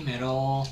same at all.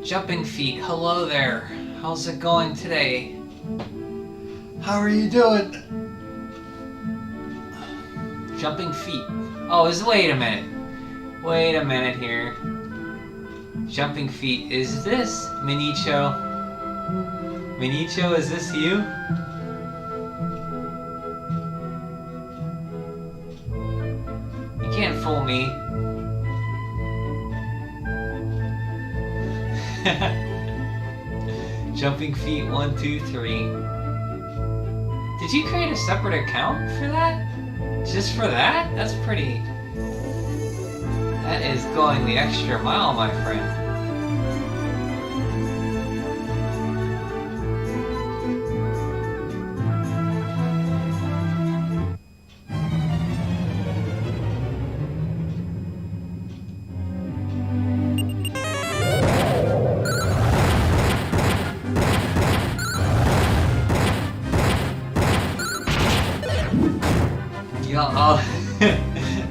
Jumping Feet, hello there. How's it going today? How are you doing? Jumping Feet. Oh, wait a minute. Wait a minute here. Jumping Feet, is this Minicho? Minicho, is this you? You can't fool me. Jumping Feet 1, 2, 3. Did you create a separate account for that? Just for that? That's pretty... That is going the extra mile, my friend.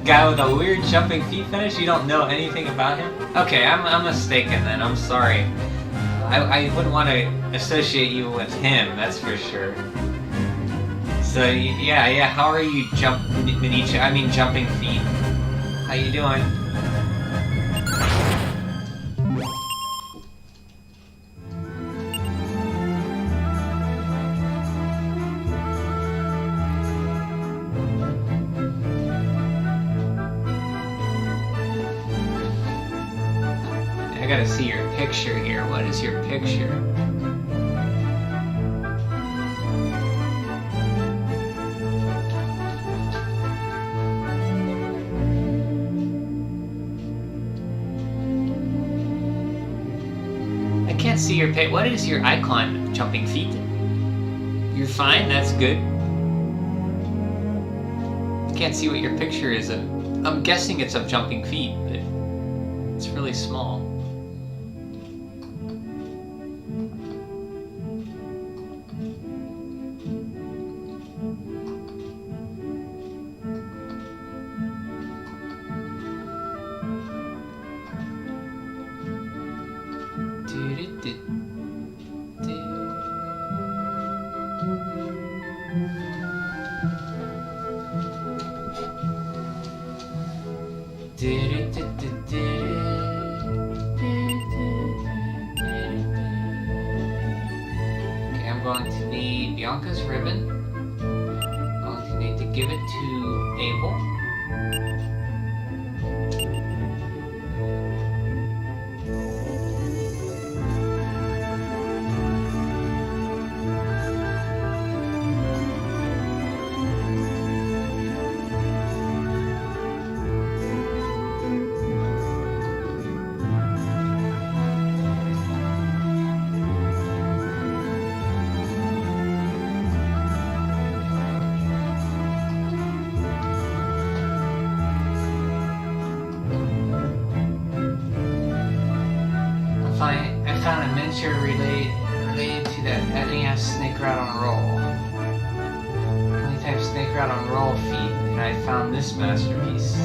Guy with a weird jumping feet finish? You don't know anything about him? Okay, I'm mistaken then. I'm sorry. I wouldn't want to associate you with him, that's for sure. So, yeah, how are you jumping feet? How you doing? I gotta see your picture here. What is your picture? I can't see your pic. What is your icon, Jumping Feet? You're fine? That's good. I can't see what your picture is of. I'm guessing it's of Jumping Feet, but it's really small. Okay, I'm going to need Bianca's ribbon. I'm going to need to give it to Abel. found a miniature related to that NES snake route on roll. Only type snake route on roll feat, and I found this masterpiece.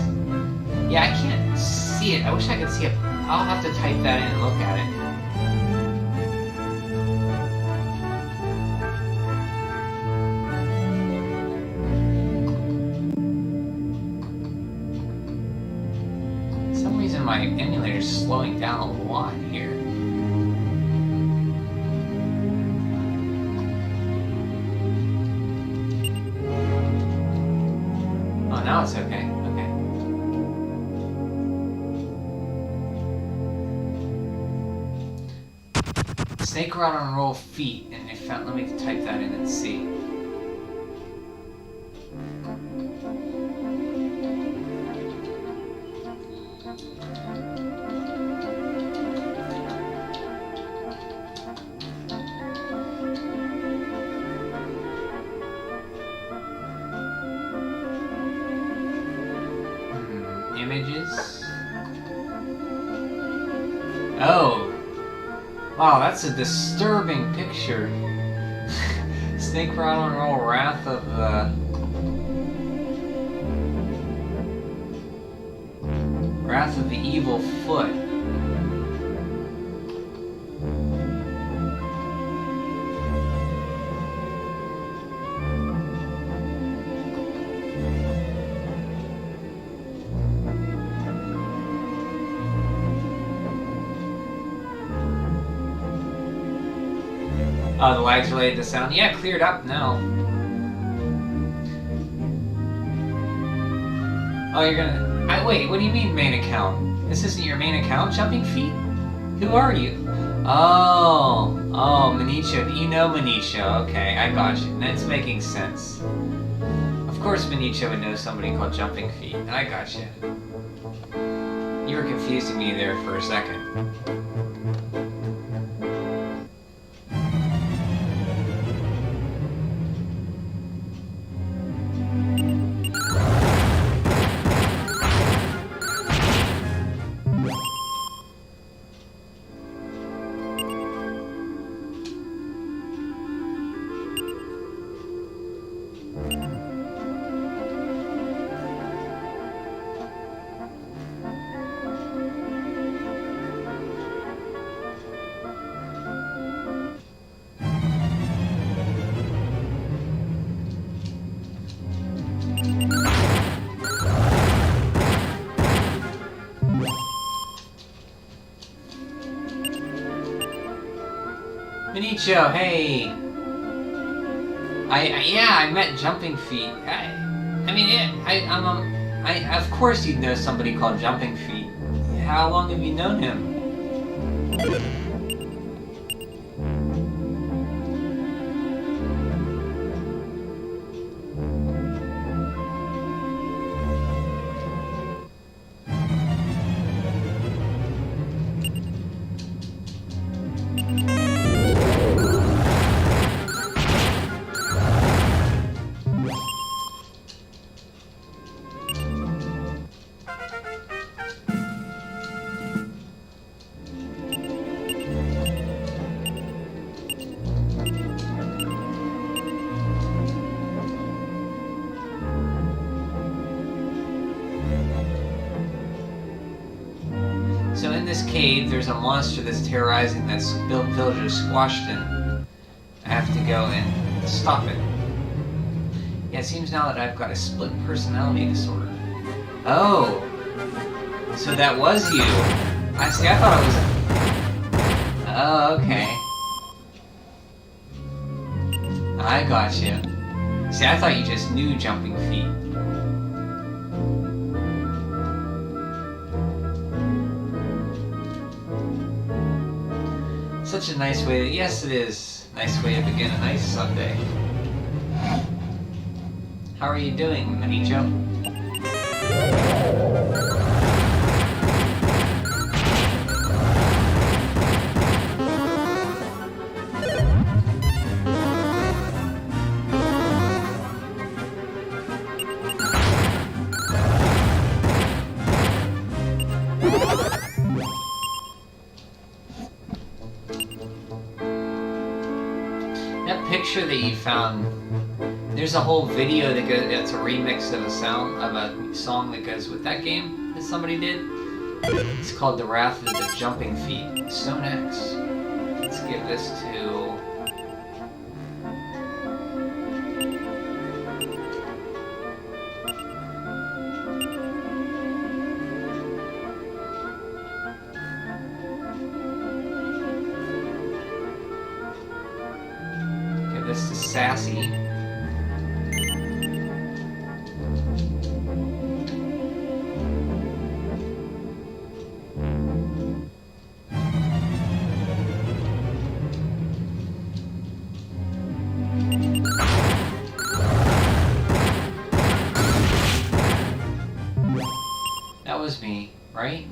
Yeah, I can't see it. I wish I could see it. I'll have to type that in and look at it. For some reason my emulator's slowing down a lot here. Oh, now it's okay. Okay. Snake route on roll feet, and I found. Let me type that in and see. Images. Oh. Wow, that's a disturbing picture. Snake route on roll, Wrath of the Evil Foot. Oh, the lag's related to sound. Yeah, cleared up now. Oh, you're gonna... wait, what do you mean main account? This isn't your main account, Jumping Feet? Who are you? Oh, Manicho. You know Manicho. Okay, I got you. That's making sense. Of course Manicho would know somebody called Jumping Feet. I got you. You were confusing me there for a second. Manicho, hey! I met Jumping Feet. Of course you'd know somebody called Jumping Feet. How long have you known him? So in this cave, there's a monster that's terrorizing that villagers squashed in. I have to go and stop it. Yeah, it seems now that I've got a split personality disorder. Oh! So that was you! I thought it was... Oh, okay. I got you. See, I thought you just knew Jumping Feet. Such a nice way to... Yes, it is. Nice way to begin a nice Sunday. How are you doing, Manicho? that you found. There's a whole video that goes. It's a remix of a song that goes with that game that somebody did. It's called "The Wrath of the Jumping Feet." Stone X. Let's give this to. This to Sassy. That was me, right?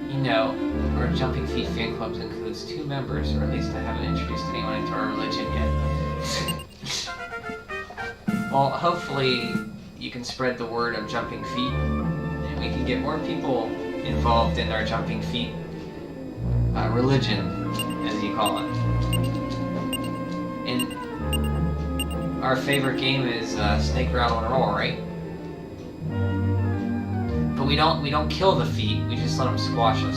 You know, our Jumping Feet fan clubs includes 2 members, or at least I haven't introduced anyone into our religion yet. Well, hopefully you can spread the word of Jumping Feet, and we can get more people involved in our Jumping Feet religion, as you call it. And our favorite game is Snake, Rattle, and Roll, right? But we don't kill the feet, we just let them squash us.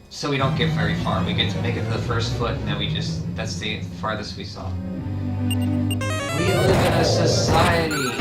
So we don't get very far. We get to make it to the first foot, and then that's the farthest we saw. We live in a society.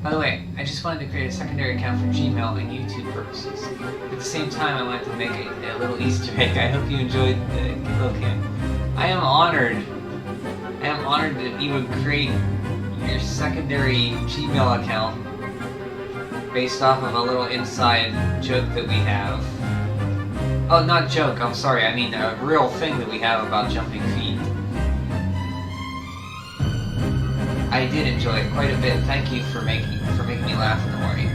By the way, I just wanted to create a secondary account for Gmail and YouTube purposes. At the same time, I wanted to make a little Easter egg. I hope you enjoyed the little cam. I am honored that you would create your secondary Gmail account based off of a little inside joke that we have. Oh, not joke, I'm sorry, I mean a real thing that we have about Jumping Feet. I did enjoy it quite a bit. Thank you for making me laugh in the morning.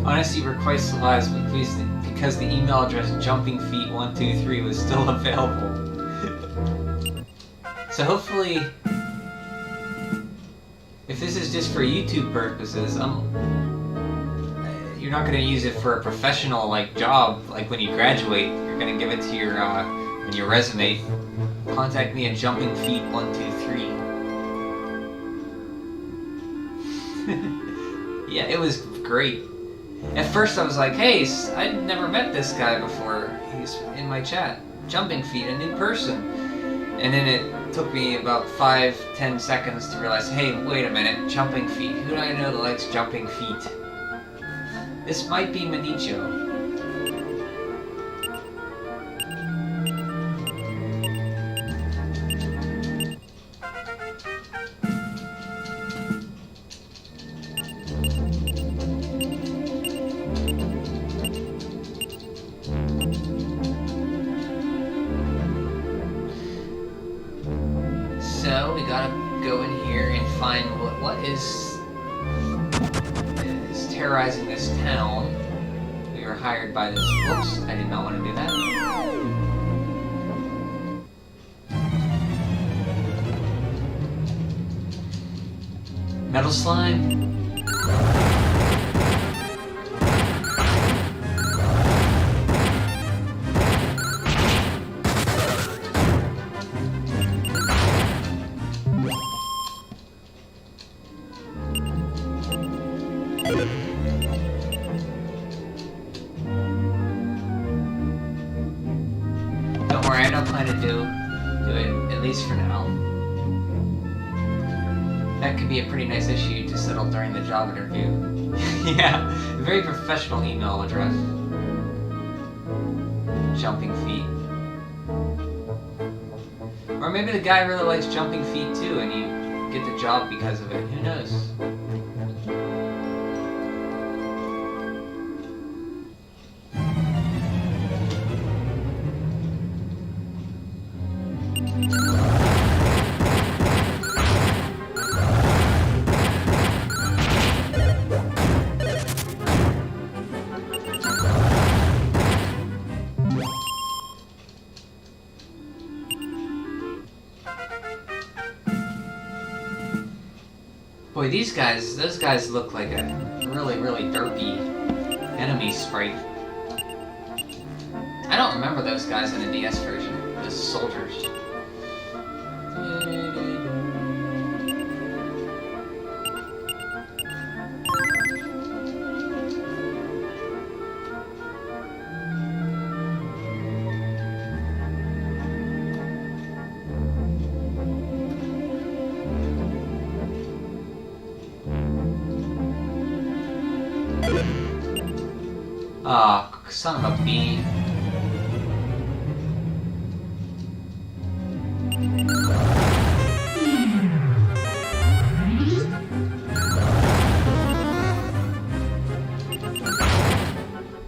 Honestly, request lives because the email address jumpingfeet123 was still available. So hopefully, if this is just for YouTube purposes, you're not going to use it for a professional job. Like when you graduate, you're going to give it to your in your resume. Contact me at jumpingfeet123. Yeah, it was great. At first I was like, hey, I'd never met this guy before. He's in my chat. Jumping Feet, a new person. And then it took me about 5-10 seconds to realize, hey, wait a minute, Jumping Feet. Who do I know that likes Jumping Feet? This might be Manicho. So we gotta go in here and find what is terrorizing this town. We were hired by this. Whoops! I did not want to do that. Metal slime. Don't worry, I don't plan to do it, at least for now. That could be a pretty nice issue to settle during the job interview. Yeah, a very professional email address. Jumping Feet. Or maybe the guy really likes Jumping Feet too, and you get the job because of it. Who knows? Boy, those guys look like a really, really derpy enemy sprite. I don't remember those guys in the DS version, those soldiers. Ah, oh, son of a bee.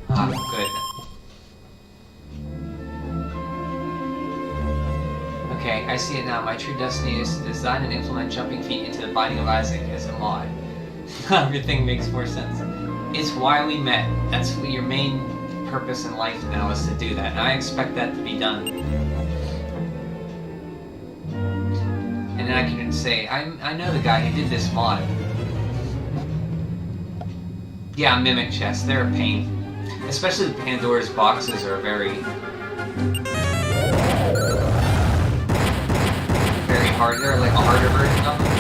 Ah, good. Okay, I see it now. My true destiny is to design and implement Jumping Feet into the Binding of Isaac as a mod. Everything makes more sense. It's why we met. That's what your main purpose in life now is to do that. And I expect that to be done. And then I can say, I know the guy who did this mod. Yeah, Mimic chests, they're a pain. Especially the Pandora's boxes are very hard. They're like a harder version of them.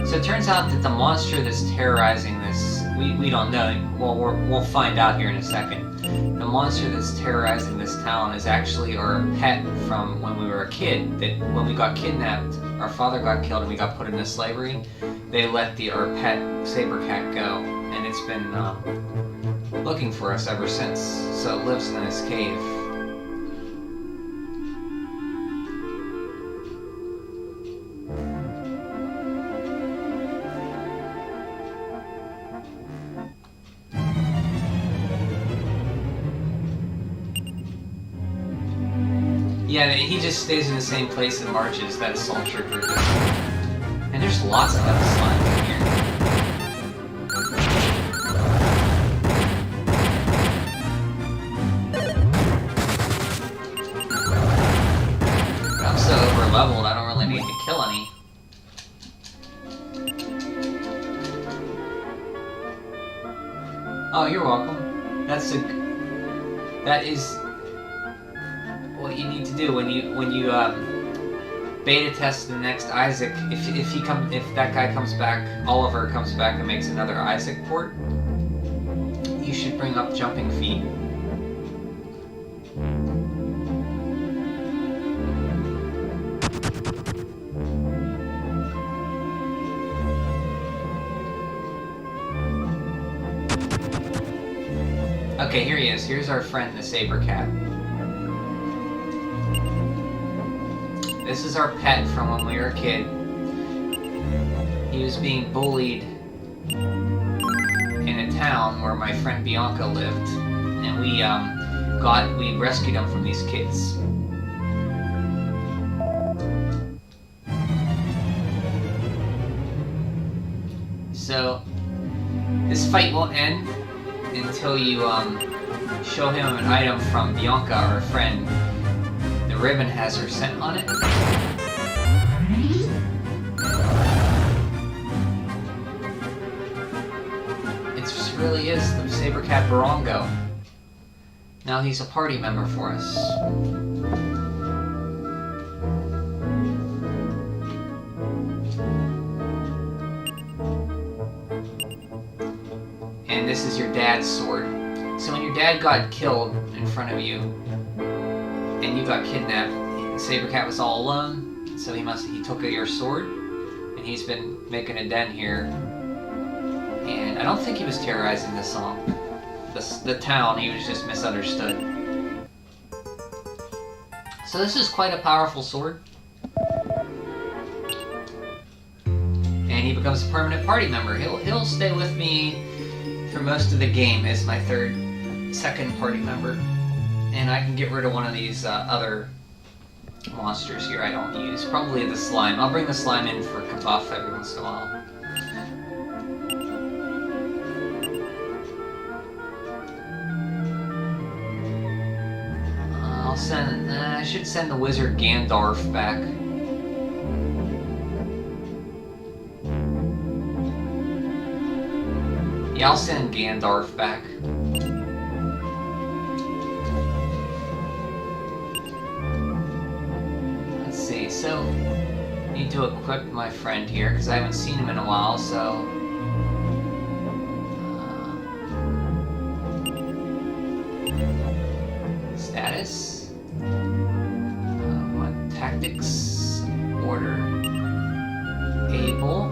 So it turns out that the monster that's terrorizing this, we don't know, well, we'll find out here in a second. The monster that's terrorizing this town is actually our pet from when we were a kid, that when we got kidnapped, our father got killed and we got put into slavery, they let our pet saber cat go, and it's been looking for us ever since, so it lives in this cave. Yeah, he just stays in the same place and marches, that Soul Trooper. And there's lots of other slime in here. I'm so over leveled, I don't really need to kill any. you're welcome. That is what you need to do when you beta test the next Isaac. If that guy comes back, Oliver comes back and makes another Isaac port, you should bring up Jumping Feet. Okay, here he is. Here's our friend, the saber cat. This is our pet from when we were a kid. He was being bullied in a town where my friend Bianca lived, and we rescued him from these kids. So this fight won't end until you show him an item from Bianca, our friend. The ribbon has her scent on it. It really is the saber cat Barongo. Now he's a party member for us. And this is your dad's sword. So when your dad got killed in front of you, and you got kidnapped, the saber cat was all alone. So he took your sword, and he's been making a den here. And I don't think he was terrorizing the town. He was just misunderstood. So this is quite a powerful sword. And he becomes a permanent party member. He'll stay with me for most of the game as my second party member, and I can get rid of one of these other monsters here I don't use. Probably the slime. I'll bring the slime in for a buff every once in a while. I should send the wizard Gandalf back. Yeah, I'll send Gandalf back. Let's see, so I need to equip my friend here because I haven't seen him in a while, so status, tactics, order, able.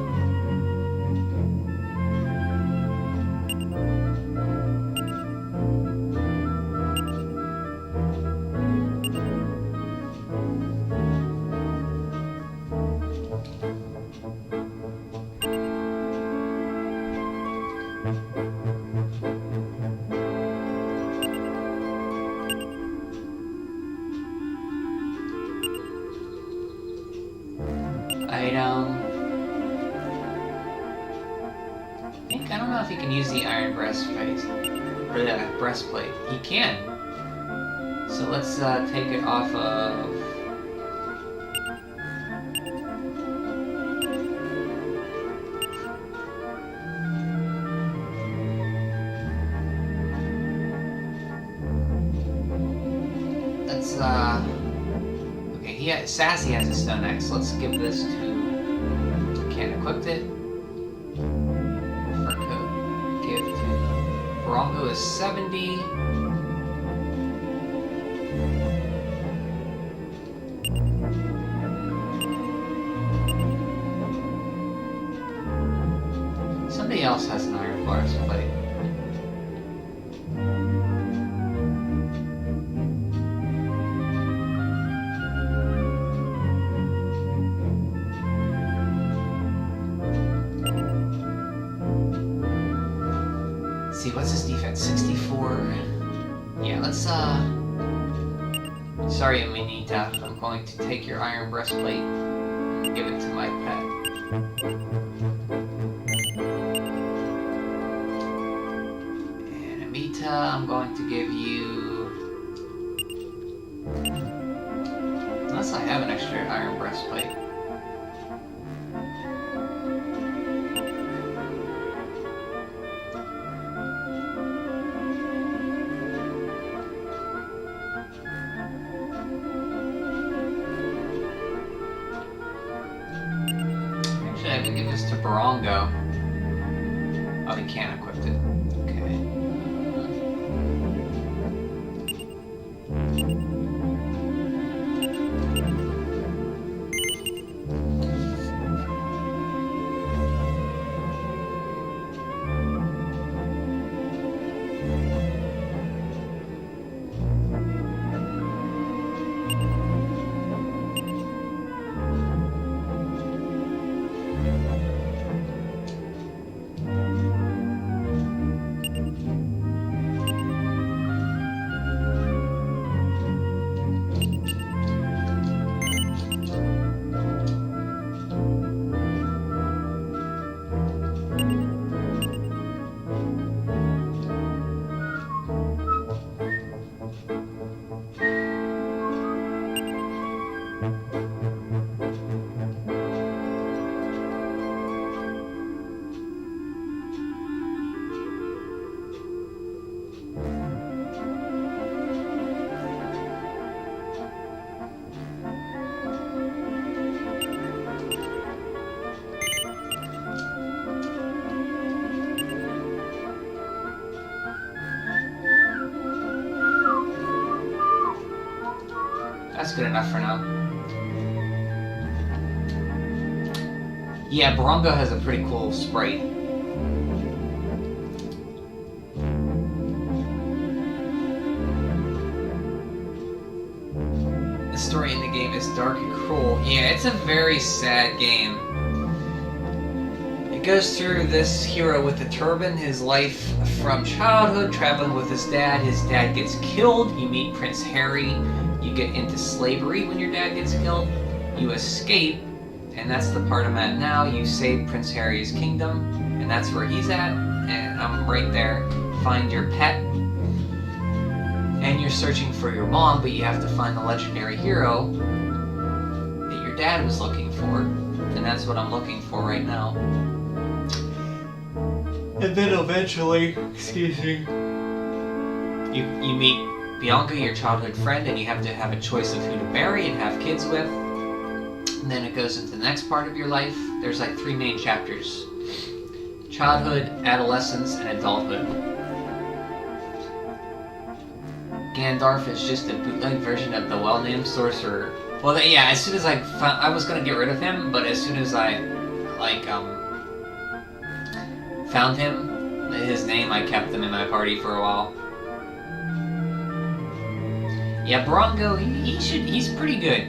I don't know if he can use the iron breastplate. Or the breastplate. He can. So let's take it off of... Let's okay, Sassy has a stone axe. Let's give this to... Can't equip it. Fur coat. Give to... Barongo is 70. Somebody else has an iron breastplate. See, what's his defense? 64. Yeah, let's sorry, Minita. I'm going to take your iron breastplate and give it to my pet. And Amita, I'm going to give you... Unless I have an extra iron breastplate. had to give this to Barongo. Oh, he can't equip it. Okay. That's good enough for now. Yeah, Barongo has a pretty cool sprite. The story in the game is dark and cruel. Yeah, it's a very sad game. It goes through this hero with the turban, his life from childhood, traveling with his dad. His dad gets killed. You meet Prince Harry. You get into slavery when your dad gets killed. You escape, and that's the part I'm at now. You save Prince Harry's kingdom, and that's where he's at, and I'm right there. Find your pet, and you're searching for your mom, but you have to find the legendary hero that your dad was looking for, and that's what I'm looking for right now. And then eventually, excuse me, you meet Bianca, your childhood friend, and you have to have a choice of who to marry and have kids with. And then it goes into the next part of your life. There's like 3 main chapters: childhood, adolescence, and adulthood. Gandalf is just a bootleg version of the well-named sorcerer. Well, yeah, as soon as I found, I was gonna get rid of him, but as soon as I, found him, his name, I kept him in my party for a while. Yeah, Barongo, he's pretty good.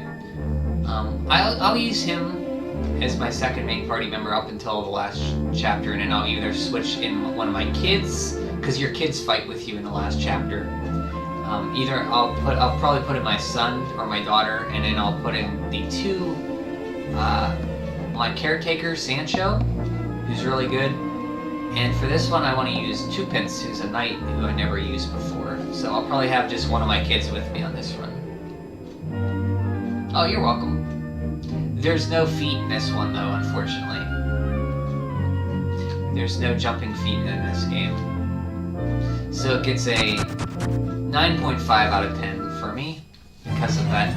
I'll use him as my second main party member up until the last chapter, and then I'll either switch in one of my kids, because your kids fight with you in the last chapter. Either I'll probably put in my son or my daughter, and then I'll put in the 2, my caretaker, Sancho, who's really good. And for this one, I want to use Tuppence, who's a knight who I never used before. So I'll probably have just one of my kids with me on this run. Oh, you're welcome. There's no feat in this one, though, unfortunately. There's no jumping feat in this game. So it gets a 9.5 out of 10 for me because of that.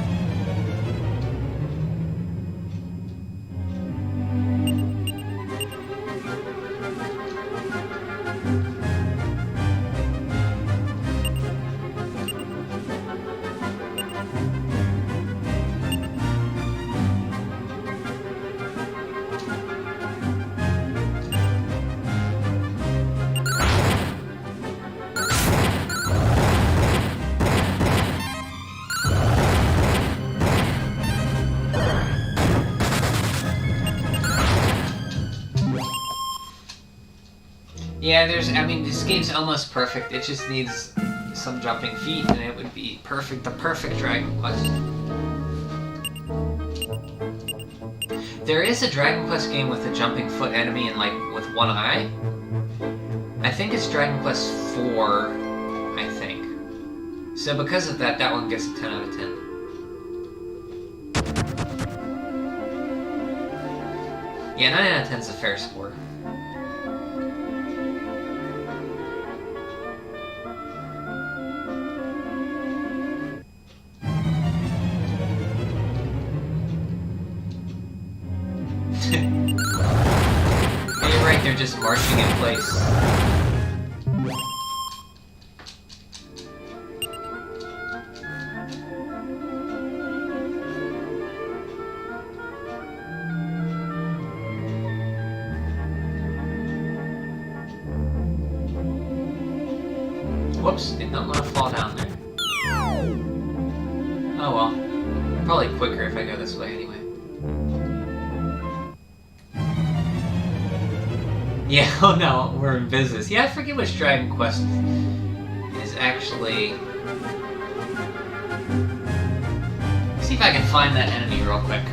Yeah, this game's almost perfect. It just needs some jumping feet, and it would be perfect, the perfect Dragon Quest. There is a Dragon Quest game with a jumping foot enemy and, with one eye. I think it's Dragon Quest 4, I think. So because of that, that one gets a 10 out of 10. Yeah, 9 out of 10 is a fair score. they're just marching in place. Whoops, did not want to fall down there. Oh well. Probably quicker if I go this way anyway. Yeah, oh no, we're in business. Yeah, I forget which Dragon Quest is actually... See if I can find that enemy real quick.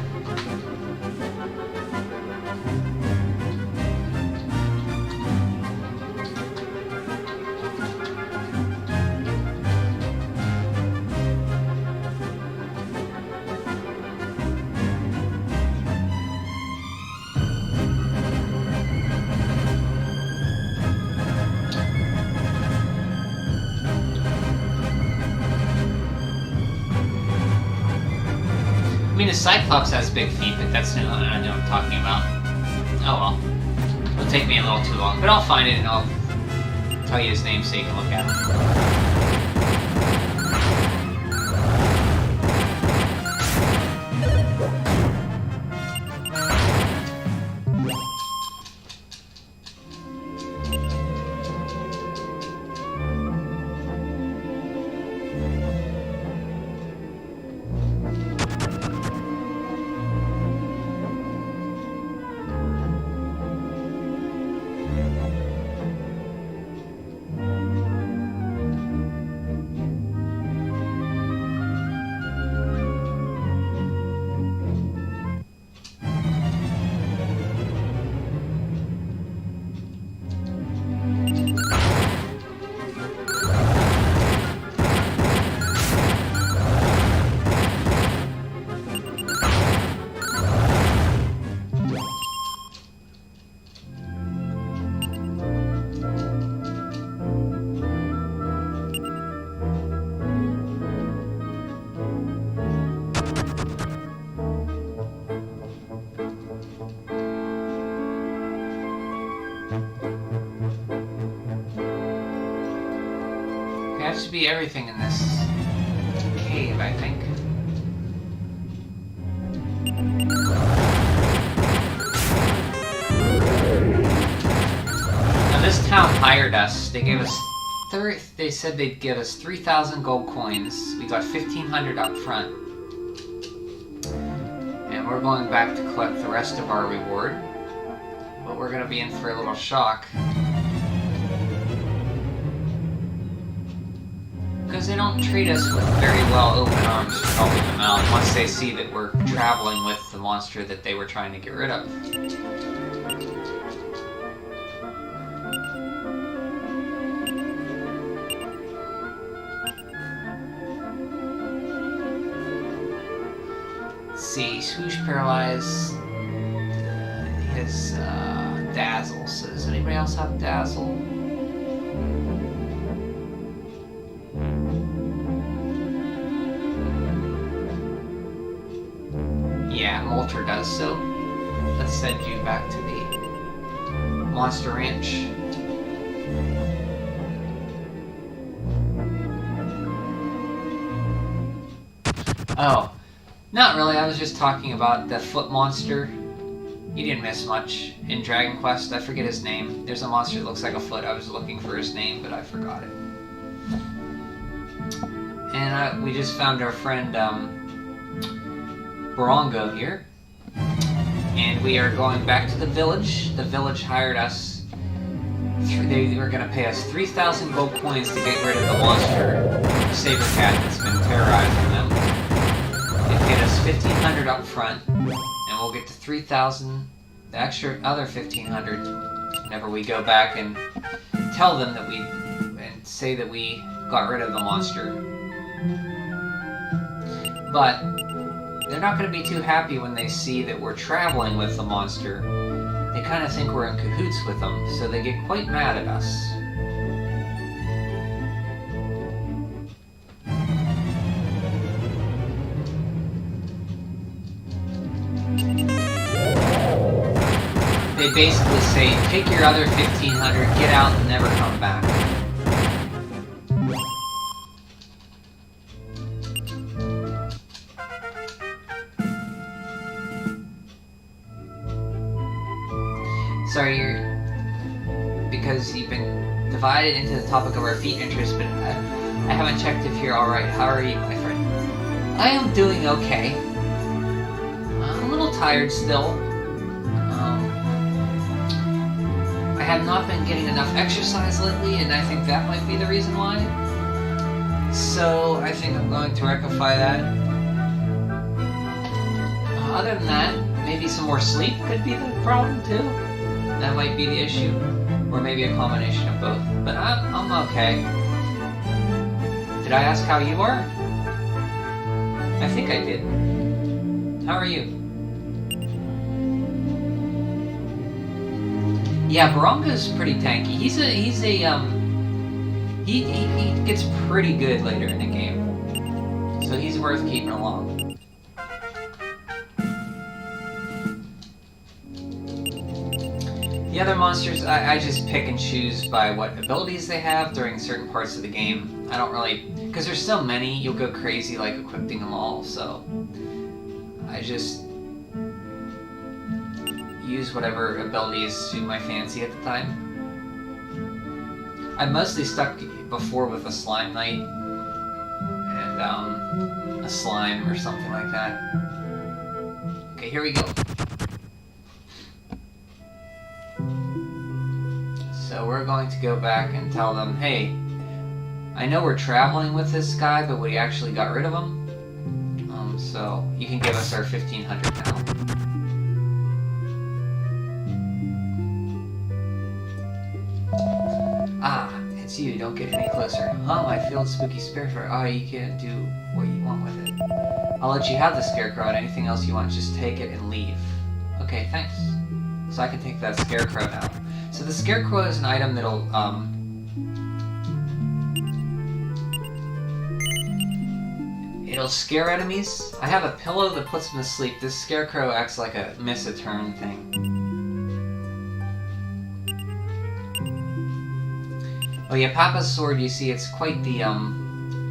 I mean, the Cyclops has big feet, but that's not what I'm talking about. Oh well. It'll take me a little too long, but I'll find it and I'll tell you his name so you can look at him. That should be everything in this cave, I think. Now this town hired us. They gave us they said they'd give us 3,000 gold coins. We got 1,500 up front. And we're going back to collect the rest of our reward. But we're gonna be in for a little shock. Because they don't treat us with very well open arms for helping them out once they see that we're traveling with the monster that they were trying to get rid of. Let's see, Swoosh Paralyze. He has Dazzle. So does anybody else have Dazzle? Yeah, Molter does, so let's send you back to the Monster Ranch. Oh, not really, I was just talking about the foot monster. You didn't miss much in Dragon Quest, I forget his name. There's a monster that looks like a foot, I was looking for his name, but I forgot it. And we just found our friend, Barongo here, and we are going back to the village. The village hired us. They were going to pay us 3,000 gold coins to get rid of the monster Saber Cat that's been terrorizing them. They paid us 1,500 up front, and we'll get to 3,000, the extra other 1,500 whenever we go back and tell them that and say that we got rid of the monster. But they're not going to be too happy when they see that we're traveling with the monster. They kind of think we're in cahoots with them, so they get quite mad at us. they basically say, take your other 1,500, get out, and never come back. Sorry, because you've been divided into the topic of our feet interest, but I haven't checked if you're alright. How are you, my friend? I am doing okay. I'm a little tired still. I have not been getting enough exercise lately, and I think that might be the reason why. So I think I'm going to rectify that. Other than that, maybe some more sleep could be the problem too. That might be the issue, or maybe a combination of both. But I'm okay. Did I ask how you are? I think I did. How are you? Yeah, Baronga's pretty tanky. He gets pretty good later in the game, so he's worth keeping along. The other monsters, I just pick and choose by what abilities they have during certain parts of the game. I don't really, because there's so many, you'll go crazy like equipping them all, so I just use whatever abilities suit my fancy at the time. I mostly stuck before with a Slime Knight and a Slime or something like that. Okay, here we go. So we're going to go back and tell them, hey, I know we're traveling with this guy, but we actually got rid of him. So you can give us our 1,500 now. Ah, it's you. Don't get any closer. Huh, my field spooky spirit. Oh, you can't do what you want with it. I'll let you have the scarecrow, and anything else you want, just take it and leave. Okay, thanks. So I can take that scarecrow now. So the scarecrow is an item that'll, it'll scare enemies. I have a pillow that puts them to sleep. This scarecrow acts like a miss-a-turn thing. Oh yeah, Papa's sword, you see, it's quite the,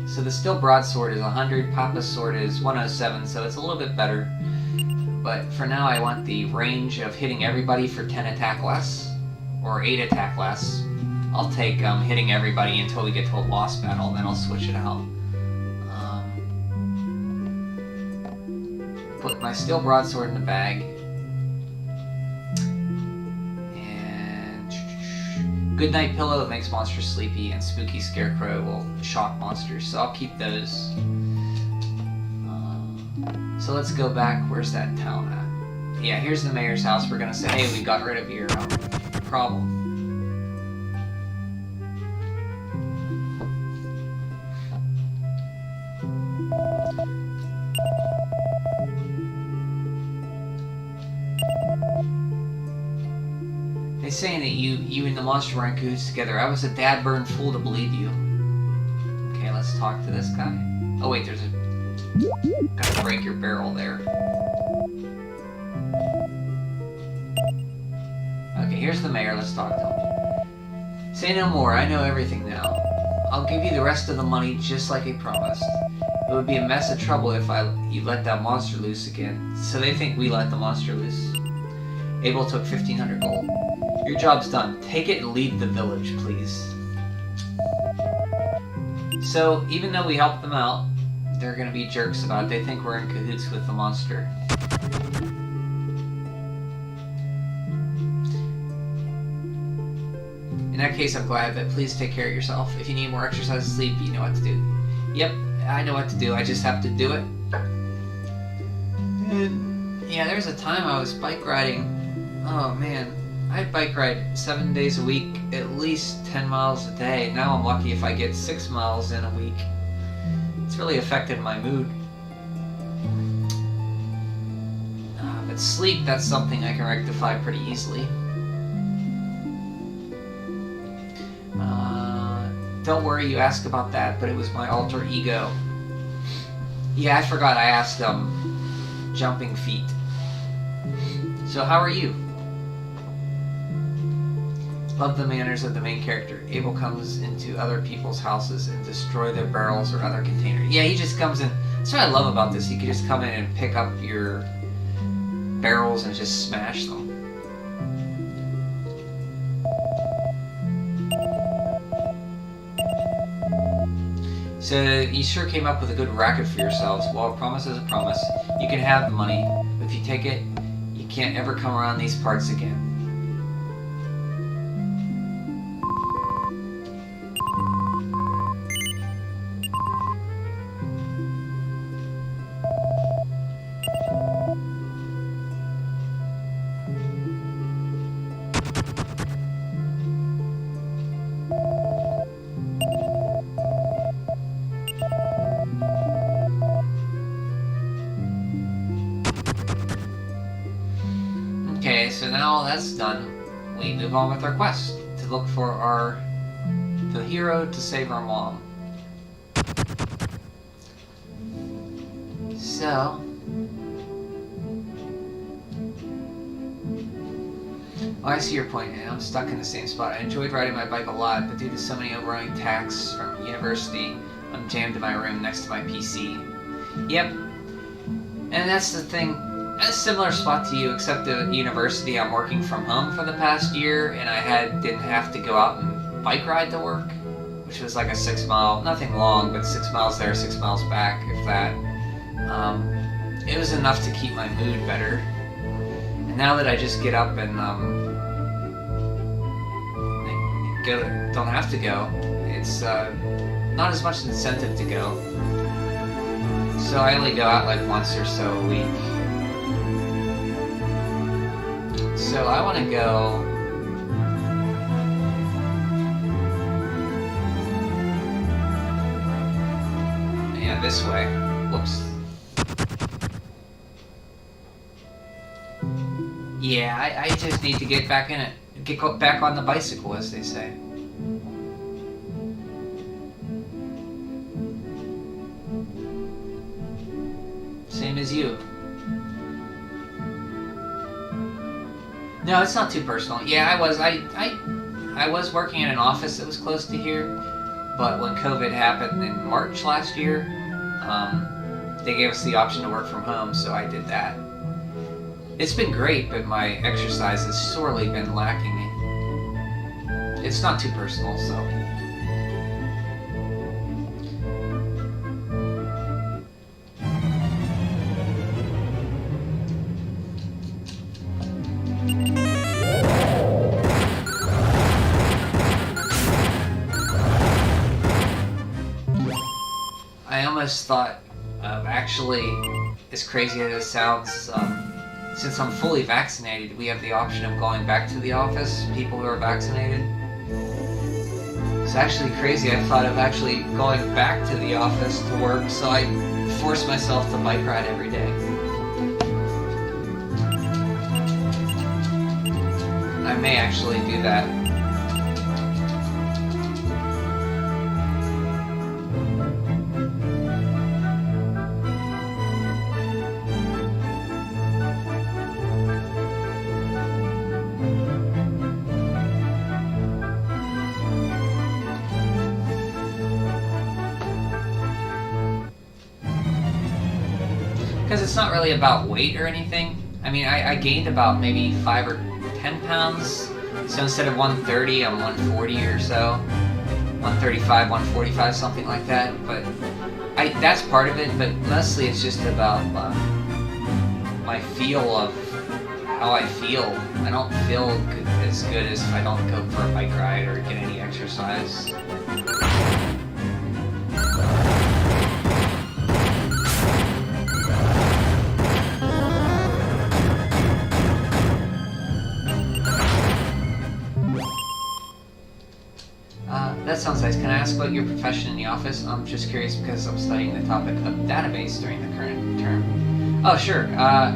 so the steel broadsword is 100, Papa's sword is 107, so it's a little bit better. But for now, I want the range of hitting everybody for 10 attack less, or 8 attack less. I'll take hitting everybody until we get to a boss battle, then I'll switch it out. Put my steel broadsword in the bag. And Goodnight Pillow that makes monsters sleepy, and Spooky Scarecrow will shock monsters, so I'll keep those. So let's go back. Where's that town at? Yeah, here's the mayor's house. We're gonna say, hey, we got rid of your problem. They saying that you and the monster were in cahoots together. I was a dad-burned fool to believe you. Okay, let's talk to this guy. Oh wait, there's a... Gotta break your barrel there. Okay, here's the mayor. Let's talk to him. Say no more. I know everything now. I'll give you the rest of the money just like I promised. It would be a mess of trouble if you let that monster loose again. So they think we let the monster loose. Abel took 1,500 gold. Your job's done. Take it and leave the village, please. So, even though we helped them out, they're gonna be jerks about it. They think we're in cahoots with the monster. In that case, I'm glad, but please take care of yourself. If you need more exercise and sleep, you know what to do. Yep, I know what to do. I just have to do it. And yeah, there's a time I was bike riding. Oh man, I bike ride 7 days a week, at least 10 miles a day. Now I'm lucky if I get 6 miles in a week. It's really affected my mood. But sleep, that's something I can rectify pretty easily. Don't worry, you asked about that, but it was my alter ego. Yeah, I forgot I asked, jumping feet. So how are you? Love the manners of the main character. Abel comes into other people's houses and destroy their barrels or other containers. Yeah, he just comes in. That's what I love about this. You can just come in and pick up your barrels and just smash them. So you sure came up with a good racket for yourselves. Well, a promise is a promise. You can have the money, but if you take it, you can't ever come around these parts again. Okay, so now that's done, we move on with our quest to look for the hero to save our mom. So, I see your point, and I'm stuck in the same spot. I enjoyed riding my bike a lot, but due to so many overrunning tasks from university, I'm jammed in my room next to my PC. Yep, and that's the thing. A similar spot to you, except at university I'm working from home for the past year, and I didn't have to go out and bike ride to work, which was like a 6 mile, nothing long, but 6 miles there, 6 miles back, if that. It was enough to keep my mood better. And now that I just get up and don't have to go, it's not as much incentive to go. So I only go out like once or so a week. So I want to go. Yeah, this way. Whoops. Yeah, I just need to get back in it. Get back on the bicycle, as they say. Same as you. No, it's not too personal. Yeah, I was working in an office that was close to here, but when COVID happened in March last year, they gave us the option to work from home, so I did that. It's been great, but my exercise has sorely been lacking. It's not too personal, so. I almost thought of actually, as crazy as it sounds, since I'm fully vaccinated, we have the option of going back to the office, people who are vaccinated. It's actually crazy. I thought of actually going back to the office to work, so I force myself to bike ride every day. I may actually do that. Because it's not really about weight or anything. I mean, I gained about maybe 5 or 10 pounds. So instead of 130, I'm 140 or so. 135, 145, something like that. But that's part of it, but mostly it's just about my feel of how I feel. I don't feel as good as if I don't go for a bike ride or get any exercise. That sounds nice. Can I ask about your profession in the office? I'm just curious because I'm studying the topic of database during the current term. Oh, sure. I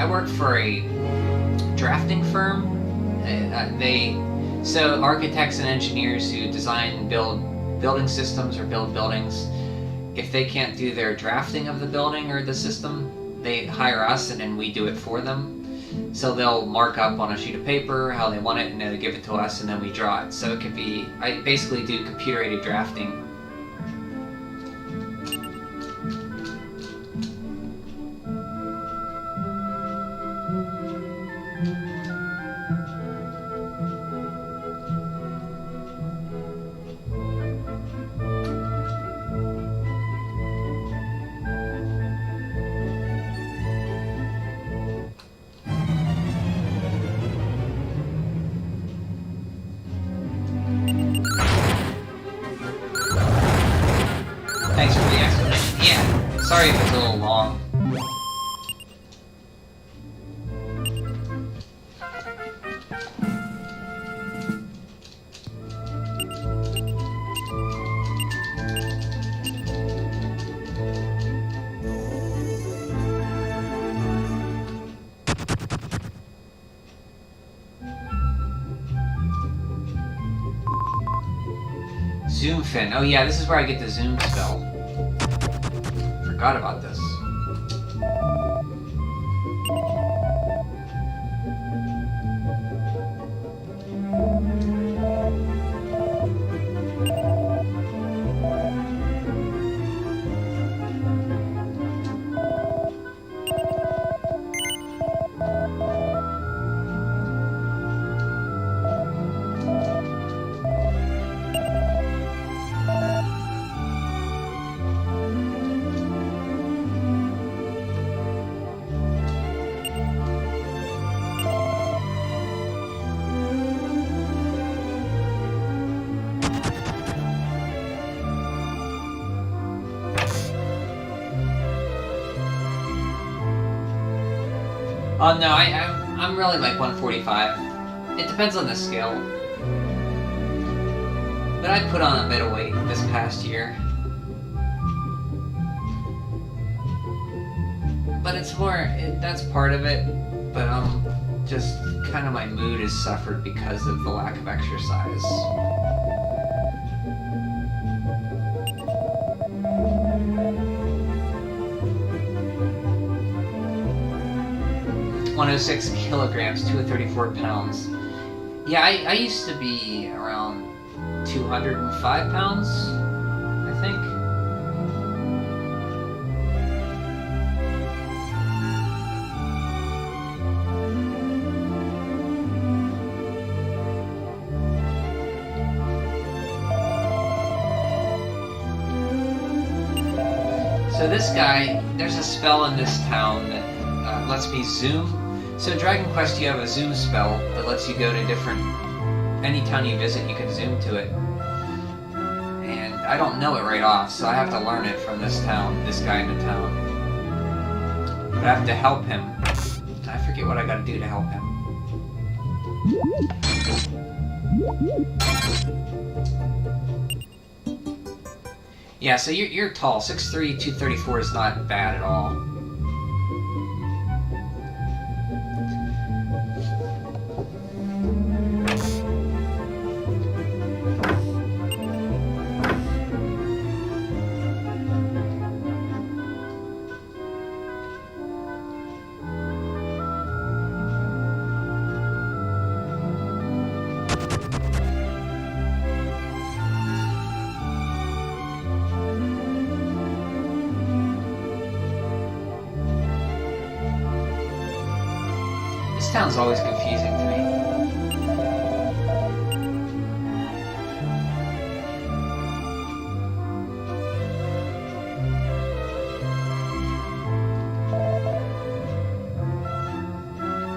work for a drafting firm. So architects and engineers who design and build building systems or build buildings, if they can't do their drafting of the building or the system, they hire us and then we do it for them. So they'll mark up on a sheet of paper how they want it, and then they give it to us, and then we draw it. So it could be, I basically do computer-aided drafting. Thanks for the explanation. Yeah, sorry if it's a little long. Zoom fin. Oh yeah, this is where I get the zoom spell. Forgot about this. Oh no, I'm really like 145. It depends on the scale. But I put on a bit of weight this past year. But it's more, that's part of it. But just kind of my mood has suffered because of the lack of exercise. (106 kilograms, 234 pounds). Yeah, I used to be around 205 pounds, I think. So this guy, there's a spell in this town that lets me zoom. So in Dragon Quest you have a zoom spell that lets you go to any town you visit, you can zoom to it. And I don't know it right off, so I have to learn it from this guy in the town. But I have to help him. I forget what I gotta do to help him. Yeah, so you're tall. 6'3", 234 is not bad at all. This town's always confusing to me.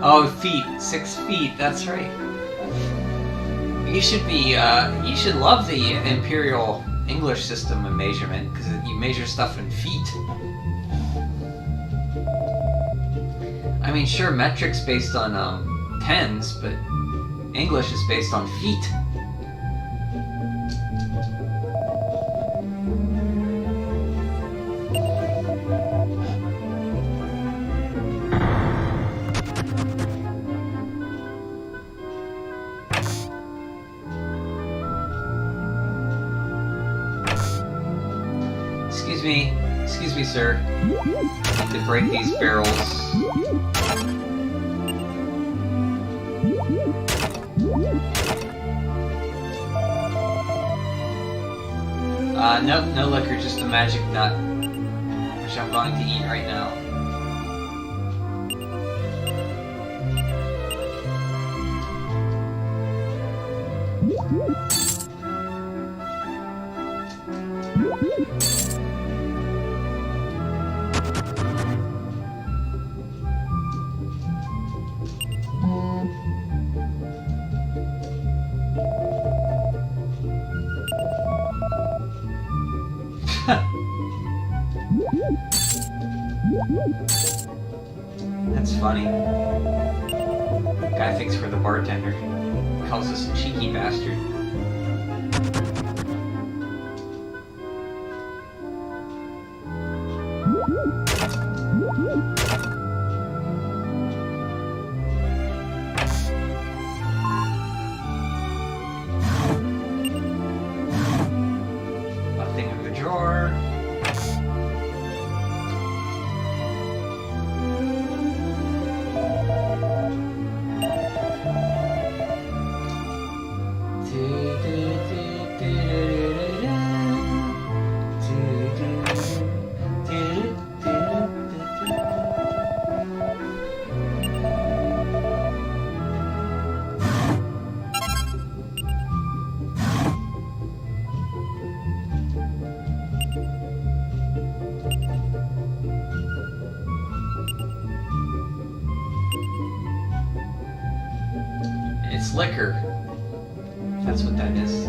Oh, feet. 6 feet, that's right. You should love the Imperial English system of measurement, because you measure stuff in feet. I mean, sure, metric's based on tens, but English is based on feet. Excuse me, sir. I need to break these barrels. Nope, no liquor, just a magic nut, which I'm going to eat right now. That's funny. Guy thinks we're the bartender. Calls us a cheeky bastard. Nothing in the drawer. It's liquor. That's what that is.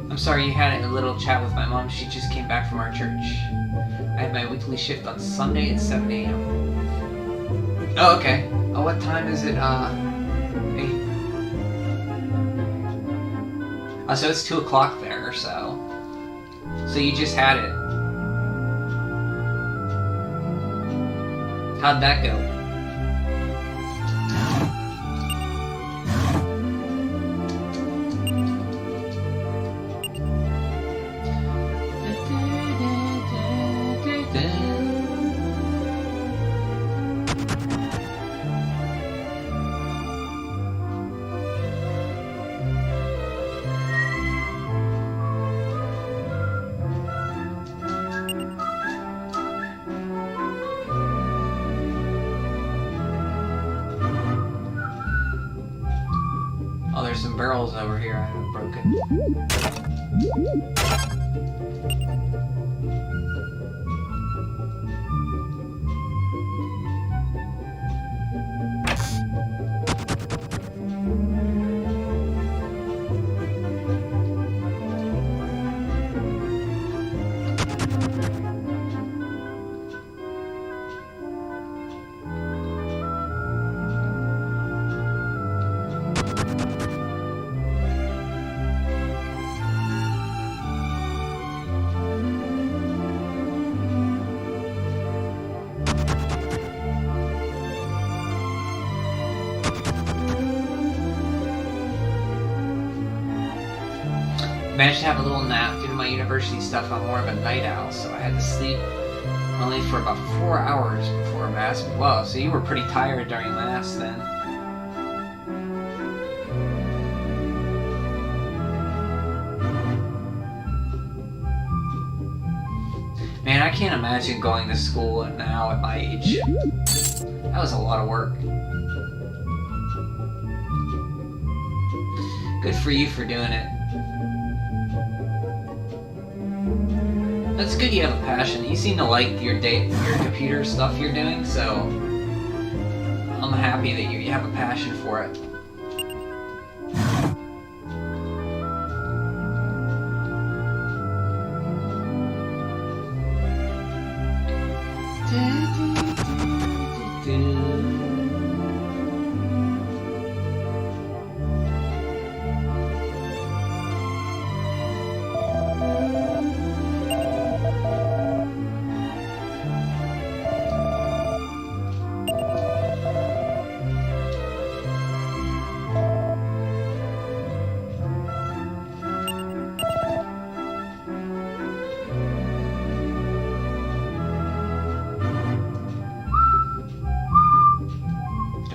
I'm sorry you had a little chat with my mom. She just came back from our church. I had my weekly shift on Sunday at 7 a.m. Oh, okay. Oh, what time is it? 8. Oh, so it's 2 o'clock there or so. So you just had it. How'd that go? Oh, there's some barrels over here I haven't broken. Managed to have a little nap. Due to my university stuff, I'm more of a night owl, so I had to sleep only for about 4 hours before Mass. Wow, so you were pretty tired during Mass then. Man, I can't imagine going to school now at my age. That was a lot of work. Good for you for doing it. That's good you have a passion. You seem to like your computer stuff you're doing, so I'm happy that you have a passion for it.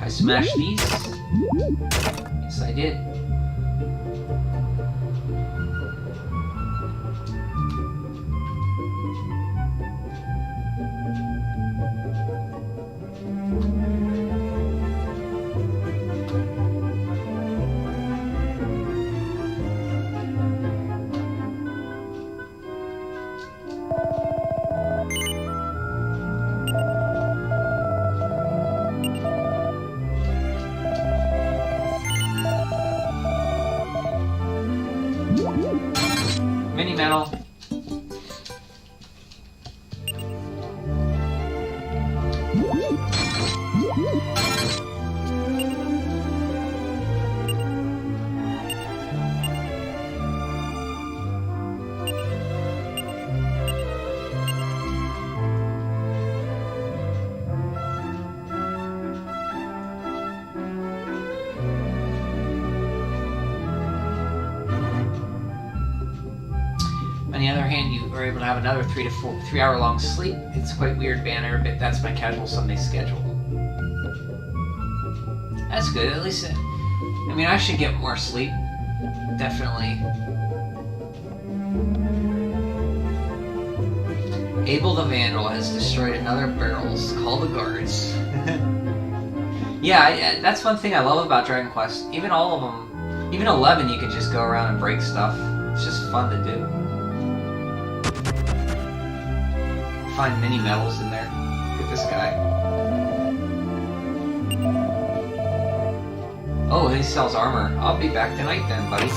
I smashed these? Yes, I did. Mini metal. On the other hand, you are able to have another 3 hour long sleep. It's quite weird banner, but that's my casual Sunday schedule. That's good, at least, I mean, I should get more sleep. Definitely. Abel the Vandal has destroyed another barrels. Call the guards. Yeah, that's one thing I love about Dragon Quest. Even all of them, even 11, you can just go around and break stuff. It's just fun to do. Find mini metals in there. Look at this guy. Oh, he sells armor. I'll be back tonight then, buddy.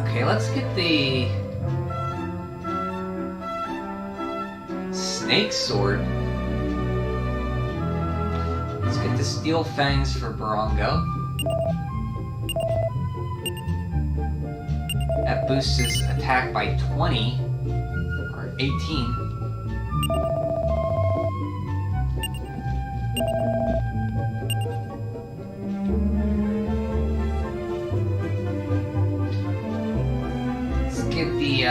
Okay, let's get the snake sword. Let's get the steel fangs for Barongo. That boosts his attack by 20 or 18. Let's get the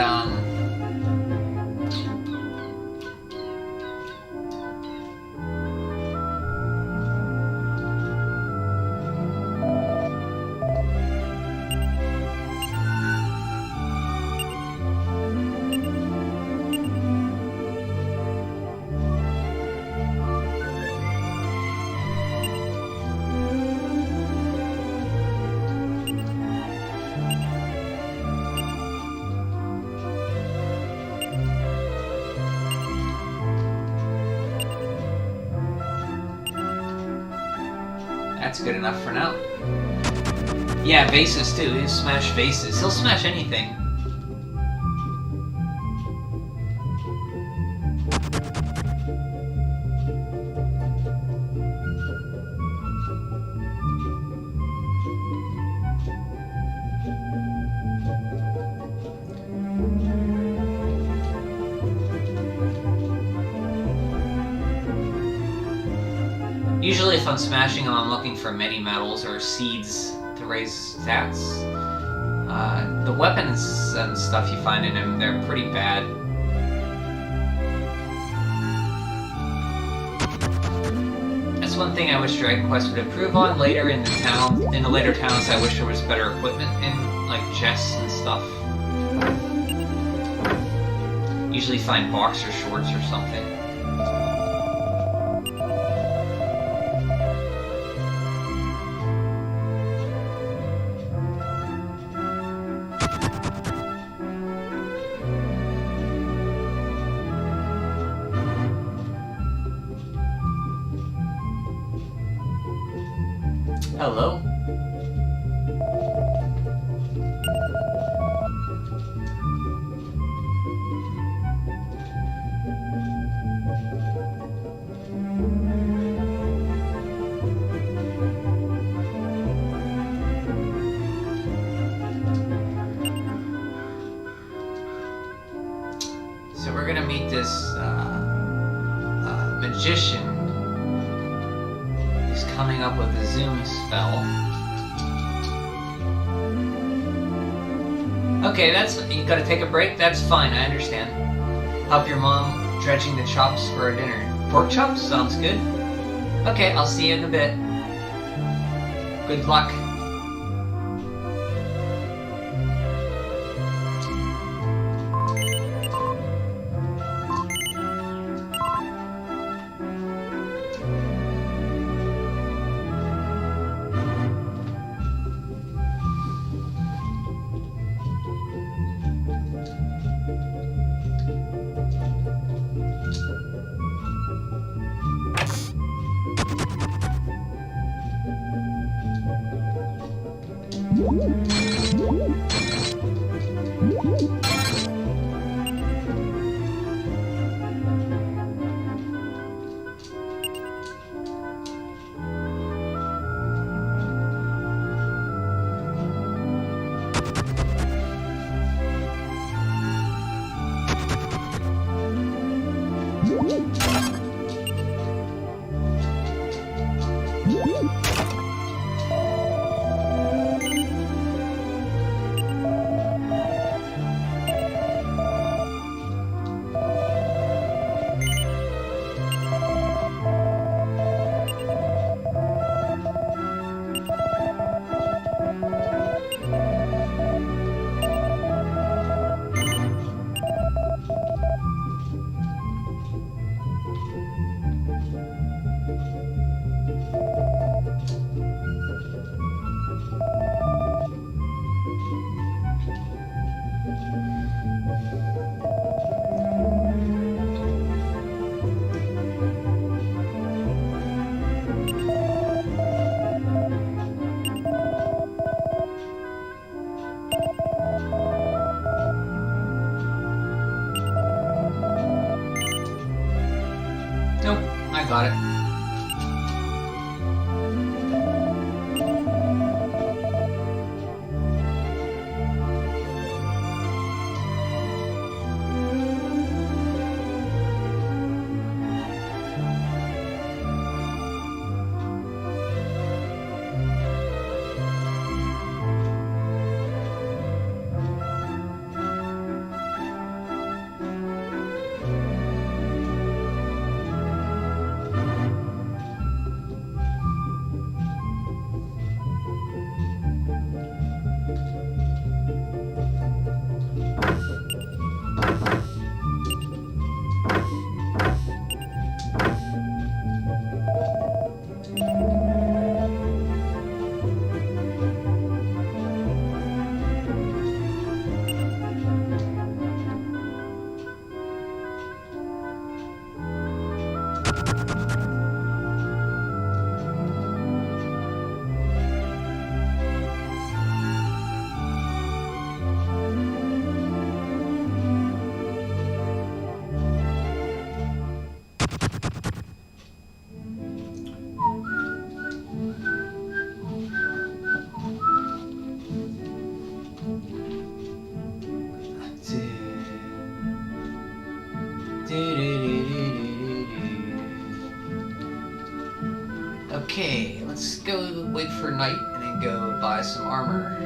that's good enough for now. Yeah, vases too. He'll smash vases. He'll smash anything. Usually if I'm smashing them, I'm looking for many metals or seeds to raise stats. The weapons and stuff you find in them, they're pretty bad. That's one thing I wish Dragon Quest would improve on later in the town. In the later towns, I wish there was better equipment and like chests and stuff. Usually find boxer shorts or something. Hello? So we're gonna meet this magician who's coming up with a zoom spell. Okay, you gotta take a break? That's fine, I understand. Help your mom dredging the chops for a dinner. Pork chops? Sounds good. Okay, I'll see you in a bit. Good luck. Nope, I got it. Okay, let's go wait for night and then go buy some armor.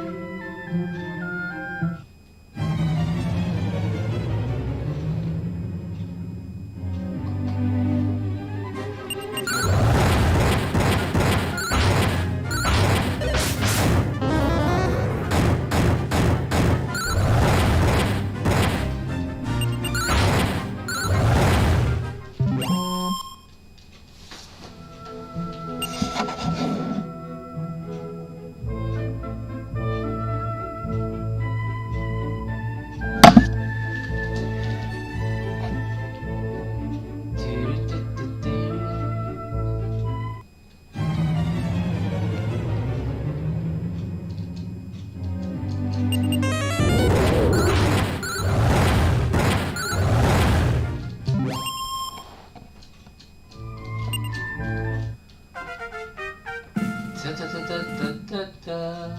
da, da.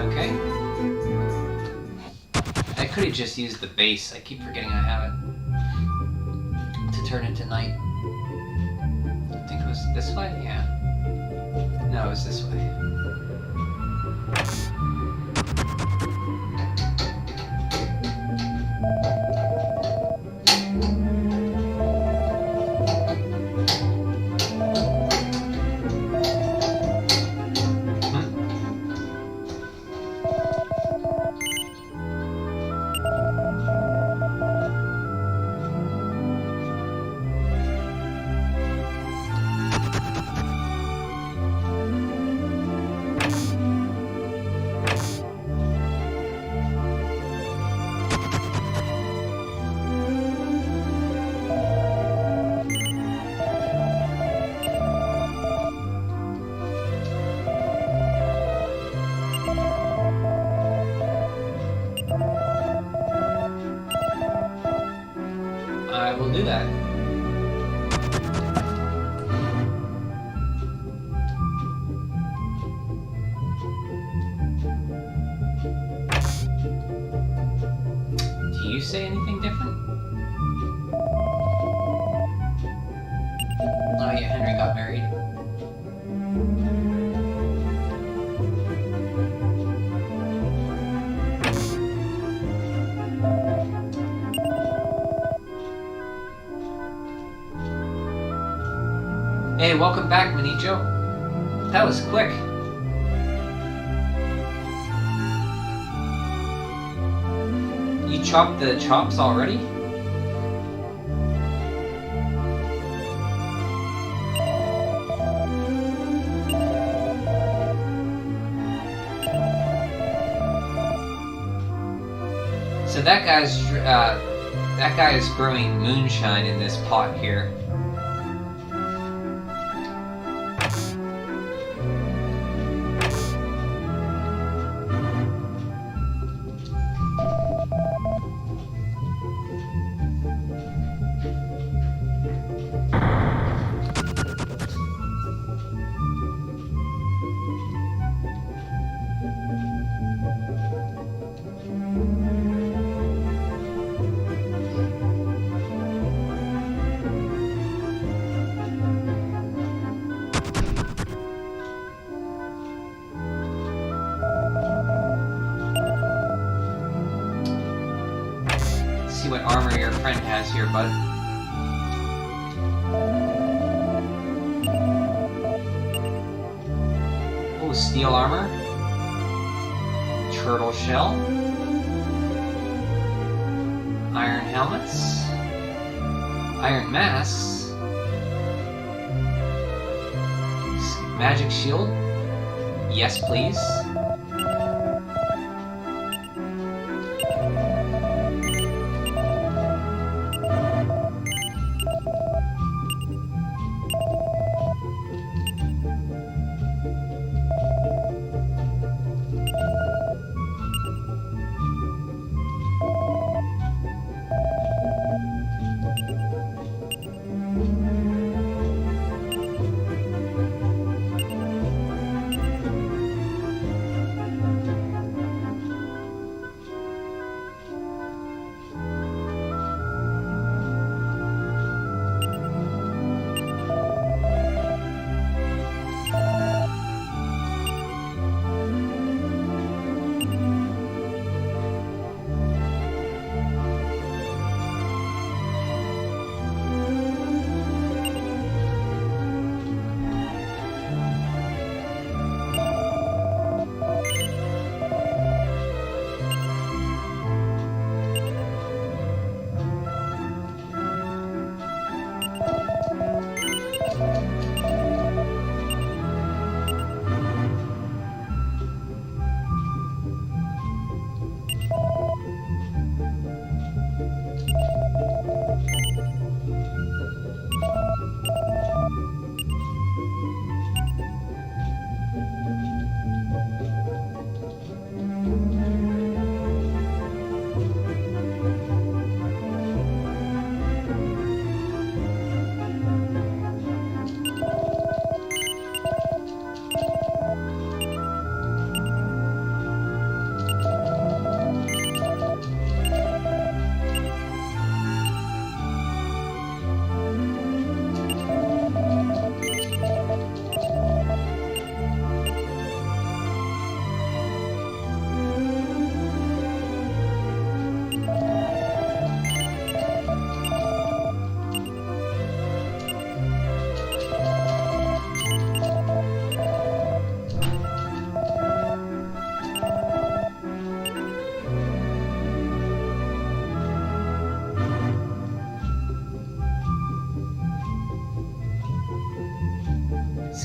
Okay. I could have just used the base. I keep forgetting I have it. To turn into night. I think it was this way? Yeah. No, it was this way. I will do that. Do you say anything different? Oh yeah, Henry got married. Hey, welcome back, Manicho. That was quick. You chopped the chops already? So that guy is brewing moonshine in this pot here. See what armor your friend has here, bud. Oh, steel armor. Turtle shell. Iron helmets. Iron masks. Magic shield. Yes, please.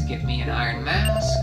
get me an iron mask.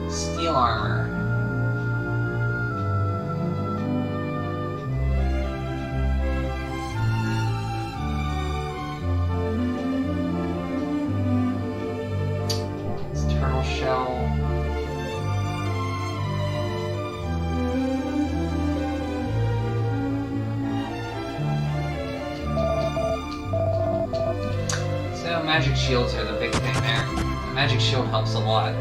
Steel armor. It's turtle shell. So magic shields are the big thing there. The magic shield helps a lot.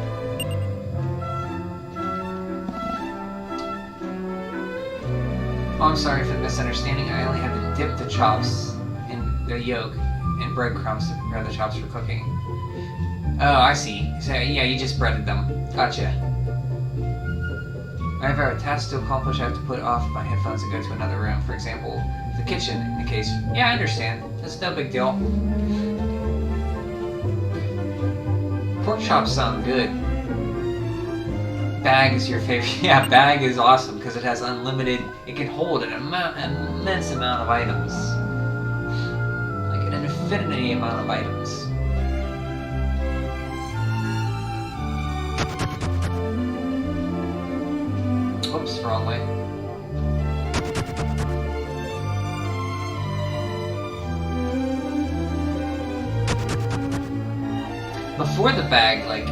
Oh, I'm sorry for the misunderstanding. I only had to dip the chops in the yolk in breadcrumbs to prepare the chops for cooking. Oh, I see. So, yeah, you just breaded them. Gotcha. I have a task to accomplish. I have to put off my headphones and go to another room. For example, the kitchen, in the case. Yeah, I understand. That's no big deal. Pork chops sound good. Bag is your favorite. Yeah, bag is awesome because it has unlimited. It can hold an immense amount of items, like an infinity amount of items. Oops, wrong way. Before the bag, like,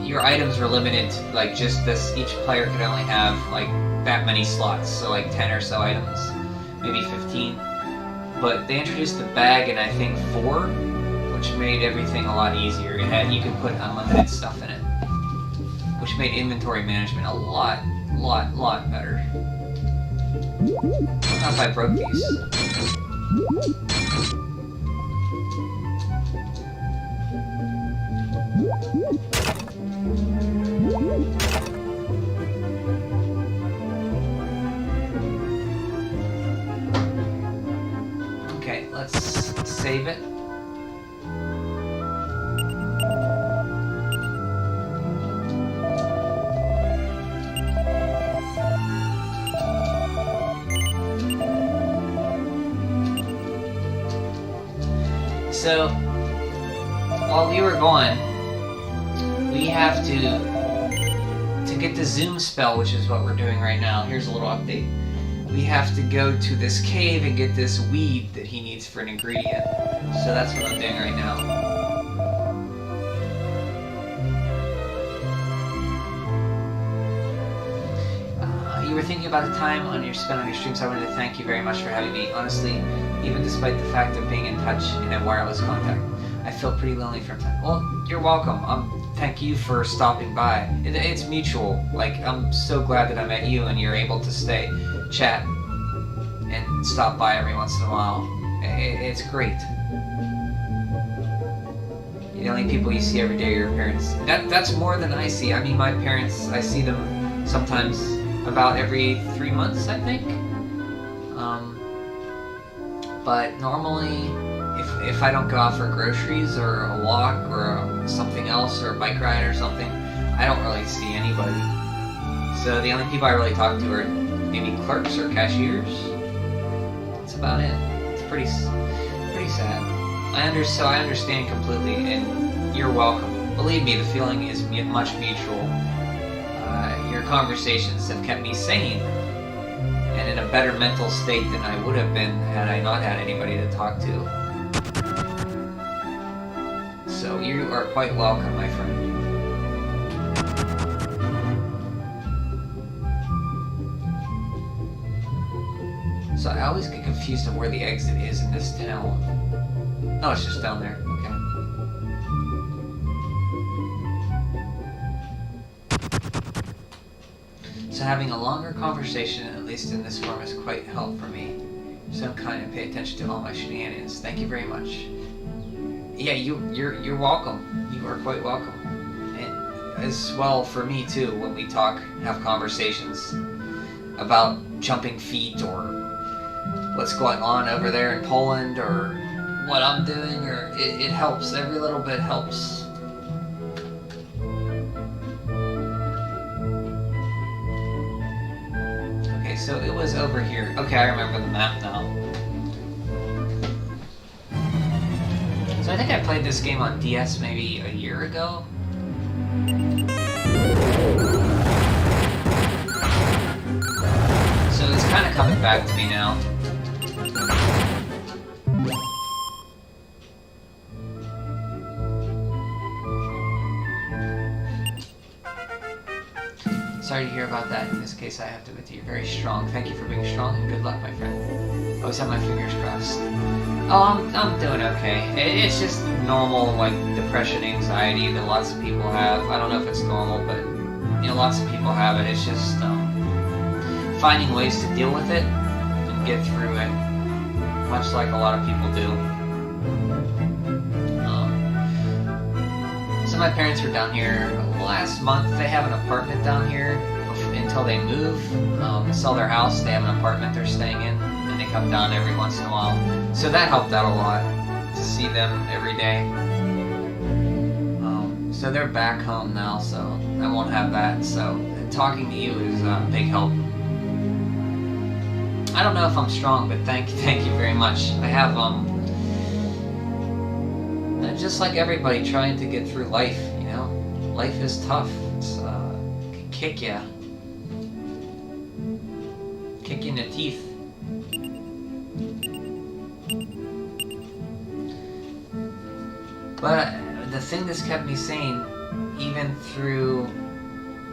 your items were limited to, like, just this. Each player could only have, like, that many slots, so like 10 or so items, maybe 15. But they introduced the bag in, I think, 4, which made everything a lot easier. You could put unlimited stuff in it, which made inventory management a lot better. I don't know if I broke these. Okay, let's save it. So, while we were gone, we have to get the zoom spell, which is what we're doing right now. Here's a little update. We have to go to this cave and get this weed that he needs for an ingredient. So that's what I'm doing right now. You were thinking about the time on your spent on your streams. I wanted to thank you very much for having me. Honestly, even despite the fact of being in touch in a wireless contact, I feel pretty lonely from time. Well, you're welcome. Thank you for stopping by. It's mutual. Like, I'm so glad that I met you and you're able to stay, chat, and stop by every once in a while. It's great. The only people you see every day are your parents. That's more than I see. I mean, my parents, I see them sometimes about every 3 months, I think. But normally, if I don't go out for groceries or a walk or something else or a bike ride or something, I don't really see anybody. So the only people I really talk to are maybe clerks or cashiers. That's about it. It's pretty sad. So I understand completely, and you're welcome. Believe me, the feeling is much mutual. Your conversations have kept me sane and in a better mental state than I would have been had I not had anybody to talk to. So you are quite welcome, my friend. So I always get confused on where the exit is in this town. Oh, it's just down there. Okay. So having a longer conversation, at least in this form, is quite helpful for me. So I'm kind and pay attention to all my shenanigans. Thank you very much. Yeah, you're welcome. You are quite welcome. And as well for me too, when we have conversations about jumping feet or what's going on over there in Poland or what I'm doing, or it helps. Every little bit helps. Okay, so it was over here. Okay, I remember the map now. So I think I played this game on DS maybe a year ago. So it's kind of coming back to me now. Sorry to hear about that. In this case, I have to admit you're very strong. Thank you for being strong, and good luck, my friend. Always have my fingers crossed. Oh, I'm doing okay. It's just normal, like, depression, anxiety that lots of people have. I don't know if it's normal, but, you know, lots of people have it. It's just finding ways to deal with it and get through it, much like a lot of people do. So my parents were down here last month. They have an apartment down here until they move, sell their house. They have an apartment they're staying in, and they come down every once in a while. So that helped out a lot to see them every day. So they're back home now, so I won't have that. So talking to you is a big help. I don't know if I'm strong, but thank you very much. I have just like everybody trying to get through life, you know? Life is tough. It's can kick you in the teeth. But the thing that's kept me sane, even through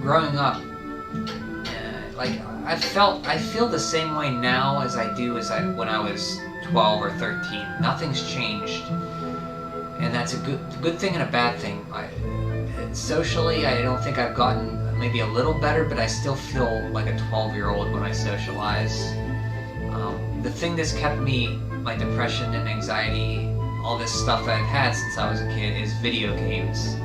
growing up, like I feel the same way now as I do when I was 12 or 13. Nothing's changed. And that's a good thing and a bad thing. Socially, I don't think I've gotten maybe a little better, but I still feel like a 12-year-old when I socialize. The thing that's kept me, my depression and anxiety, all this stuff I've had since I was a kid, is video games.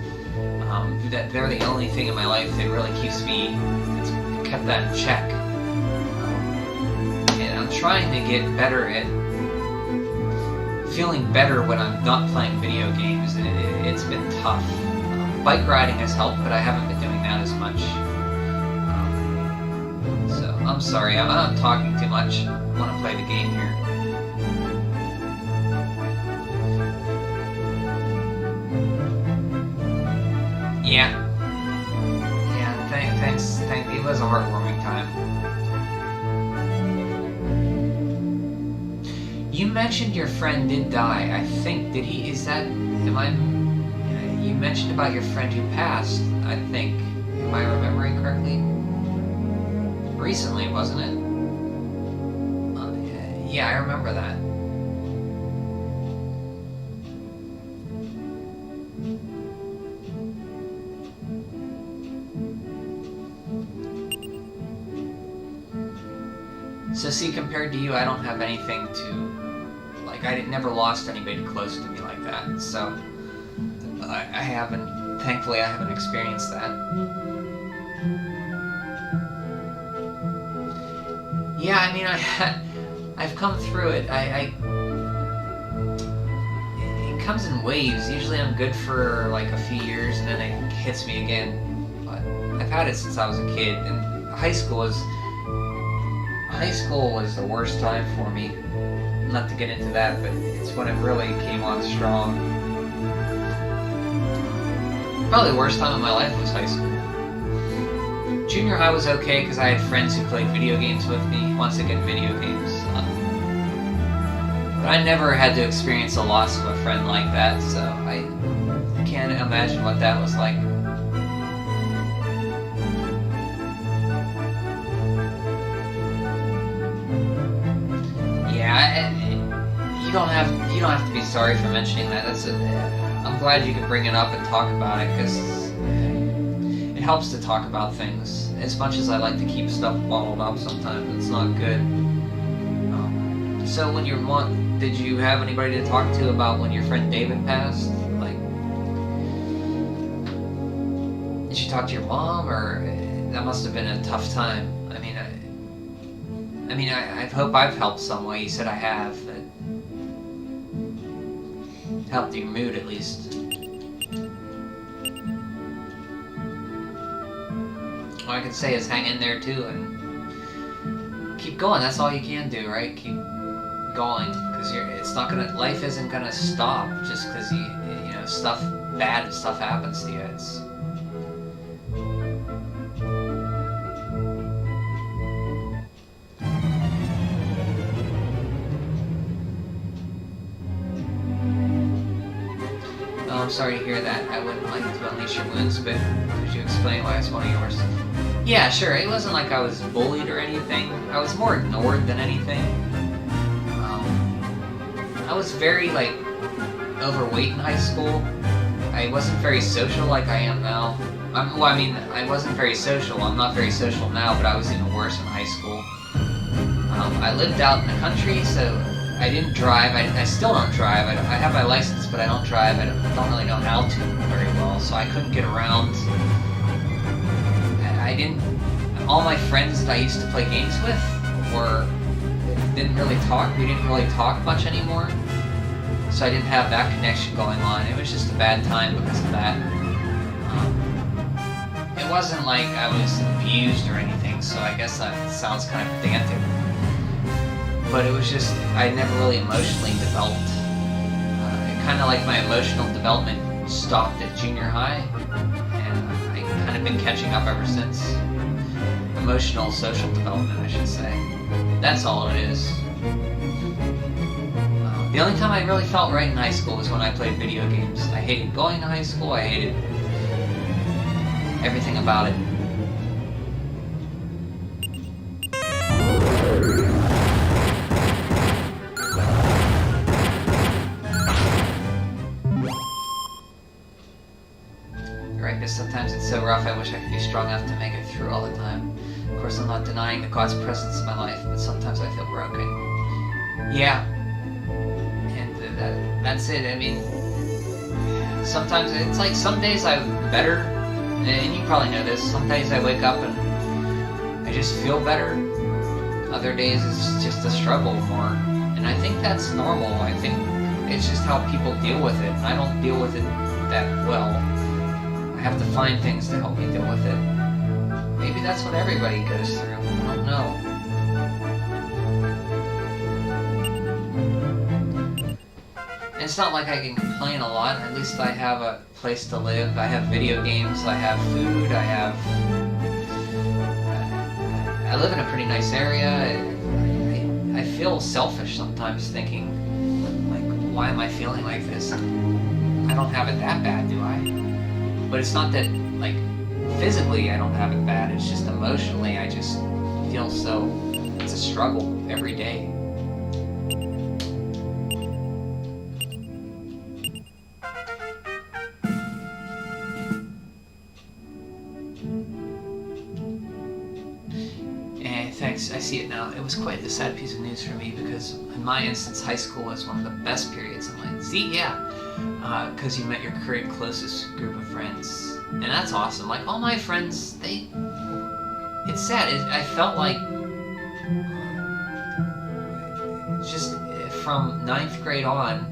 They're the only thing in my life that really keeps me, it's kept that in check. And I'm trying to get better at feeling better when I'm not playing video games, and it's been tough. Bike riding has helped, but I haven't been doing that as much. So I'm sorry, I'm not talking too much. I want to play the game here. Yeah, thanks. It was a heartwarming time. You mentioned your friend did die. I think, you mentioned about your friend who passed, I think. Am I remembering correctly? Recently, wasn't it? Yeah, I remember that. So see, compared to you, I don't have anything to... Like, I never lost anybody close to me like that, so... I haven't... Thankfully, I haven't experienced that. Yeah, I mean, I've come through it. It comes in waves. Usually I'm good for, like, a few years, and then it hits me again. But I've had it since I was a kid, and high school was the worst time for me. Not to get into that, but it's when it really came on strong. Probably the worst time of my life was high school. Junior high was okay because I had friends who played video games with me, once again video games. But I never had to experience the loss of a friend like that, so I can't imagine what that was like. Yeah, you don't have to be sorry for mentioning that. I'm glad you could bring it up and talk about it, because it helps to talk about things. As much as I like to keep stuff bottled up, sometimes it's not good. So when your mom, did you have anybody to talk to about when your friend David passed? Like, did you talk to your mom, or that must have been a tough time? I hope I've helped some way. You said I have. It helped your mood, at least. All I can say is hang in there too, and keep going. That's all you can do, right? Keep going, because life isn't gonna stop just because bad stuff happens to you. I'm sorry to hear that. I wouldn't like to unleash your wounds, but could you explain why it's one of yours? Yeah, sure. It wasn't like I was bullied or anything. I was more ignored than anything. I was very, overweight in high school. I wasn't very social like I am now. I wasn't very social. I'm not very social now, but I was even worse in high school. I lived out in the country, so I didn't drive. I still don't drive. I have my license, but I don't drive. I don't really know how to very well, so I couldn't get around. All my friends that I used to play games with didn't really talk. We didn't really talk much anymore, so I didn't have that connection going on. It was just a bad time because of that. It wasn't like I was abused or anything, so I guess that sounds kind of pedantic. But it was just, I never really emotionally developed. Kind of like my emotional development stopped at junior high, and I kind of been catching up ever since. Emotional, social development, I should say. That's all it is. The only time I really felt right in high school was when I played video games. I hated going to high school, I hated everything about it. Sometimes it's so rough, I wish I could be strong enough to make it through all the time. Of course, I'm not denying the God's presence in my life, but sometimes I feel broken. Yeah. And that's it. Sometimes it's like some days I'm better, and you probably know this. Some days I wake up and I just feel better. Other days it's just a struggle more. And I think that's normal. I think it's just how people deal with it. And I don't deal with it that well. I have to find things to help me deal with it. Maybe that's what everybody goes through. I don't know. And it's not like I can complain a lot. At least I have a place to live. I have video games. I have food. I live in a pretty nice area. I feel selfish sometimes, thinking, why am I feeling like this? I don't have it that bad, do I? But it's not that, physically I don't have it bad, it's just emotionally I just feel it's a struggle every day. Thanks, I see it now. It was quite a sad piece of news for me because, in my instance, high school was one of the best periods in life. See, yeah, because you met your closest group of friends. And that's awesome. All my friends, it's sad. I felt like, just from 9th grade on,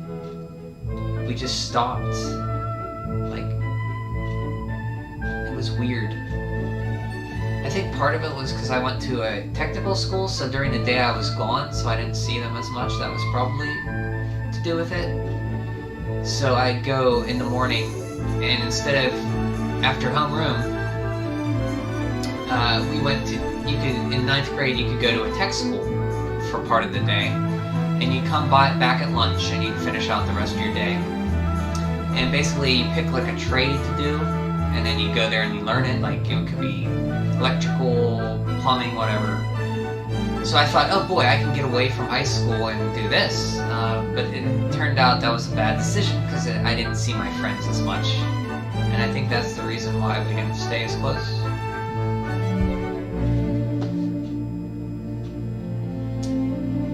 we just stopped. It was weird. I think part of it was because I went to a technical school, so during the day I was gone, so I didn't see them as much. That was probably to do with it. So I'd go in the morning, and instead of after homeroom, we went to, in 9th grade, you could go to a tech school for part of the day, and you'd come back at lunch, and you'd finish out the rest of your day. And basically, you pick like a trade to do, and then you go there and you learn it. Like, it could be electrical, plumbing, whatever. So I thought, oh boy, I can get away from high school and do this. But it turned out that was a bad decision because I didn't see my friends as much. And I think that's the reason why we didn't stay as close.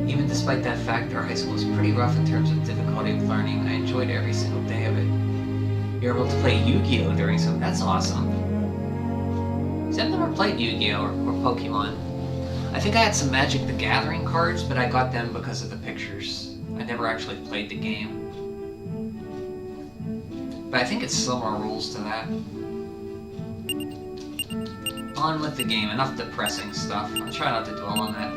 Even despite that fact, our high school was pretty rough in terms of difficulty of learning. I enjoyed every single day of it. You're able to play Yu-Gi-Oh! During some... That's awesome. See, I've never played Yu-Gi-Oh! or Pokemon. I think I had some Magic the Gathering cards, but I got them because of the pictures. I never actually played the game. But I think it's similar rules to that. On with the game. Enough depressing stuff. I'll try not to dwell on that.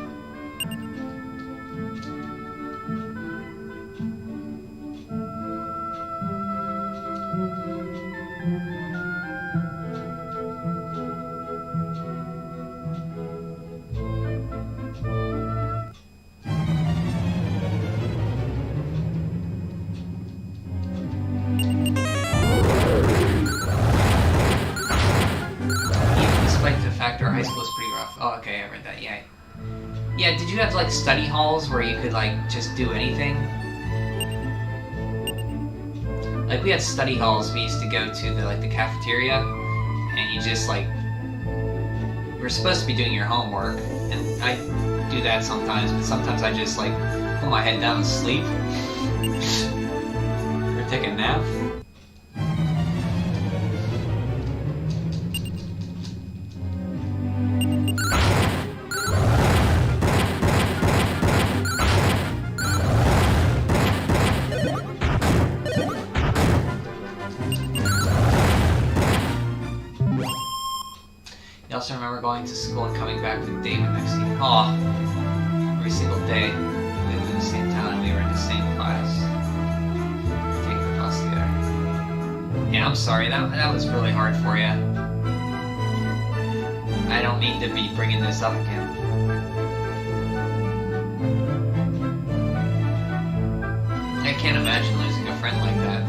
Yeah, did you have like study halls where you could like just do anything? Like we had study halls we used to go to the cafeteria, and you just like, you were supposed to be doing your homework, and I do that sometimes, but sometimes I just like put my head down and sleep or take a nap. I also remember going to school and coming back with David next to you. Aw, every single day. We lived in the same town and we were in the same class. We take the bus together. Yeah, I'm sorry, that was really hard for you. I don't mean to be bringing this up again. I can't imagine losing a friend like that.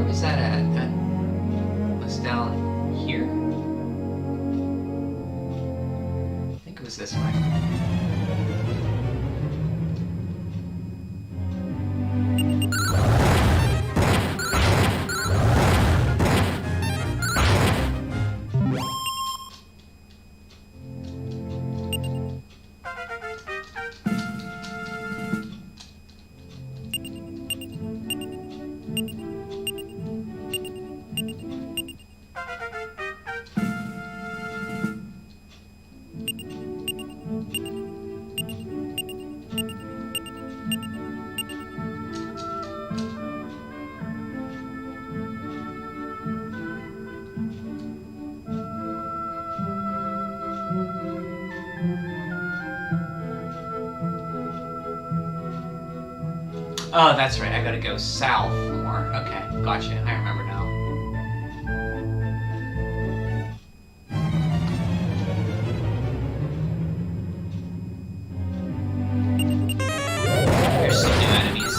Was that at? That was down here? I think it was this way. Oh, that's right, I gotta go south more. Okay, gotcha, I remember now. There's some new enemies.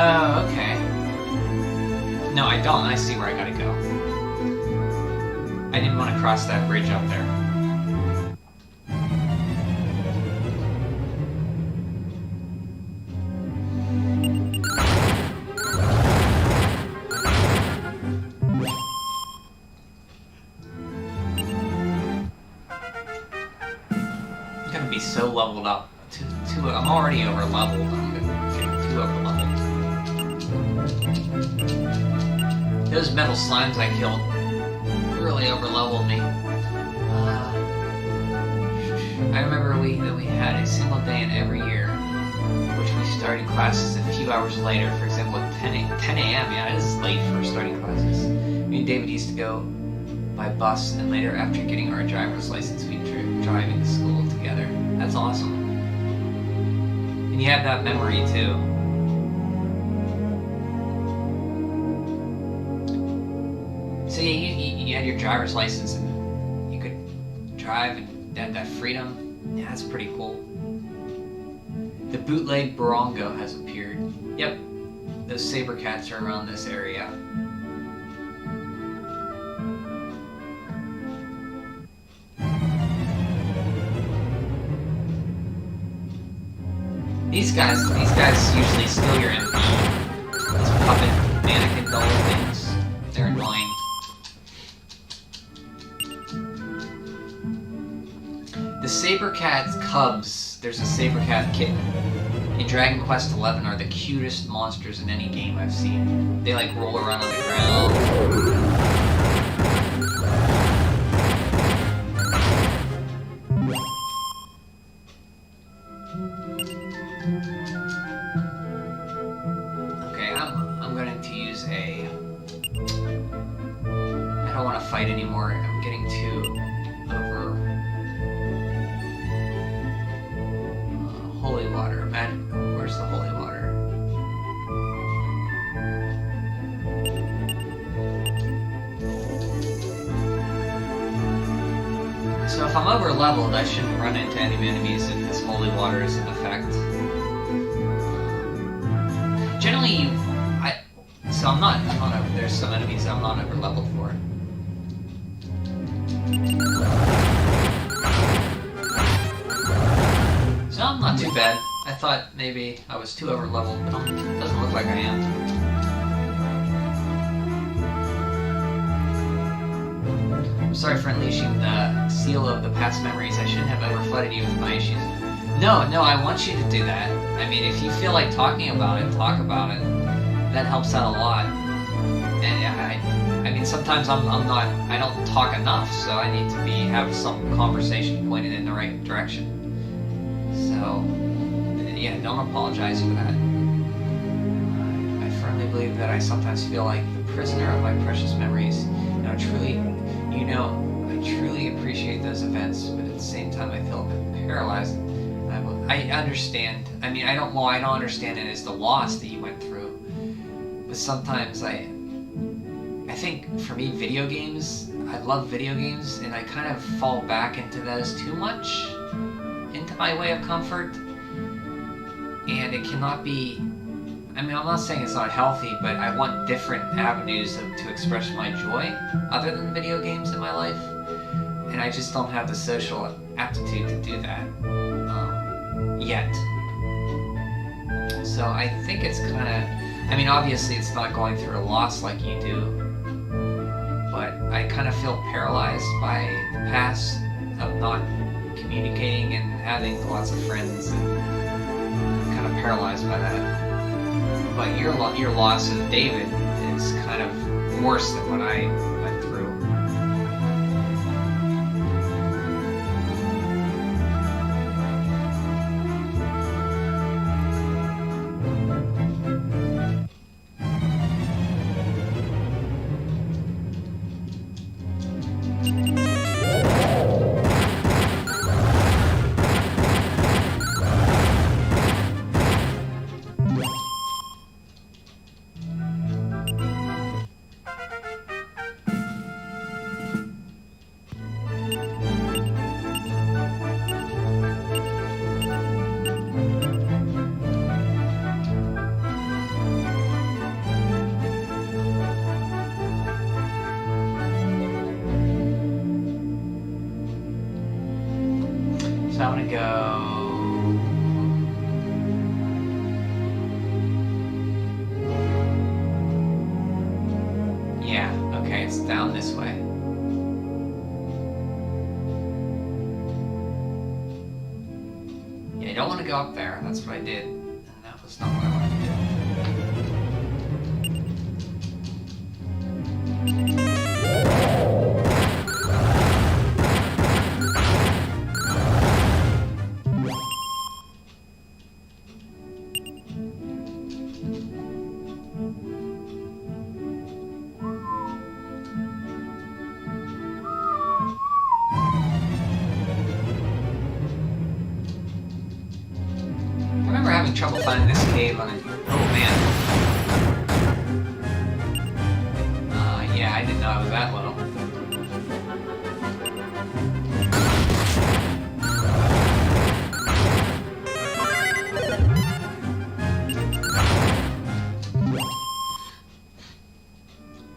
Oh, okay. No, I don't. I see where I gotta go. I didn't want to cross that bridge up there. gonna be so leveled up. I'm already over leveled. I'm getting too over leveled. Those metal slimes I killed really over leveled me. I remember that we had a single day in every year, which we started classes a few hours later. For example, at 10 a.m. Yeah, this is late for starting classes. Me and David used to go by bus, and later, after getting our driver's license, we drive into school together. That's awesome. And you have that memory too. So yeah, you had your driver's license, and you could drive, and had that freedom. Yeah, that's pretty cool. The bootleg Barongo has appeared. Yep, those saber cats are around this area. These guys usually steal your MP. These puppet mannequin doll things. They're annoying. The saber cat's cubs, there's a saber cat kitten in Dragon Quest XI, are the cutest monsters in any game I've seen. They like roll around on the ground. Okay, I'm going to use a... I don't want to fight anymore. I'm getting too over... holy water. Man, where's the holy water? So if I'm over leveled, I shouldn't run into any enemies if this holy water is in effect. Generally, I'm not over, there's some enemies I'm not over leveled for. So I'm not too bad. I thought maybe I was too over leveled, but it doesn't look like I am. I'm sorry for unleashing the seal of the past memories. I shouldn't have ever flooded you with my issues. No, I want you to do that. I mean, if you feel like talking about it, talk about it. That helps out a lot. And I mean, sometimes I don't talk enough, so I need to have some conversation pointed in the right direction. So, yeah, don't apologize for that. I firmly believe that I sometimes feel like the prisoner of my precious memories. I truly appreciate those events, but at the same time I feel a bit paralyzed. I understand. I mean, I don't understand it as the loss that you went through, but sometimes I think for me, video games, I love video games, and I kind of fall back into those too much, into my way of comfort, and it cannot be, I mean, I'm not saying it's not healthy, but I want different avenues to express my joy other than video games in my life, and I just don't have the social aptitude to do that yet. So I think it's kind of, I mean, obviously it's not going through a loss like you do, but I kind of feel paralyzed by the past of not communicating and having lots of friends, and I'm kind of paralyzed by that. But your loss of David is kind of worse than what I went through. So I'm gonna go... Yeah, okay, it's down this way. I don't want to go up there. That's what I did. And that was not what I wanted to do. Trouble finding this cave on it. Oh man. Yeah, I didn't know I was that low.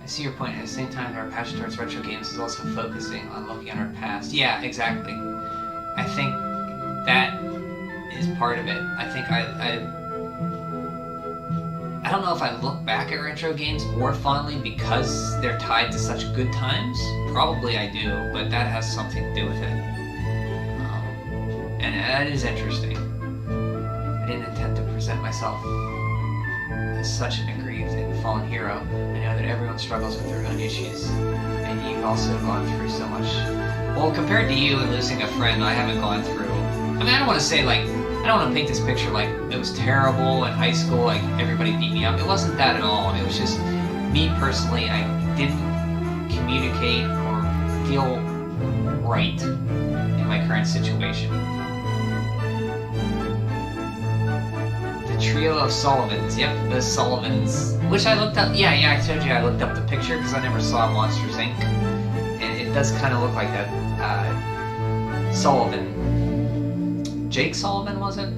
I see your point. At the same time, our passion towards retro games is also focusing on looking at our past. Yeah, exactly. I think that is part of it. I think I don't know if I look back at retro games more fondly because they're tied to such good times. Probably I do, but that has something to do with it. And that is interesting. I didn't intend to present myself as such an aggrieved and fallen hero. I know that everyone struggles with their own issues, and you've also gone through so much. Well, compared to you and losing a friend, I haven't gone through. I mean, I don't want to say like, I don't want to paint this picture like it was terrible in high school, like everybody beat me up. It wasn't that at all. It was just me personally, I didn't communicate or feel right in my current situation. The trio of Sullivans. Yep, the Sullivans. Which I looked up. Yeah, I told you I looked up the picture because I never saw Monsters Inc. And it does kind of look like that Sullivan. Jake Sullivan, was it?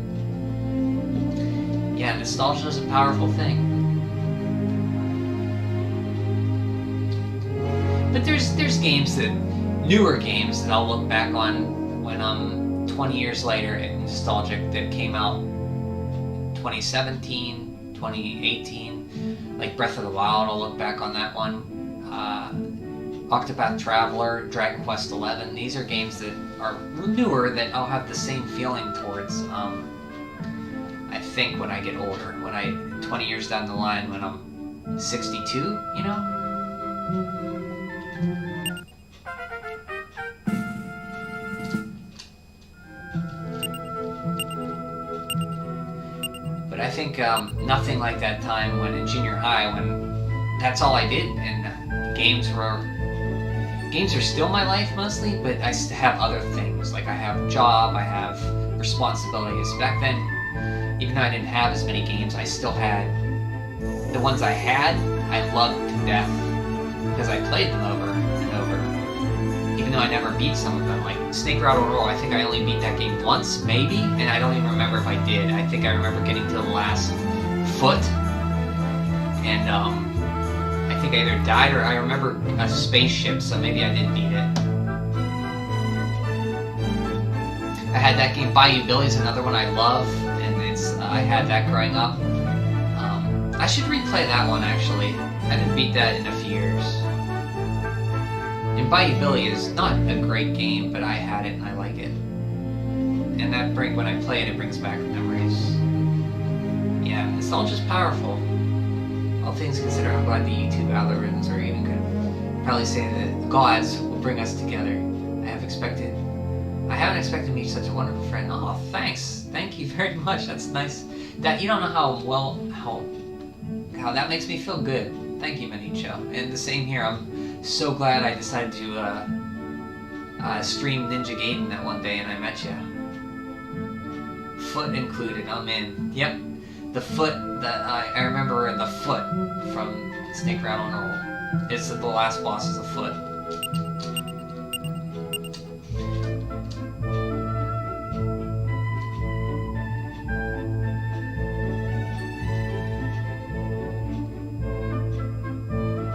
Yeah, nostalgia is a powerful thing. But there's games that, newer games that I'll look back on when I'm 20 years later and nostalgic that came out 2017, 2018, like Breath of the Wild, I'll look back on that one. Octopath Traveler, Dragon Quest XI, these are games that are newer that I'll have the same feeling towards, I think, when I get older. 20 years down the line, when I'm 62, you know? But I think nothing like that time when in junior high, when that's all I did, and games are still my life mostly, but I have other things. Like I have a job, I have responsibilities. Back then, even though I didn't have as many games, I still had the ones I had. I loved to death because I played them over and over. Even though I never beat some of them, like Snake Rattle Roll, I think I only beat that game once, maybe, and I don't even remember if I did. I think I remember getting to the last foot, and I think I either died or I remember a spaceship, so maybe I did beat it. I had that game. Bayou Billy's another one I love, and I had that growing up. I should replay that one actually. I haven't beat that in a few years. And Bayou Billy is not a great game, but I had it and I like it. And when I play it, it brings back memories. Yeah, nostalgia's powerful. All things considered, I'm glad the YouTube algorithms are even good. Probably say that gods will bring us together. I haven't expected to meet such a wonderful friend. Oh, thanks. Thank you very much. That's nice. That you don't know how that makes me feel good. Thank you, Manicho. And the same here. I'm so glad I decided to stream Ninja Gaiden that one day and I met you. Foot included. I'm in. Yep. The foot that I remember the foot from Snake Rattle and Roll. It's the last boss is a foot.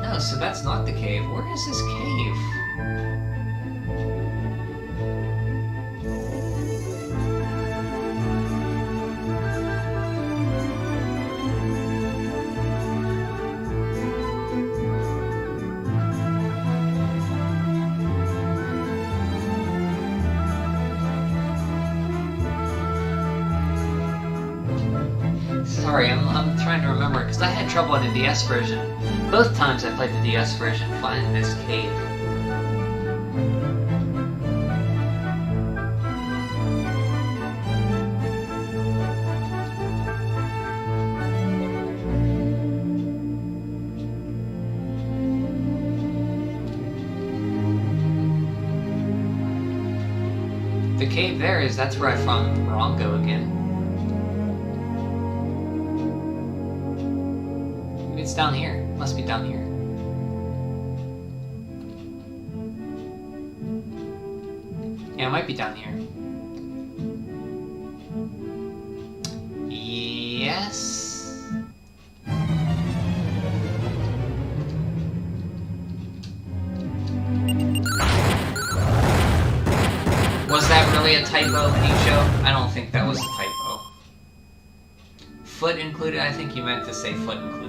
No, so that's not the cave. Where is this cave? Sorry, I'm trying to remember, because I had trouble in the DS version. Both times I played the DS version finding this cave. The cave there that's where I found Rongo again. Maybe it's down here. It must be down here. Yeah, it might be down here. Yes. Was that really a typo, Nicho? I don't think that was a typo. Foot included? I think you meant to say foot included.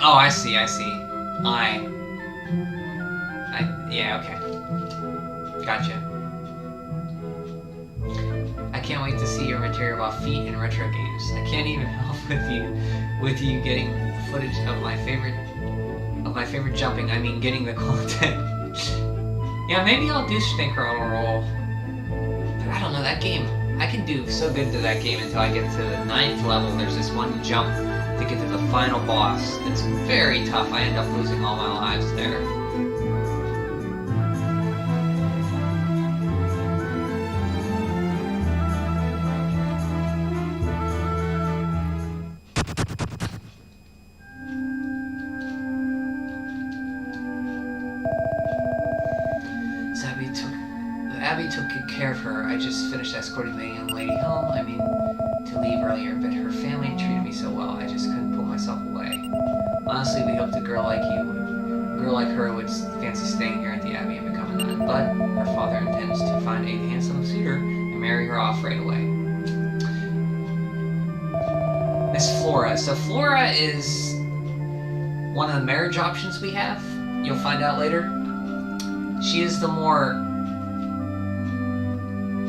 Oh, I see. Yeah, okay. Gotcha. I can't wait to see your material about feet in retro games. I can't even help with you getting footage of my favorite jumping. I mean, getting the content. Yeah, maybe I'll do Stinker on a roll. But I don't know, that game, I can do so good to that game until I get to the 9th level. There's this one jump to get to the final boss. It's very tough. I end up losing all my lives there. Abby took good care of her. I just finished escorting the young lady home. I mean, to leave earlier, but her family treated me so well, I just couldn't pull myself away. Honestly, we hoped a girl like her would fancy staying here at the Abbey and become a nun, but her father intends to find a handsome suitor and marry her off right away. Miss Flora. So Flora is one of the marriage options we have. You'll find out later. She is the more...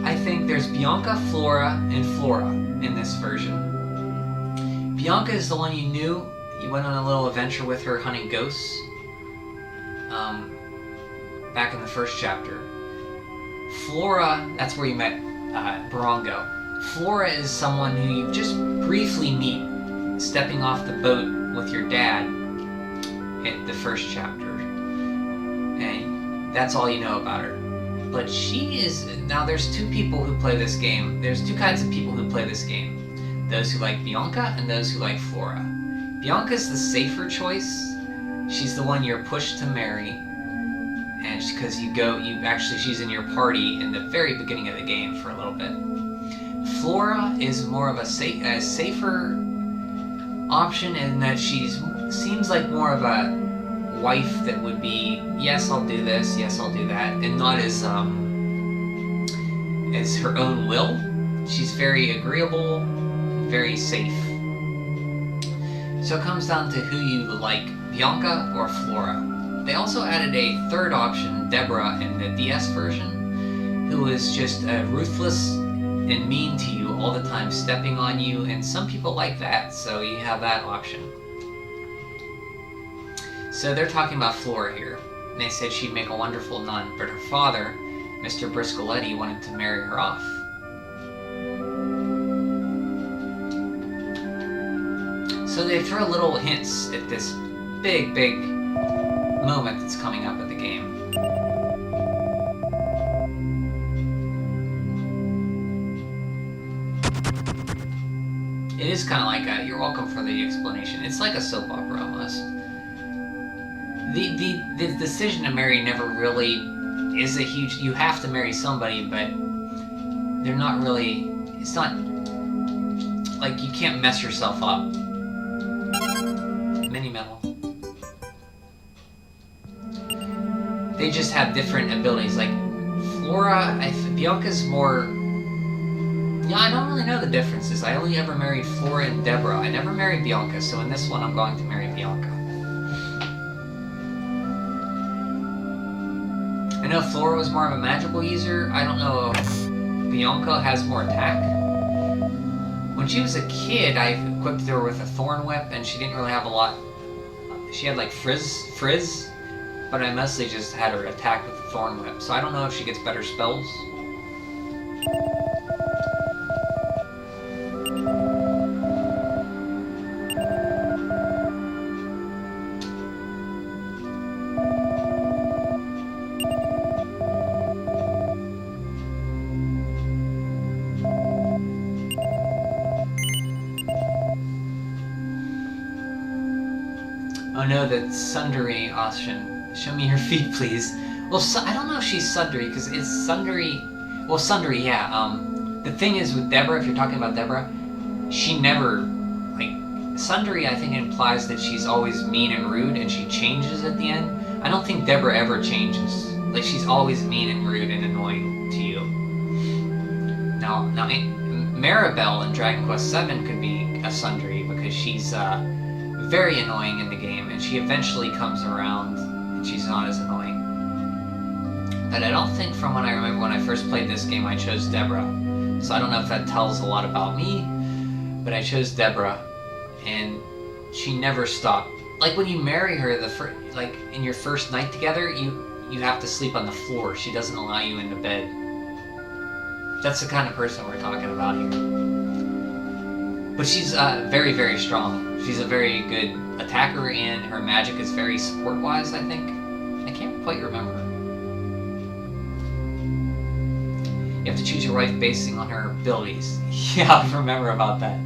I think there's Bianca, Flora, and Flora in this version. Bianca is the one you knew. You went on a little adventure with her hunting ghosts. Back in the first chapter. Flora, that's where you met Barongo. Flora is someone who you just briefly meet stepping off the boat with your dad in the first chapter. And that's all you know about her. But she is... Now, there's two people who play this game. There's two kinds of people who play this game. Those who like Bianca and those who like Flora. Bianca's the safer choice. She's the one you're pushed to marry. And because she's in your party in the very beginning of the game for a little bit. Flora is more of a safer option in that seems like more of a wife that would be, yes, I'll do this, yes, I'll do that, and not as her own will. She's very agreeable, very safe. So it comes down to who you like, Bianca or Flora. They also added a third option, Deborah, in the DS version, who is just ruthless and mean to you all the time, stepping on you, and some people like that, so you have that option. So they're talking about Flora here, and they said she'd make a wonderful nun, but her father, Mr. Briscoletti, wanted to marry her off. So they throw little hints at this big moment that's coming up in the game. It is kind of like you're welcome for the explanation. It's like a soap opera almost. The decision to marry never really is a huge... You have to marry somebody, but they're not really... It's not... Like, you can't mess yourself up. Mini metal. They just have different abilities. Like, Flora... Bianca's more... Yeah, I don't really know the differences. I only ever married Flora and Deborah. I never married Bianca, so in this one I'm going to marry Bianca. I know Flora was more of a magical user. I don't know Bianca has more attack. When she was a kid, I equipped her with a Thorn Whip, and she didn't really have a lot. She had like Frizz, but I mostly just had her attack with the Thorn Whip, so I don't know if she gets better spells. Oh no, that Sundari option. Show me her feet, please. Well, I don't know if she's Sundari, because it's Sundari... Well, Sundari, yeah. The thing is with Deborah, if you're talking about Deborah, she never... Like, Sundari, I think, implies that she's always mean and rude, and she changes at the end. I don't think Deborah ever changes. Like, she's always mean and rude and annoying to you. Now Maribel in Dragon Quest VII could be a Sundari, because she's, very annoying in the game, and she eventually comes around, and she's not as annoying. But I don't think from what I remember when I first played this game, I chose Deborah. So I don't know if that tells a lot about me, but I chose Deborah, and she never stopped. Like when you marry her, like in your first night together, you have to sleep on the floor. She doesn't allow you into bed. That's the kind of person we're talking about here. But she's very, very strong. She's a very good attacker, and her magic is very support-wise, I think. I can't quite remember. You have to choose your wife basing on her abilities. Yeah, I remember about that.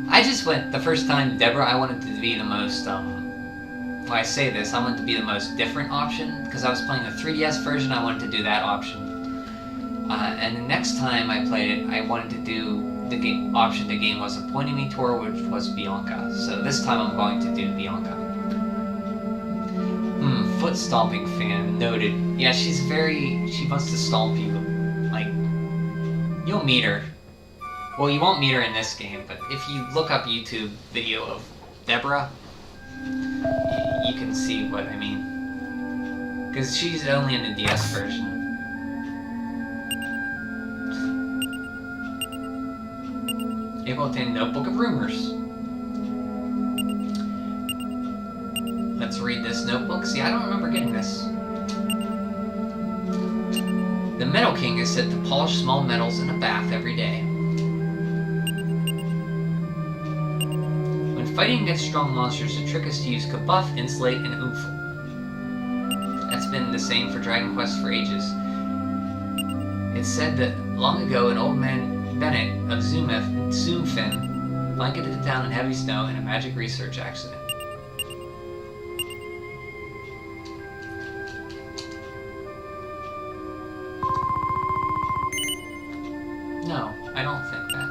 I just went, the first time Deborah, I wanted to be the most, when I say this, I wanted to be the most different option, because I was playing the 3DS version, I wanted to do that option. And the next time I played it, I wanted to do the option the game was appointing me toward, which was Bianca. So this time I'm going to do Bianca. Foot stomping fan, noted. Yeah, she wants to stomp you. Like, you'll meet her. Well, you won't meet her in this game, but if you look up YouTube video of Deborah, you can see what I mean. Because she's only in the DS version. Able to Notebook of Rumors. Let's read this notebook. See, I don't remember getting this. The Metal King is said to polish small metals in a bath every day. When fighting against strong monsters, the trick is to use Kabuff, Insulate, and Oomph. That's been the same for Dragon Quest for ages. It's said that long ago an old man Bennett of Zoomfin blanketed the town in heavy snow in a magic research accident. No, I don't think that.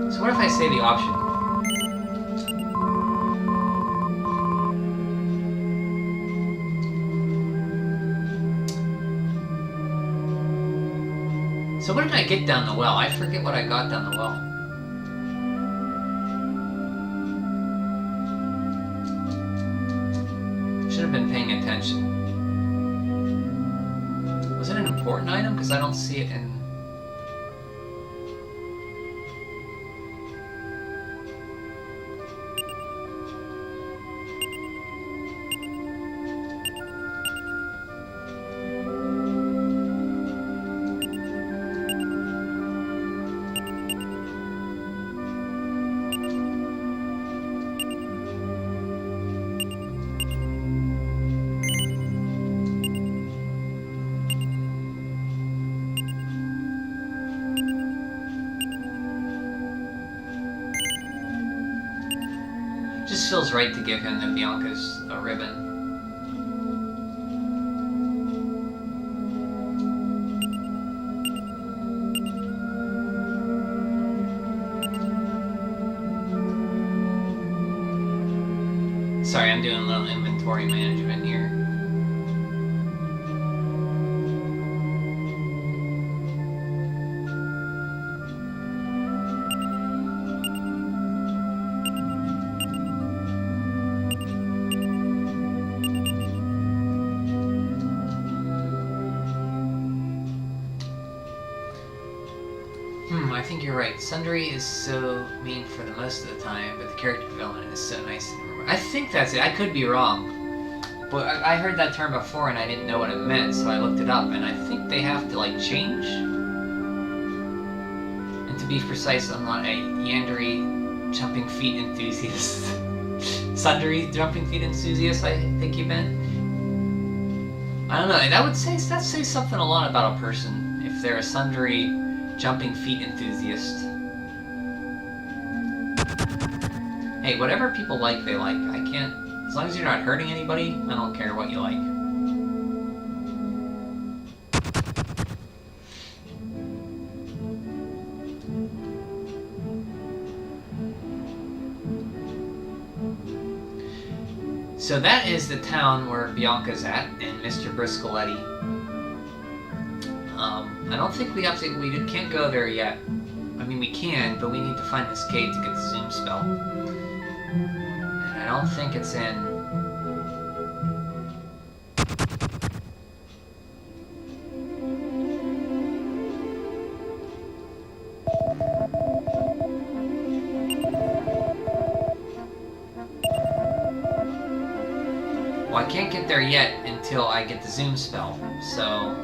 So what if I say the option? So what did I get down the well? I forget what I got down the well. Should have been paying attention. Was it an important item? Because I don't see it in... Just feels right to give him the Bianca's a ribbon. Sorry, I'm doing a little inventory management here. I think you're right. Sundry is so mean for the most of the time, but the character development is so nice and remember. I think that's it. I could be wrong. But I heard that term before and I didn't know what it meant, so I looked it up, and I think they have to, like, change. And to be precise, I'm not a yandery jumping feet enthusiast. Sundry jumping feet enthusiast, I think you meant. I don't know, that would say something a lot about a person if they're a sundry jumping feet enthusiast. Hey, whatever people like, they like. I can't... As long as you're not hurting anybody, I don't care what you like. So that is the town where Bianca's at, and Mr. Briscoletti. I don't think we can't go there yet. I mean, we can, but we need to find this cave to get the zoom spell. And I don't think it's in... Well, I can't get there yet until I get the zoom spell, so...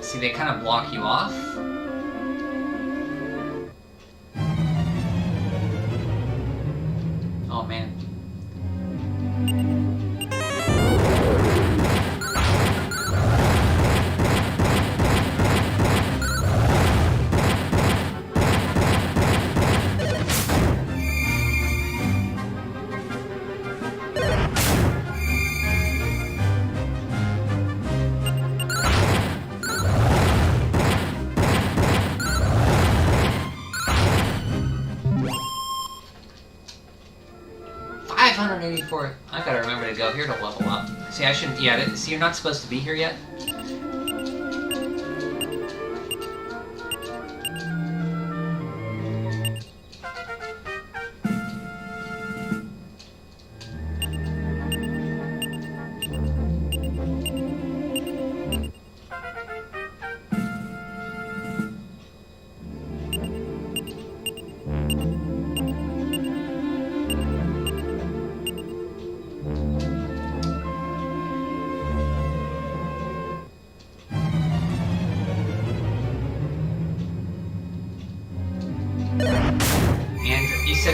See, they kind of block you off. Oh, man. I gotta remember to go here to level up. See, I shouldn't... Yeah, see, you're not supposed to be here yet?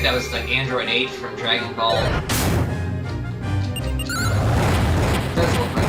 That was like Android 8 from Dragon Ball. It does look like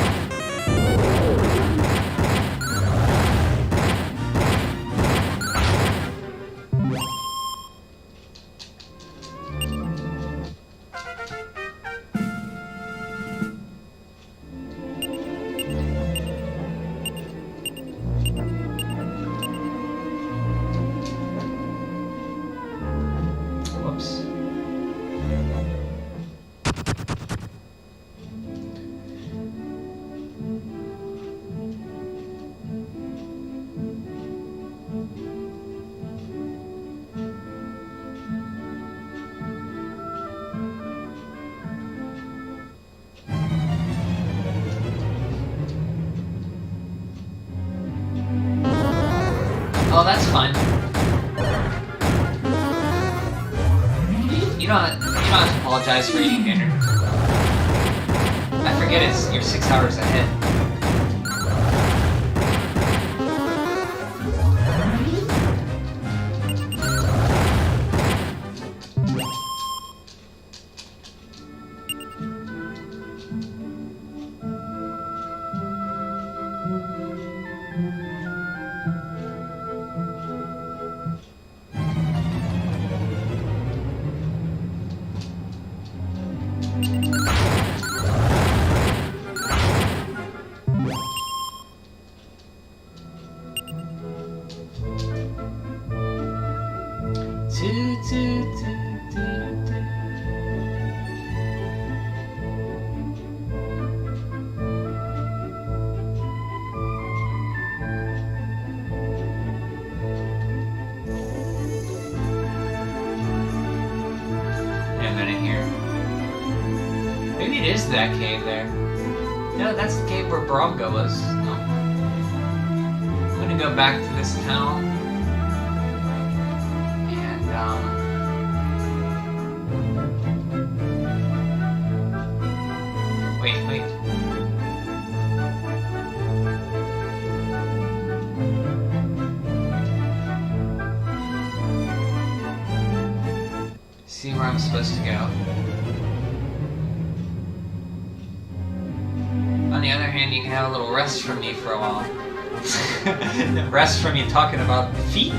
oh, that's fine. You don't have to apologize for eating dinner. I forget you're 6 hours ahead. Maybe it is that cave there. No, that's the cave where Bronco was. No. I'm gonna go back to this town. And, Wait. See where I'm supposed to go. On the other hand, you can have a little rest from me for a while. Rest from you talking about feet?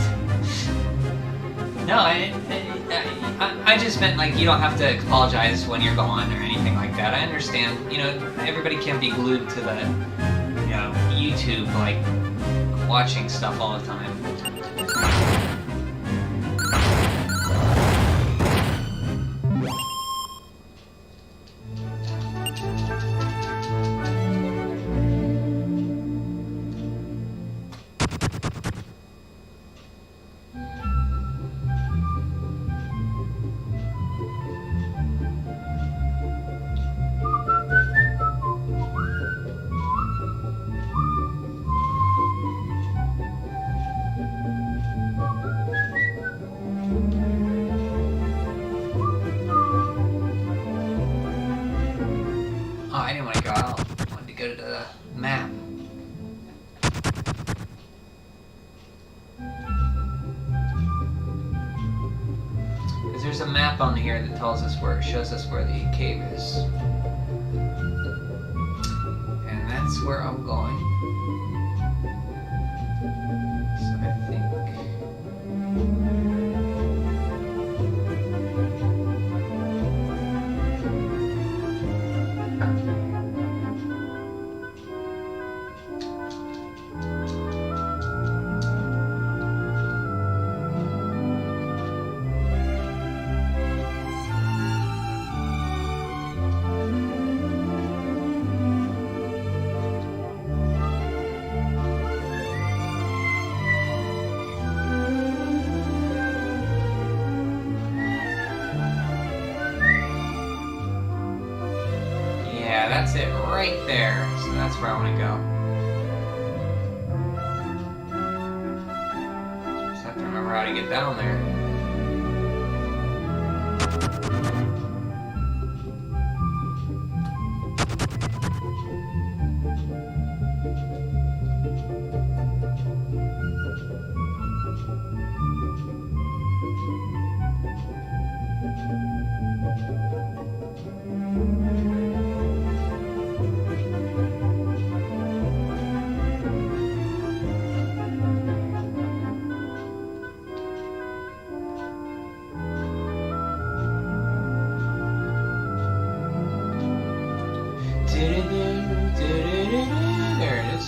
No, I just meant, like, you don't have to apologize when you're gone or anything like that. I understand, you know, everybody can't be glued to the, you know, YouTube, like, watching stuff all the time. I didn't want to go out. I wanted to go to the map. Because there's a map on here that tells us where, shows us where the cave is. And that's where I'm going. So I think... Yeah, that's it right there. So that's where I want to go. Just have to remember how to get down there. There it is.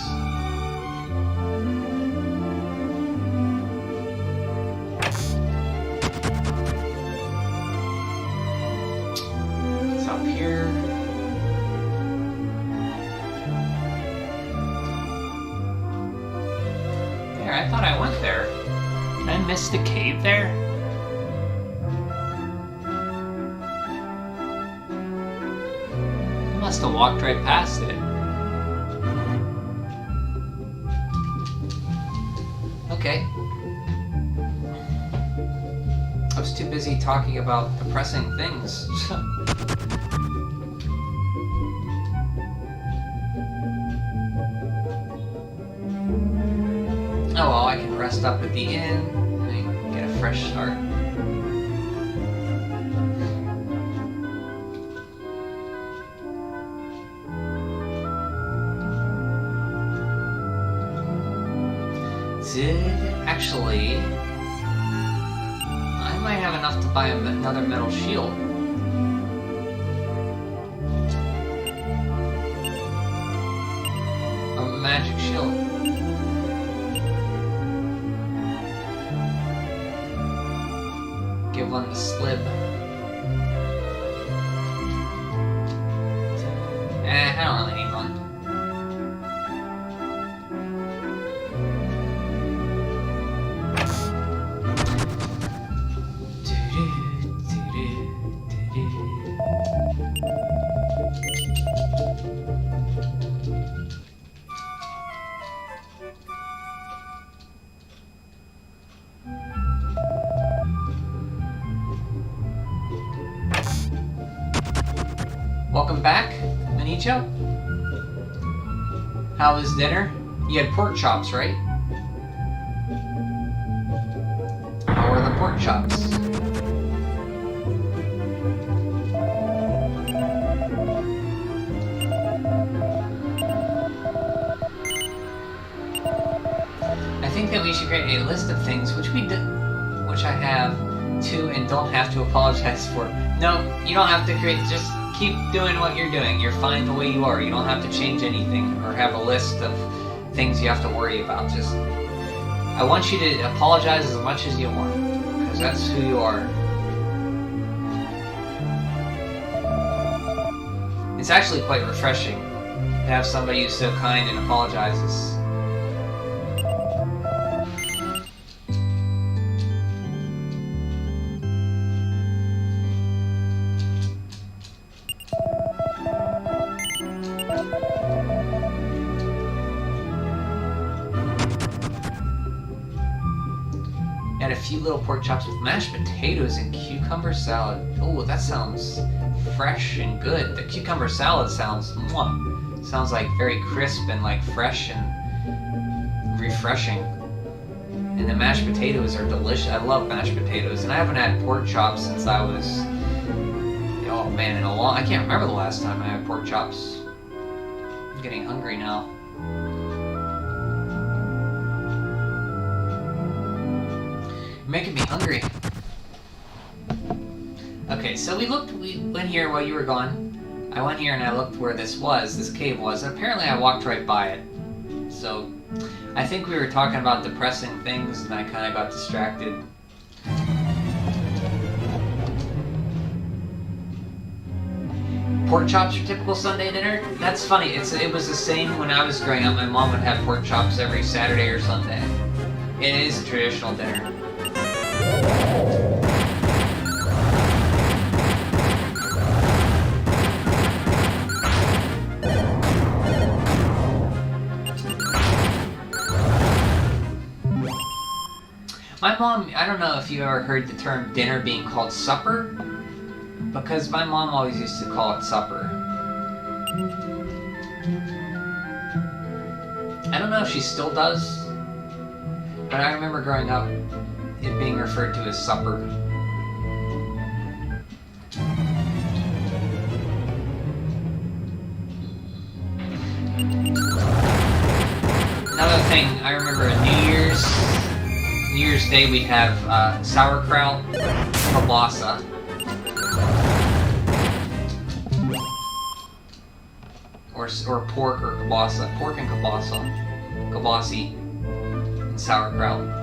It's up here. There, I thought I went there. Did I miss the cave there? I must have walked right past it. Okay. I was too busy talking about depressing things. Oh well, I can rest up at the inn and get a fresh start. Actually, I might have enough to buy another metal shield. A magic shield. Give one the slib. I don't really need one. Welcome back, Manicho. How was dinner? You had pork chops, right? How were the pork chops? I think that we should create a list of things which I have to and don't have to apologize for. No, you don't have to create. Just keep doing what you're doing. You're fine the way you are. You don't have to change anything or have a list of things you have to worry about. Just, I want you to apologize as much as you want, because that's who you are. It's actually quite refreshing to have somebody who's so kind and apologizes. Add a few little pork chops with mashed potatoes and cucumber salad. Oh, that sounds fresh and good. The cucumber salad sounds like very crisp and like fresh and refreshing. And the mashed potatoes are delicious. I love mashed potatoes, and I haven't had pork chops since I was, oh man, I can't remember the last time I had pork chops. I'm getting hungry now. Making me hungry. Okay, so we went here while you were gone. I went here and I looked where this cave was, and apparently I walked right by it. So, I think we were talking about depressing things and I kind of got distracted. Pork chops for typical Sunday dinner? That's funny, it was the same when I was growing up. My mom would have pork chops every Saturday or Sunday. It is a traditional dinner. My mom, I don't know if you ever heard the term dinner being called supper, because my mom always used to call it supper. I don't know if she still does, but I remember growing up it being referred to as supper. Another thing, I remember New Year's Day we'd have sauerkraut, kielbasa. Or pork or kielbasa. Pork and kielbasa. Kielbasi and sauerkraut.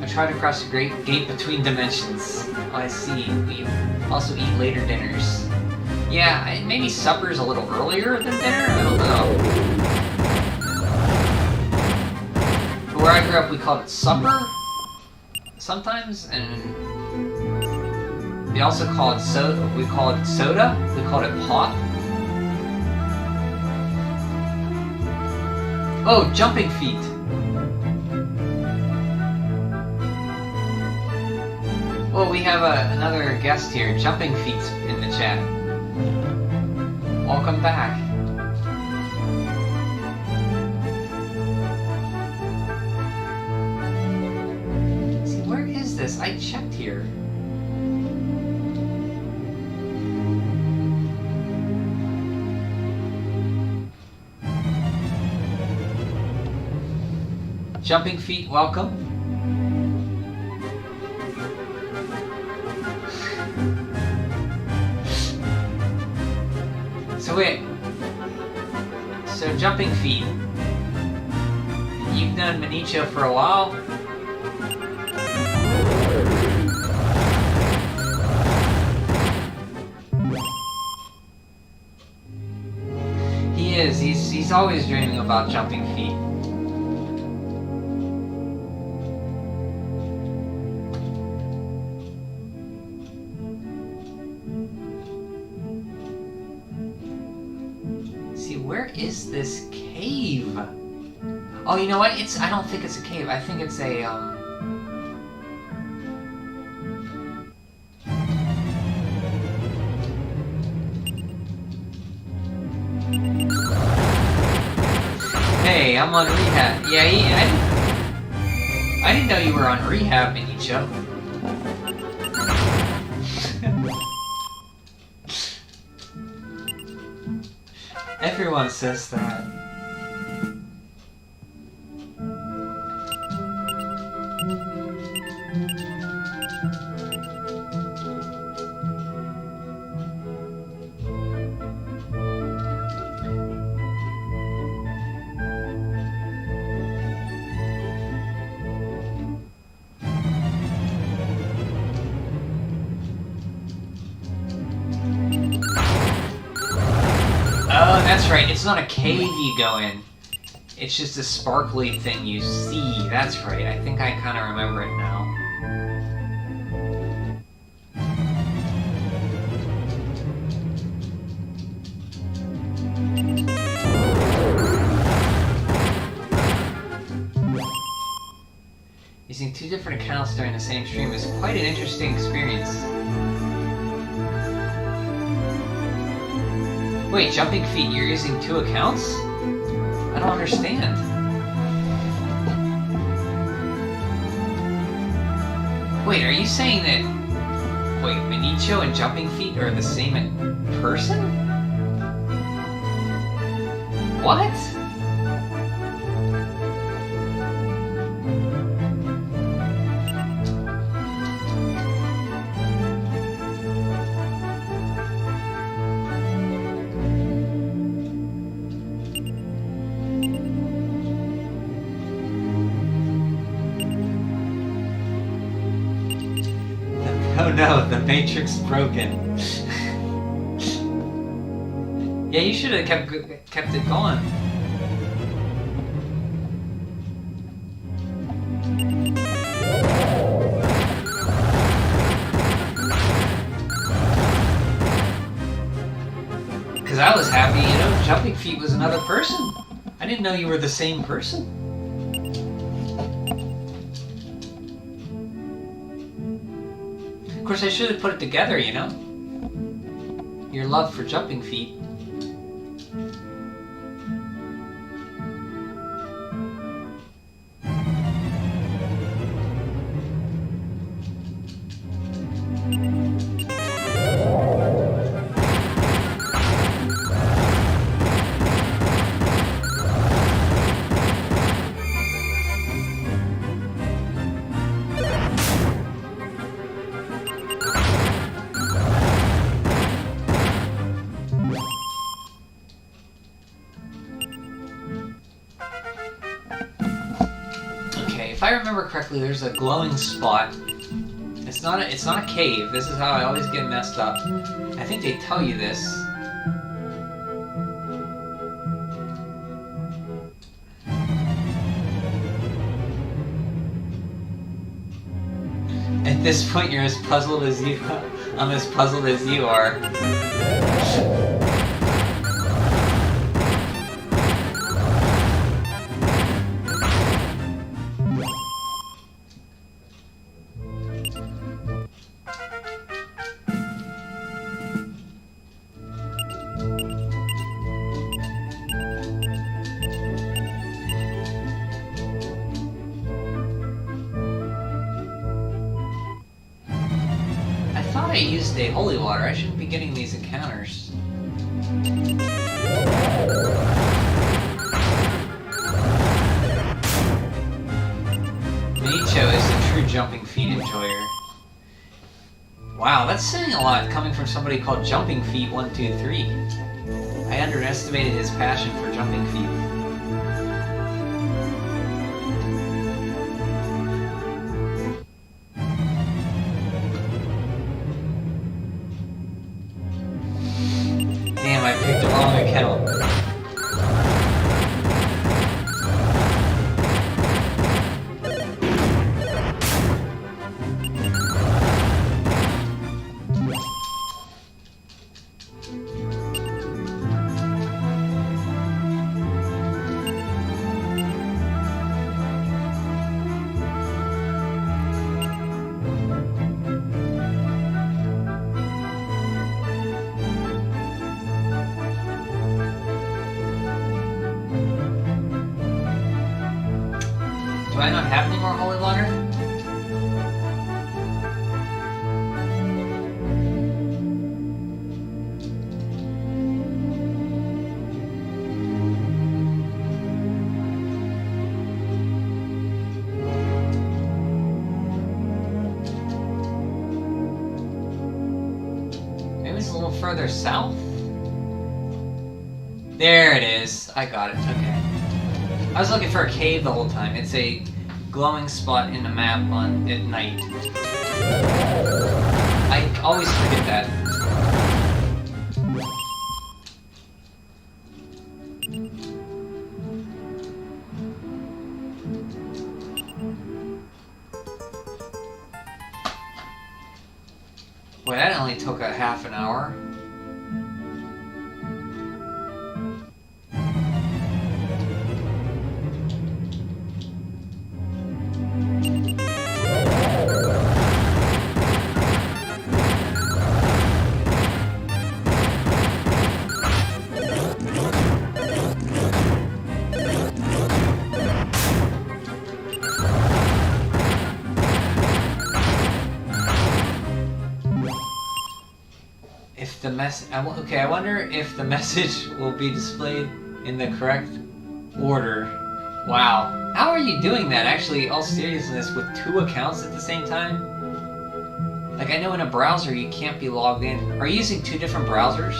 Try to cross the great gate between dimensions. Oh, I see. We also eat later dinners. Yeah, maybe supper's a little earlier than dinner? I don't know. But where I grew up, we called it supper sometimes, and they also call it soda. We call it soda. We called it pop. Oh, jumping feet. Oh, we have another guest here, Jumping Feet, in the chat. Welcome back. See, where is this? I checked here. Jumping Feet, welcome. So wait, so Jumping Feet, you've known Manicho for a while? He is, he's always dreaming about Jumping Feet. is this cave? Oh, you know what? I don't think it's a cave. I think it's a, Hey, I'm on rehab. Yeah, I didn't know you were on rehab, Minicho. Everyone says that. Oh, that's right. It's not a cave you go in. It's just a sparkly thing you see. That's right. I think I kind of remember it now. Using 2 different accounts during the same stream is quite an interesting experience. Wait, Jumping Feet, you're using 2 accounts? I don't understand. Wait, are you saying that... Wait, Minicho and Jumping Feet are the same person? What? Oh no, the Matrix broken. Yeah, you should have kept it going. Because I was happy, you know, Jumping Feet was another person. I didn't know you were the same person. Of course, I should have put it together, you know? Your love for Jumping Feet. If I remember correctly, there's a glowing spot. It's not a cave. This is how I always get messed up. I think they tell you this. At this point, you're as puzzled as you. I'm as puzzled as you are. I used a holy water. I shouldn't be getting these encounters. Minicho is a true Jumping Feet enjoyer. Wow, that's saying a lot coming from somebody called Jumping Feet 123. I underestimated his passion for Jumping Feet. Damn, I picked the wrong account. Do I not have any more holy water? Maybe it's a little further south? There it is. I got it. Okay. I was looking for a cave the whole time. It's a glowing spot in the map at night. I always forget that. Boy, that only took a half an hour. Okay, I wonder if the message will be displayed in the correct order. Wow. How are you doing that, actually, all seriousness, with 2 accounts at the same time? Like, I know in a browser you can't be logged in. Are you using 2 different browsers?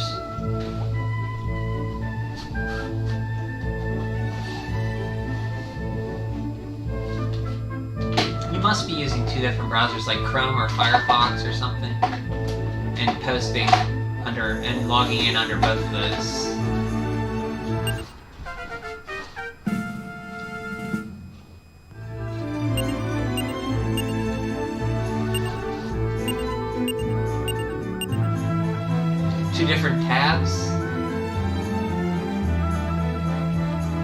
You must be using 2 different browsers, like Chrome or Firefox or something, and posting and logging in under both of those. Two different tabs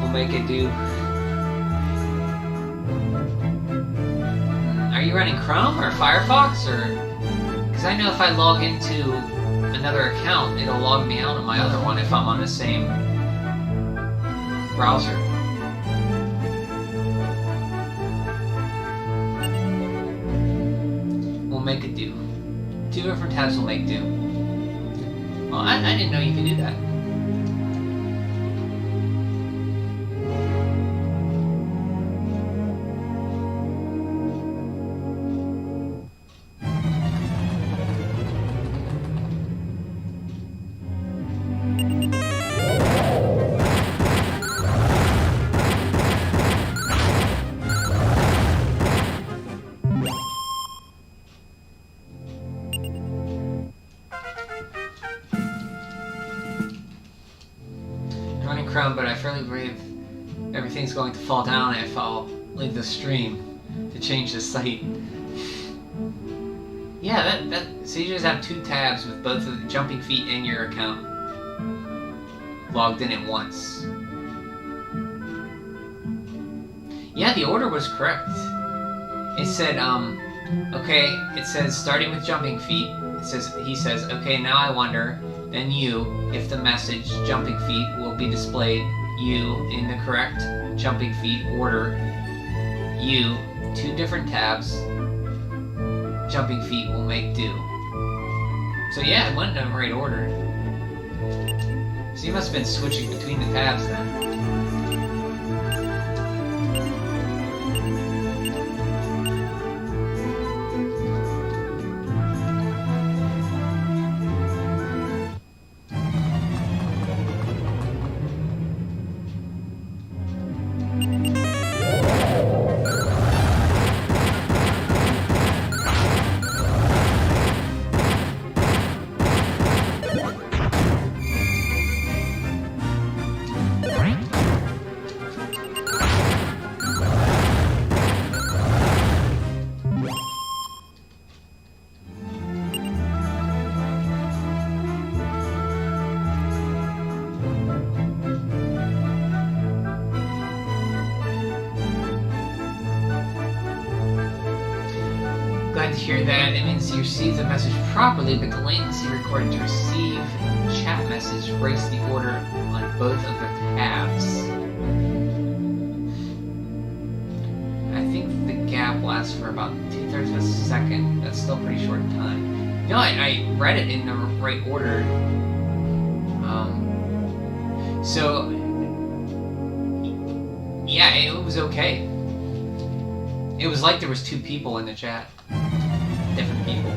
will make it do. Are you running Chrome or Firefox, or? Because I know if I log into another account, it'll log me out on my other one if I'm on the same browser. We'll make it do. 2 different tabs will make do. Well, I didn't know you could do that. But I fairly believe everything's going to fall down if I'll leave the stream to change the site. Yeah, so you just have 2 tabs with both of the Jumping Feet and your account logged in at once. Yeah, the order was correct. It said, okay, it says starting with Jumping Feet. He says, okay, now I wonder. Then you, if the message Jumping Feet will be displayed, you in the correct Jumping Feet order, you, 2 different tabs, Jumping Feet will make do. So yeah, it went in the right order. So you must have been switching between the tabs then. Glad to hear that. It means you received the message properly, but the latency recorded to receive chat message breaks the order on both of the tabs. I lasts for about 2/3 of a second. That's still pretty short time. No, I read it in the right order. So, yeah, it was okay. It was like there was 2 people in the chat. Different people.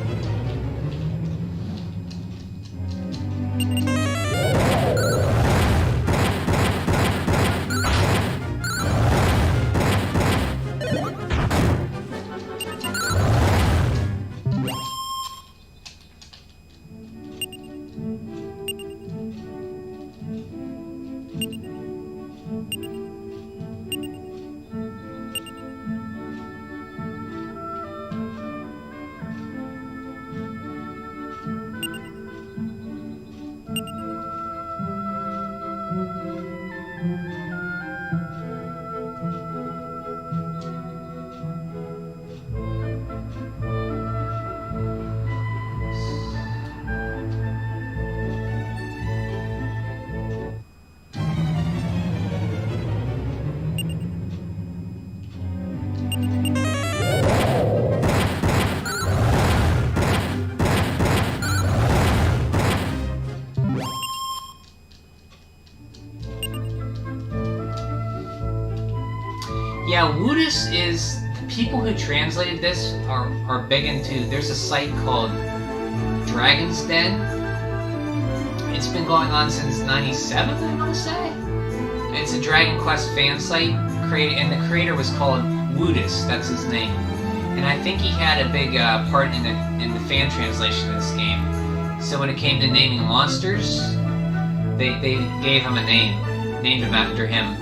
Yeah, Woodus is... The people who translated this are big into... There's a site called Dragon's Den. It's been going on since 97, I want to say. It's a Dragon Quest fan site, and the creator was called Woodus, that's his name. And I think he had a big part in the fan translation of this game. So when it came to naming monsters, they gave him a name, named him after him.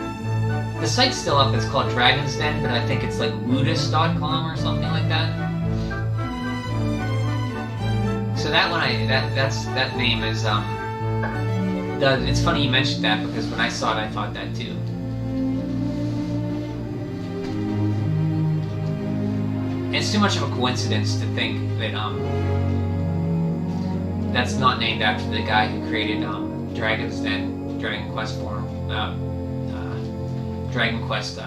The site's still up, it's called Dragon's Den, but I think it's like woodus.com or something like that. So that one, that name is, it's funny you mentioned that, because when I saw it, I thought that too. It's too much of a coincidence to think that, that's not named after the guy who created, Dragon's Den, Dragon Quest form, Dragon Quest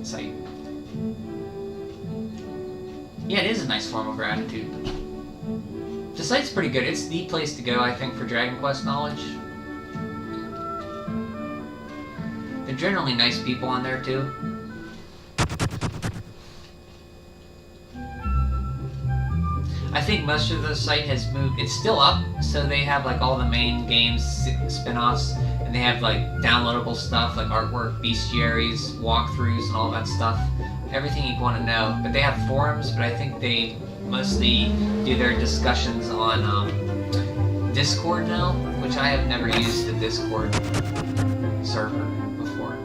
site. Yeah, it is a nice form of gratitude. The site's pretty good. It's the place to go, I think, for Dragon Quest knowledge. They're generally nice people on there, too. I think most of the site has moved. It's still up, so they have like all the main games, spin-offs, and they have like downloadable stuff like artwork, bestiaries, walkthroughs, and all that stuff. Everything you'd want to know. But they have forums, but I think they mostly do their discussions on Discord now, which I have never used the Discord server before.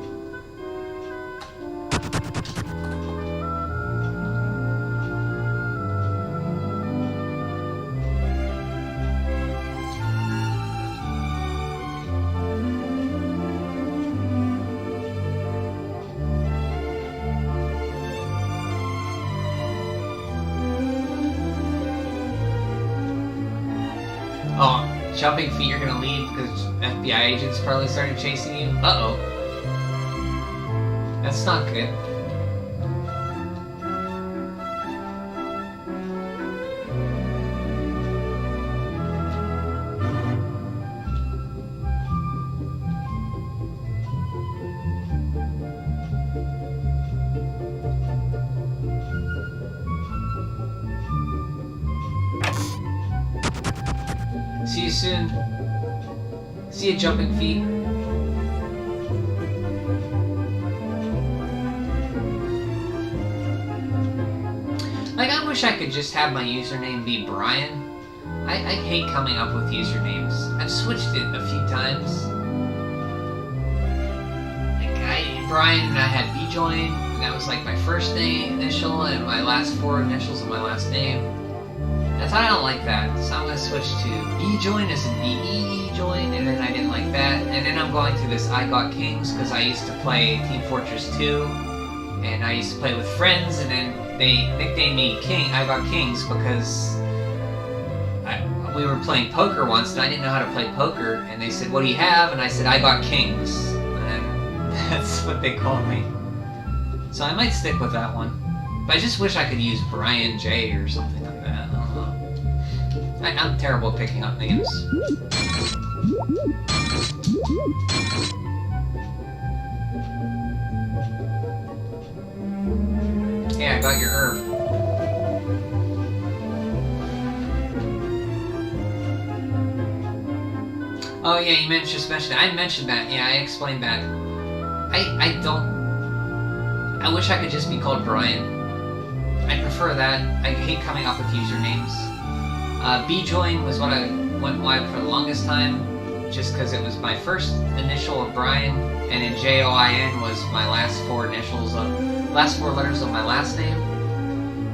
Oh, jumping feet, you're gonna leave because FBI agents probably started chasing you? Uh-oh. That's not good. See you soon. See you, jumping feet. Like, I wish I could just have my username be Brian. I hate coming up with usernames. I've switched it a few times. Like, Brian, and I had bjoin, and that was like my first name initial, and my last 4 initials of my last name. I thought I don't like that, so I'm going to switch to eJoin as in E-E-Join, and then I didn't like that. And then I'm going to this I Got Kings, because I used to play Team Fortress 2, and I used to play with friends, and then they nicknamed me King, I Got Kings, because we were playing poker once, and I didn't know how to play poker, and they said, what do you have? And I said, I Got Kings, and that's what they called me. So I might stick with that one. But I just wish I could use Brian J or something like that. I don't know. I'm terrible at picking up names. Yeah, I got your herb. Oh yeah, you just mentioned that. I mentioned that. Yeah, I explained that. I don't... I wish I could just be called Brian. I prefer that. I hate coming up with usernames. B-Join was what I went with for the longest time, just because it was my first initial of Brian, and then J-O-I-N was my last four letters of my last name,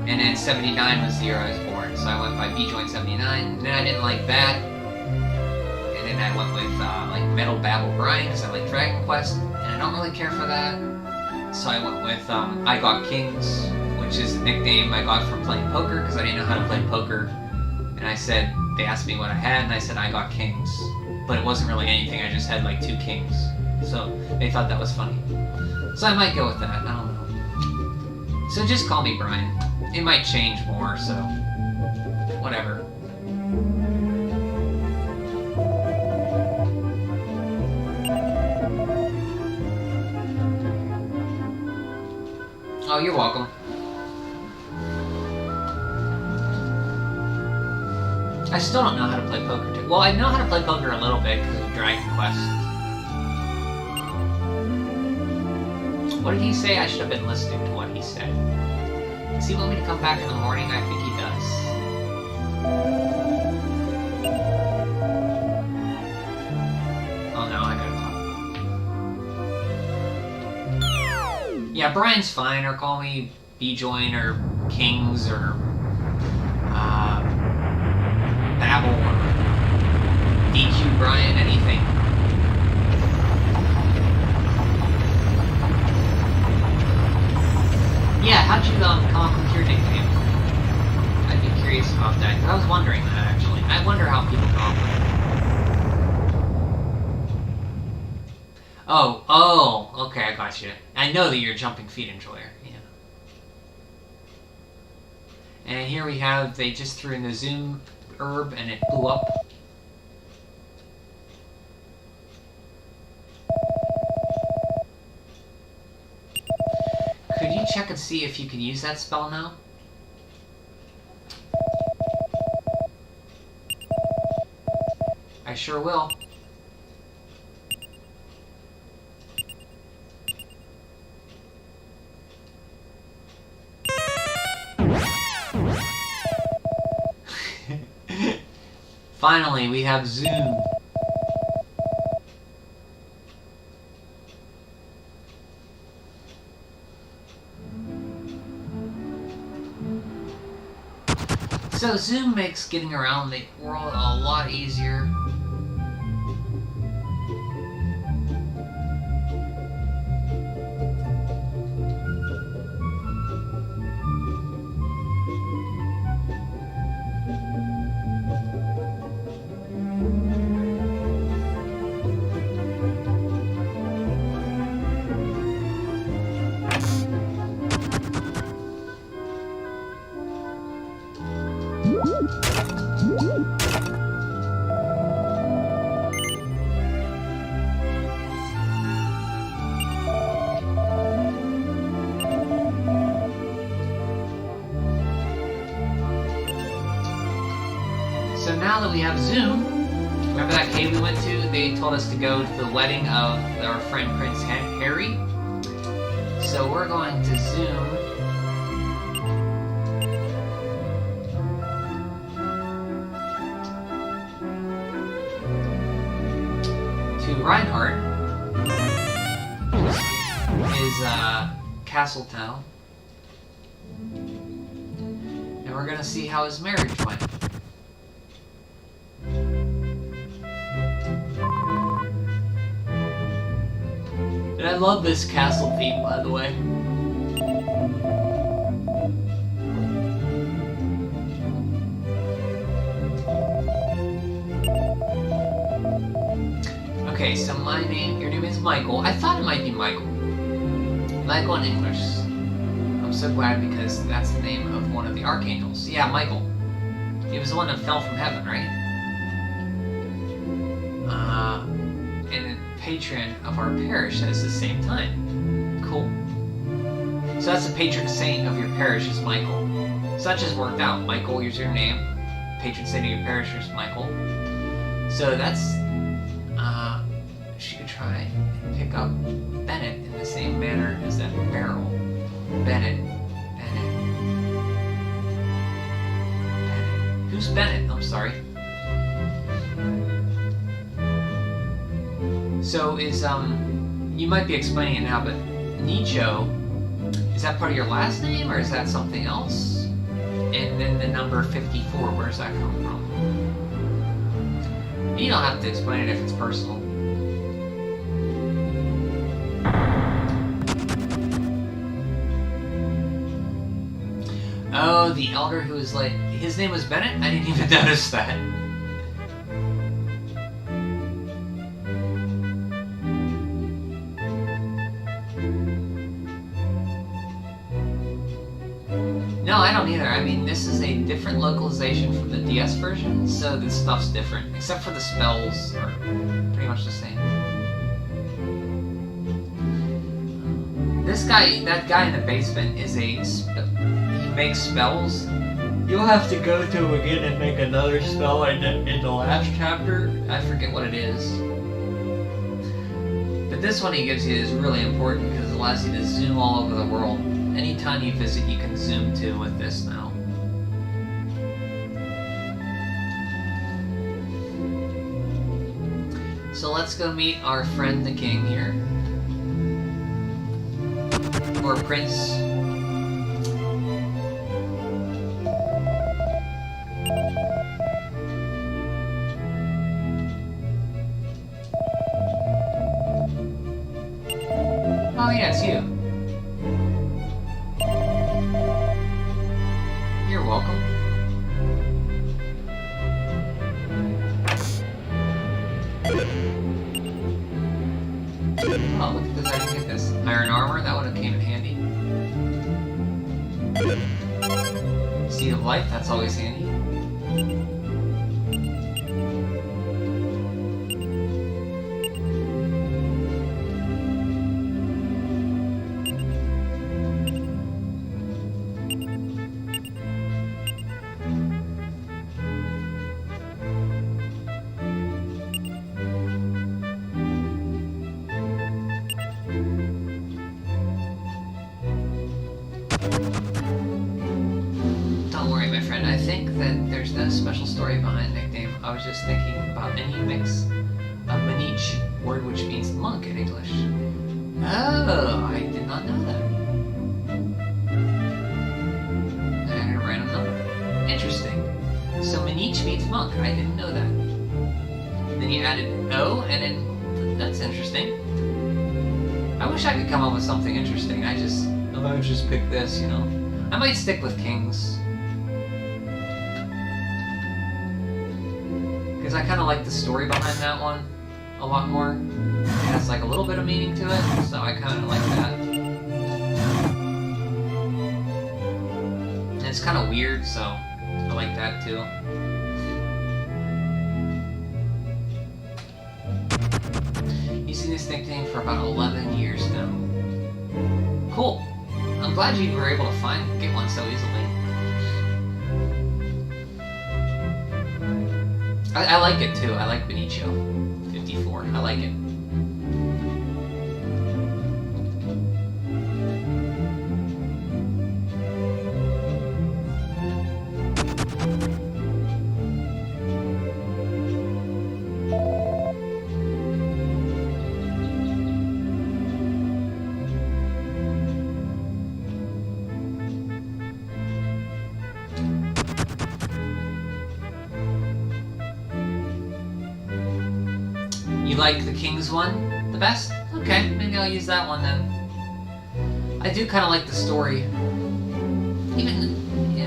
and then 79 was the year I was born, so I went by B-Join 79, and then I didn't like that, and then I went with like Metal Babble Brian, because I like Dragon Quest, and I don't really care for that, so I went with I Got Kings, which is the nickname I got from playing poker, because I didn't know how to play poker. And I said, they asked me what I had, and I said I got kings. But it wasn't really anything, I just had like 2 kings. So they thought that was funny. So I might go with that, I don't know. So just call me Brian. It might change more, so whatever. Oh, you're welcome. I still don't know how to play poker too. Well, I know how to play poker a little bit because of Dragon Quest. What did he say? I should have been listening to what he said. Does he want me to come back in the morning? I think he does. Oh no, I gotta talk. Yeah, Brian's fine, or call me B-Join, or Kings, or Babble, or DQ Brian, anything. Yeah, how'd you come up with your nickname? I'd be curious about that, because I was wondering that, actually. I wonder how people come up with it. Oh, okay, I got you. I know that you're a Jumping Feet enjoyer, yeah. And here we have, they just threw in the Zoom herb and it blew up. Could you check and see if you can use that spell now? I sure will. Finally, we have Zoom. So Zoom makes getting around the world a lot easier. So now that we have Zoom, remember that cave we went to? They told us to go to the wedding of our friend Prince Harry. So we're going to Zoom. To Reinhardt. His Castletown. And we're gonna see how his marriage went. And I love this castle theme, by the way. Okay, so your name is Michael. I thought it might be Michael. Michael in English. I'm so glad because that's the name of one of the archangels. Yeah, Michael. He was the one that fell from heaven, right? And a patron of our parish at the same time. Cool. So that's the patron saint of your parish is Michael. So that just worked out. Michael, here's your name. Patron saint of your parish is Michael. So that's, she could try and pick up Bennett in the same manner as that barrel. Bennett. Who's Bennett? I'm sorry. So is, you might be explaining it now, but Nicho, is that part of your last name, or is that something else? And then the number 54, where's that come from? You don't have to explain it if it's personal. Oh, the elder who was like, his name was Bennett? I didn't even notice that. No, I don't either. I mean, this is a different localization from the DS version, so this stuff's different, except for the spells are pretty much the same. This guy, that guy in the basement is he makes spells. You'll have to go to him again and make another spell in the last chapter. I forget what it is. But this one he gives you is really important because it allows you to zoom all over the world. Anytime you visit, you can zoom to with this now. So let's go meet our friend the king here. Or prince. Oh yeah, it's you. You're welcome. Oh, look at this, I didn't get this. Iron armor, that would have came in handy. Seed of life, that's always handy. Don't worry, my friend. I think that there's no special story behind the nickname. I was just thinking about any mix of Manich, word which means monk in English. Oh, I did not know that. I had a random number. Interesting. So Manich means monk. I didn't know that. Then you added O, and then that's interesting. I wish I could come up with something interesting. I just pick this, you know. I might stick with kings. Because I kind of like the story behind that one a lot more. It has like a little bit of meaning to it, so I kind of like that. And it's kind of weird, so I like that too. Using this nickname for about 11 years now. Cool. I'm glad you were able to get one so easily. I like it too. I like Benicio 54. I like it. You like the King's one the best? Okay, maybe I'll use that one then. I do kind of like the story.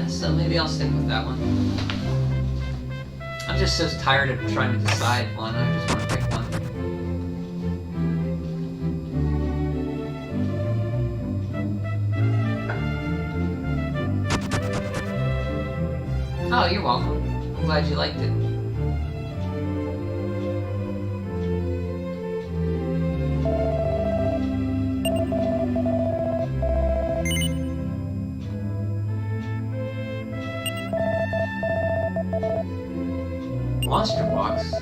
So maybe I'll stick with that one. I'm just so tired of trying to decide one. I just want to pick one. Oh, you're welcome. I'm glad you liked it. Monster box?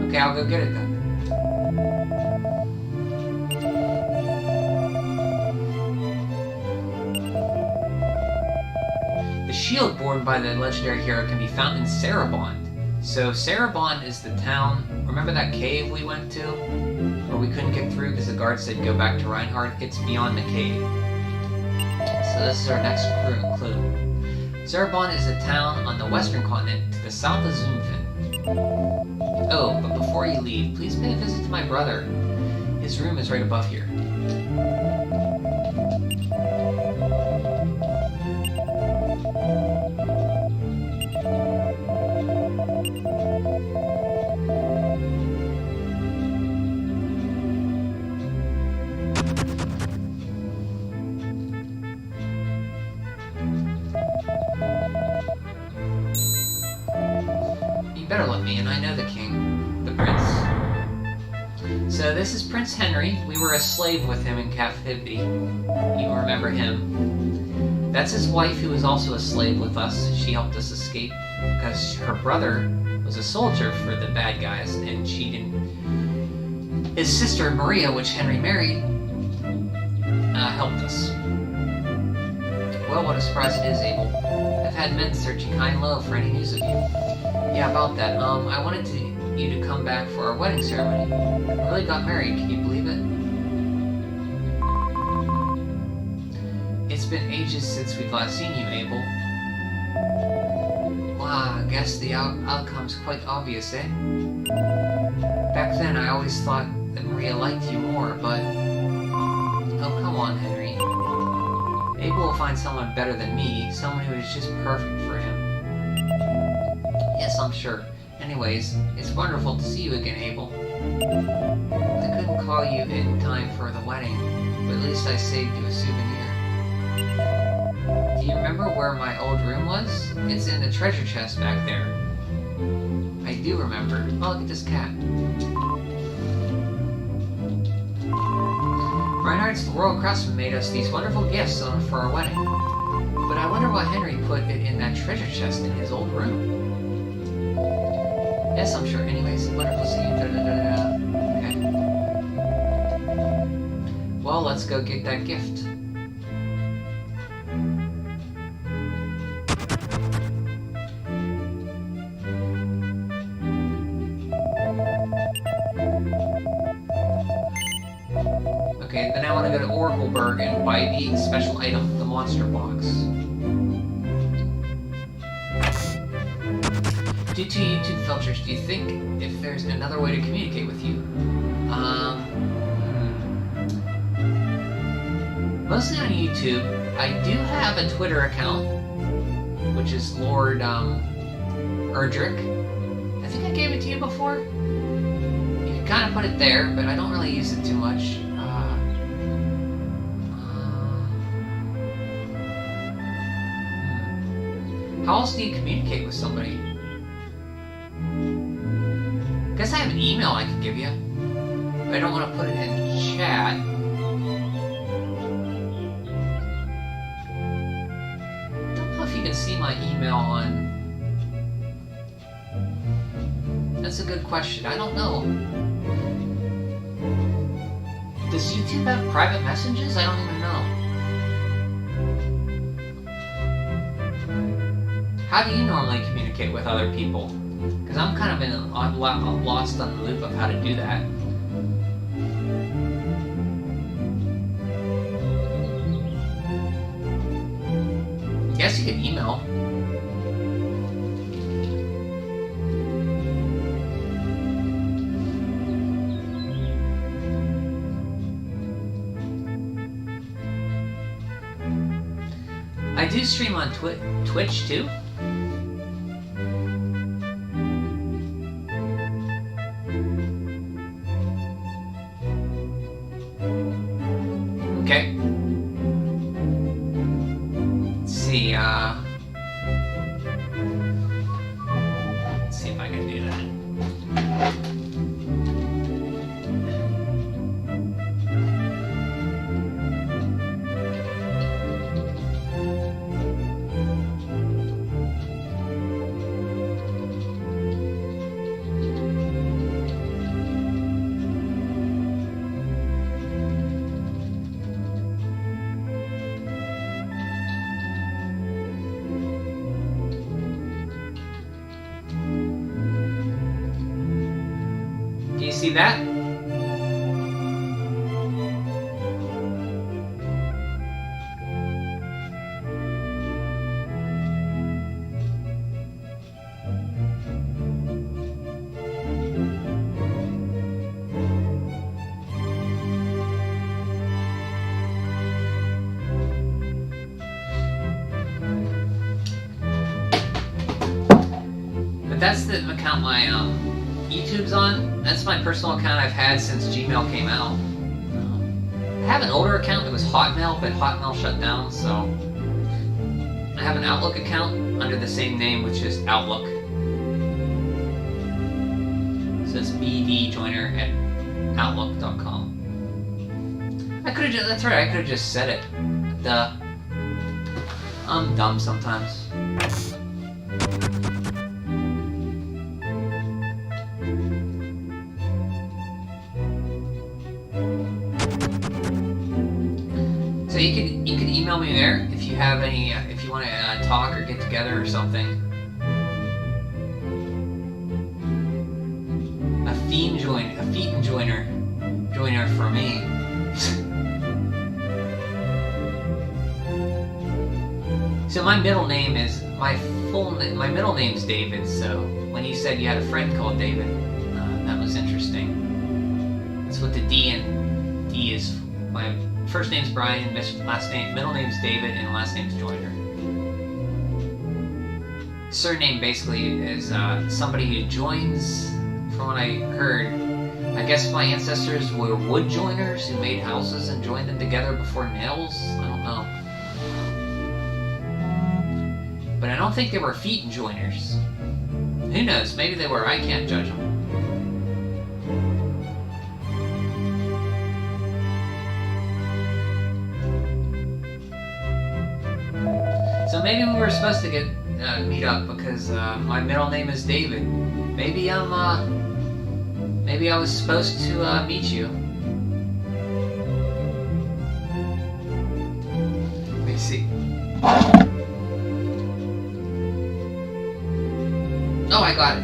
Okay, I'll go get it then. The shield borne by the legendary hero can be found in Sarabond. So Sarabond is the town. Remember that cave we went to? Where we couldn't get through because the guard said go back to Reinhardt? It's beyond the cave. So this is our next clue. Sarabond is a town on the western continent to the south of Zunfin. Oh, but before you leave, please pay a visit to my brother. His room is right above here. You better let me in, I know the king. The prince. So this is Prince Henry. We were a slave with him in captivity. You remember him. That's his wife, who was also a slave with us. She helped us escape because her brother was a soldier for the bad guys, and she didn't... His sister, Maria, which Henry married, helped us. Well, what a surprise it is, Abel. I've had men searching high and low for any news of you. Yeah, about that. I wanted you to come back for our wedding ceremony. I really got married, can you believe it? It's been ages since we've last seen you, Abel. Wow, I guess the outcome's quite obvious, eh? Back then, I always thought that Maria liked you more, but... Oh, come on, Henry. Abel will find someone better than me, someone who is just perfect for him. Yes, I'm sure. Anyways, it's wonderful to see you again, Abel. I couldn't call you in time for the wedding, but at least I saved you a souvenir. Do you remember where my old room was? It's in the treasure chest back there. I do remember. Oh, look at this cat. Reinhardt's the royal craftsman made us these wonderful gifts for our wedding. But I wonder why Henry put it in that treasure chest in his old room. Yes, I'm sure. Anyways, wonderful to see you. Okay. Well, let's go get that gift. Okay, then I want to go to Oracleburg and buy the special item, the monster box. Due to YouTube filters, do you think if there's another way to communicate with you? Mostly on YouTube. I do have a Twitter account, which is Lord Erdrick. I think I gave it to you before. You can kind of put it there, but I don't really use it too much. How else do you communicate with somebody? Guess I have an email I can give you. But I don't want to put it in chat. Don't know if you can see my email on... That's a good question. I don't know. Does YouTube have private messages? I don't even know. How do you normally communicate with other people? Because I'm kind of I'm lost on the loop of how to do that. Guess you could email. I do stream on Twitch too. Okay. Let's see, See that? But that's the account my YouTube's on. That's my personal account I've had since Gmail came out. I have an older account that was Hotmail, but Hotmail shut down, so I have an Outlook account under the same name, which is Outlook. So it's bdjoiner@outlook.com. I could have just, that's right, I could have just said it. Duh. I'm dumb sometimes. So you could email me there if you have any if you want to talk or get together or something. A feet joiner for me. So my middle name is my middle name's David. So when you said you had a friend called David, that was interesting. That's what the D is. My first name's Brian, middle name's David, and last name's Joyner. Surname basically is somebody who joins. From what I heard, I guess my ancestors were wood joiners who made houses and joined them together before nails. I don't know. But I don't think they were feet joiners. Who knows? Maybe they were. I can't judge them. So maybe we were supposed to get meet up because my middle name is David. Maybe I was supposed to meet you. Let me see. Oh, I got it.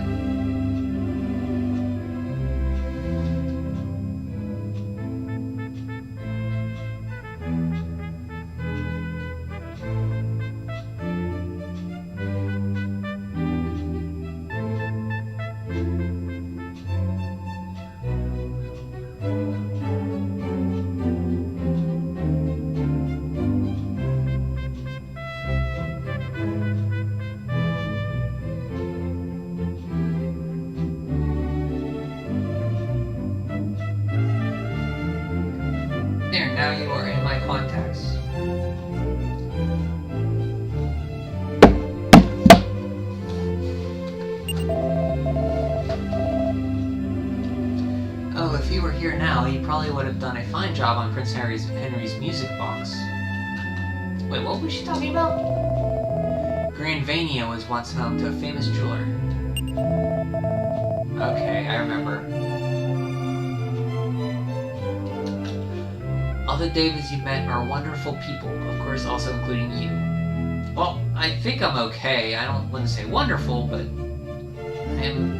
There, now you are in my contacts. Oh, if you were here now, you probably would have done a fine job on Prince Henry's music box. Wait, what was she talking about? Grandvania was once home to a famous jeweler. Okay, I remember. All the Davids you met are wonderful people, of course also including you. Well, I think I'm okay. I wouldn't say wonderful, but I am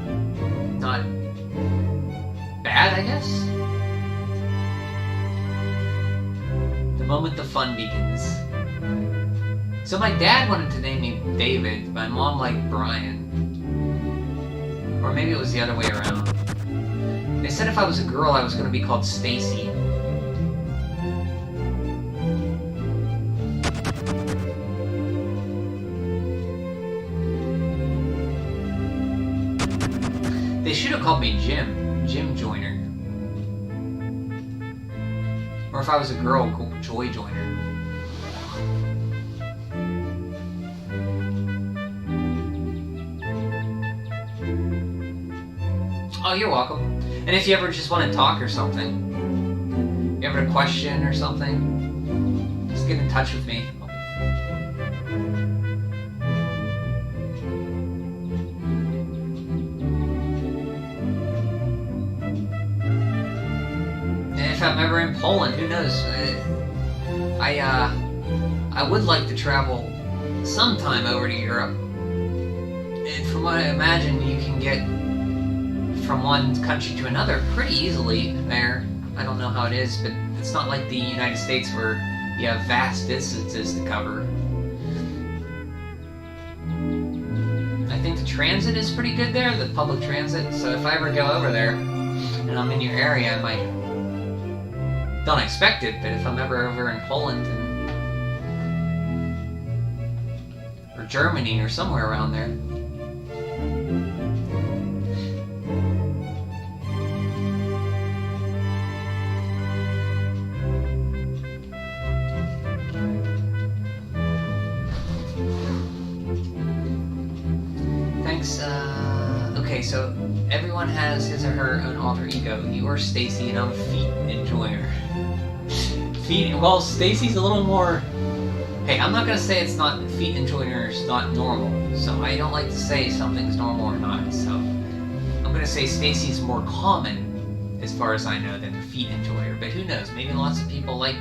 not bad, I guess. The moment the fun begins. So my dad wanted to name me David, my mom liked Brian. Or maybe it was the other way around. They said if I was a girl, I was going to be called Stacy. They should have called me Jim Joyner. Or if I was a girl, Joy Joyner. Oh, you're welcome. And if you ever just want to talk or something, you ever have a question or something, just get in touch with me. If I'm ever in Poland, who knows? I would like to travel sometime over to Europe. And from what I imagine, you can get from one country to another pretty easily there. I don't know how it is, but it's not like the United States where you have vast distances to cover. I think the transit is pretty good there, the public transit, so if I ever go over there and I'm in your area, I might... Don't expect it, but if I'm ever over in Poland or Germany or somewhere around there. Thanks, okay, so everyone has his or her own alter ego. You are Stacy and I'm Feet Enjoyer. Feet, well, Stacy's a little more... Hey, I'm not gonna say it's not... Feet Enjoyer is not normal, so I don't like to say something's normal or not, so... I'm gonna say Stacy's more common, as far as I know, than Feet Enjoyer, but who knows, maybe lots of people like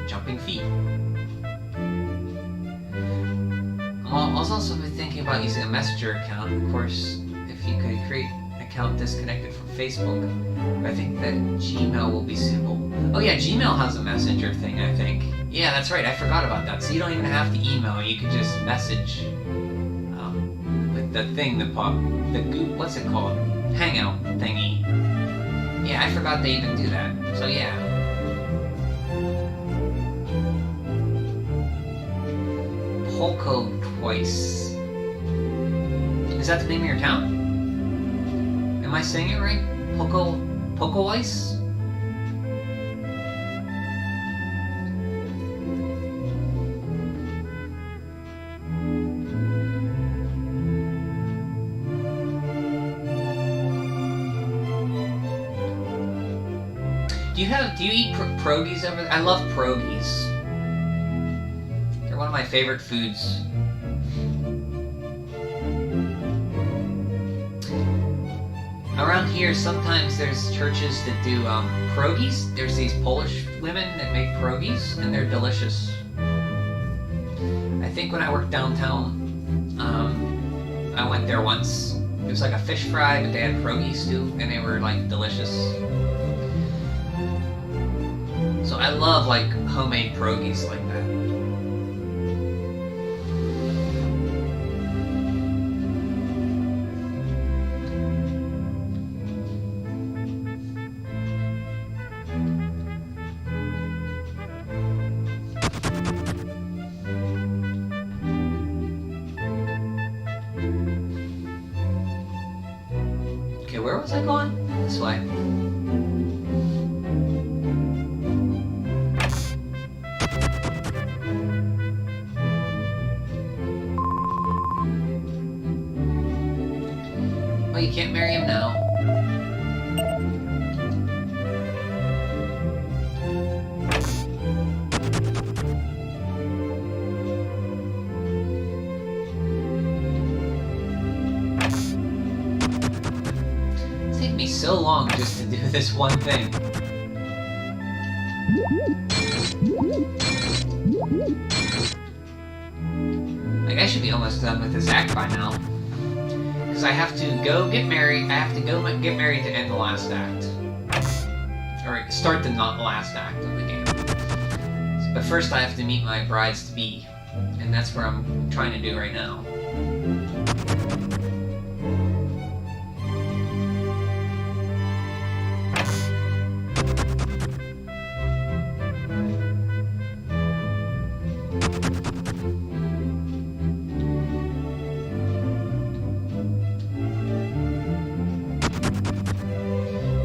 jumping feet. I was also thinking about using a messenger account, of course, if you could create an account disconnected from Facebook. But I think that Gmail will be suitable. Oh yeah, Gmail has a messenger thing, I think. Yeah, that's right, I forgot about that. So you don't even have to email, you can just message with the thing that what's it called? Hangout thingy. Yeah, I forgot they even do that. So yeah. Polko Twice. Is that the name of your town? Am I saying it right? Polko Ice? Do you eat pierogies over there? I love pierogies. They're one of my favorite foods. Around here, sometimes there's churches that do pierogies. There's these Polish women that make pierogies, and they're delicious. I think when I worked downtown, I went there once. It was like a fish fry, but they had pierogies too, and they were like delicious. So I love like homemade pierogies like that. Okay, where was I going? This way. Oh, you can't marry him now. It's taken me so long just to do this one thing. Like, I should be almost done with this act by now. Because I have to go get married. I have to go get married to end the last act, or start the not last act of the game. But first, I have to meet my brides to be, and that's what I'm trying to do right now.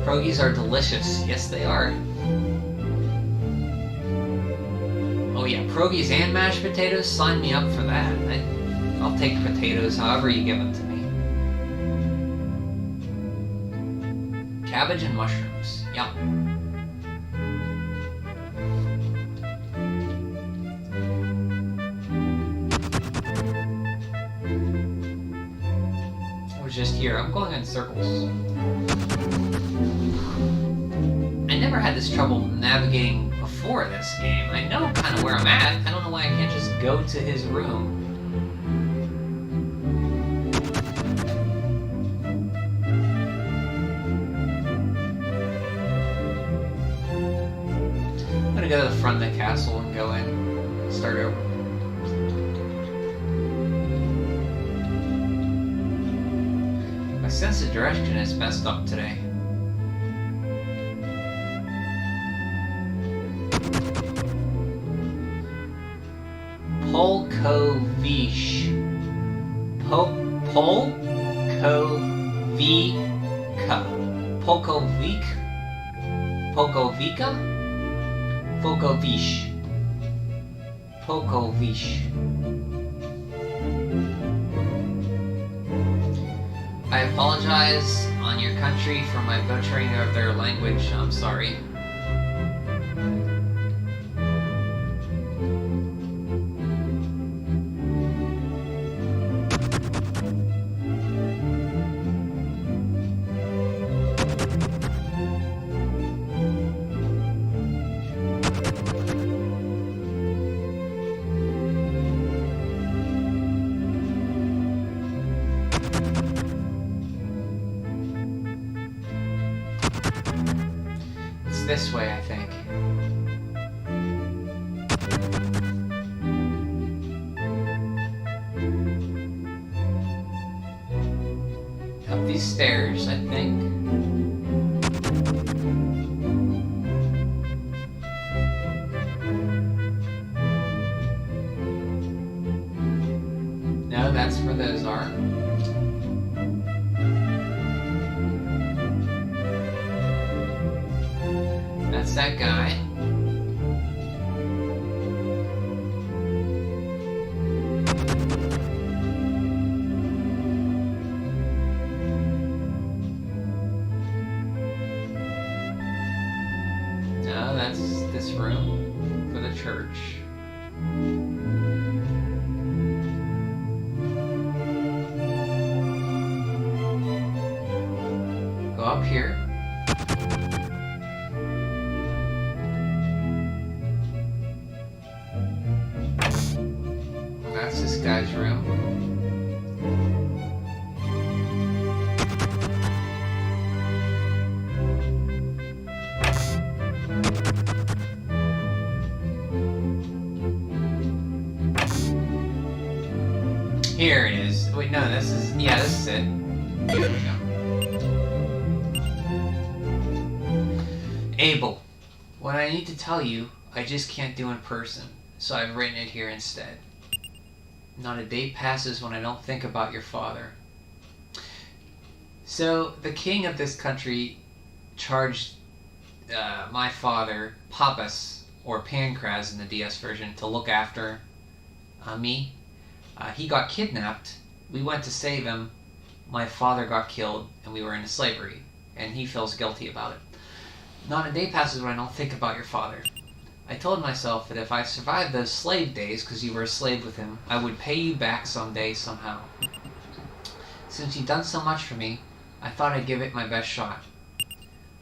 Pierogies are delicious. Yes, they are. Oh yeah, pierogies and mashed potatoes? Sign me up for that. I'll take potatoes however you give them to me. Cabbage and mushrooms. Yum. I was just here. I'm going in circles. I never had this trouble navigating before this game. I know kind of where I'm at. I don't know why I can't just go to his room. confront the castle and go in. Start over. My sense of direction is messed up today. Polkovish. Polkovika. Polkovik. Polkovika? Polkovish. Polkovish. I apologize on your country for my butchering of their language. I'm sorry. This way, I think. Up these stairs, I think. No, that's where those are. That's that guy. No, that's this room for the church. Go up here. That's this guy's room. Here it is. Wait, no, this is... Yeah, this is it. Here we go. Abel, what I need to tell you, I just can't do in person, so I've written it here instead. Not a day passes when I don't think about your father. So, the king of this country charged my father, Papas, or Pancras in the DS version, to look after me. He got kidnapped. We went to save him. My father got killed, and we were into slavery. And he feels guilty about it. Not a day passes when I don't think about your father. I told myself that if I survived those slave days, because you were a slave with him, I would pay you back someday, somehow. Since you've done so much for me, I thought I'd give it my best shot.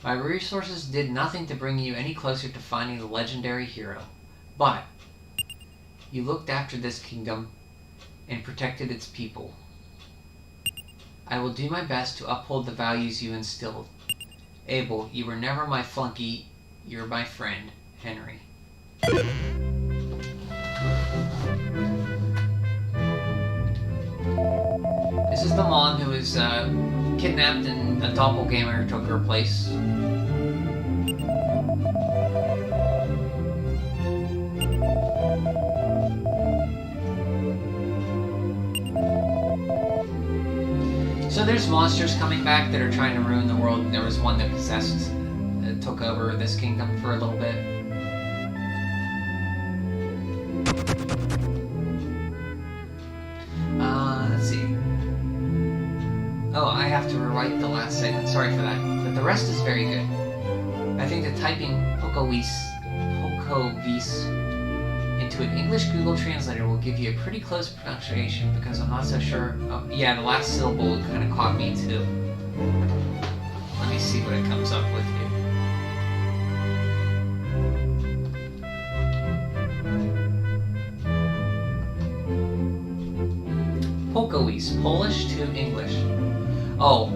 My resources did nothing to bring you any closer to finding the legendary hero. But you looked after this kingdom and protected its people. I will do my best to uphold the values you instilled. Abel, you were never my flunky, you're my friend, Henry. This is the mom who was kidnapped and a doppelganger took her place. So there's monsters coming back that are trying to ruin the world. There was one that possessed, took over this kingdom for a little bit. Let's see. Oh, I have to rewrite the last segment. Sorry for that. But the rest is very good. I think that typing Pokovis into an English Google Translator will give you a pretty close pronunciation because I'm not so sure. Oh, yeah, the last syllable kind of caught me too. Let me see what it comes up with here. Polkowice, Polish to English. Oh.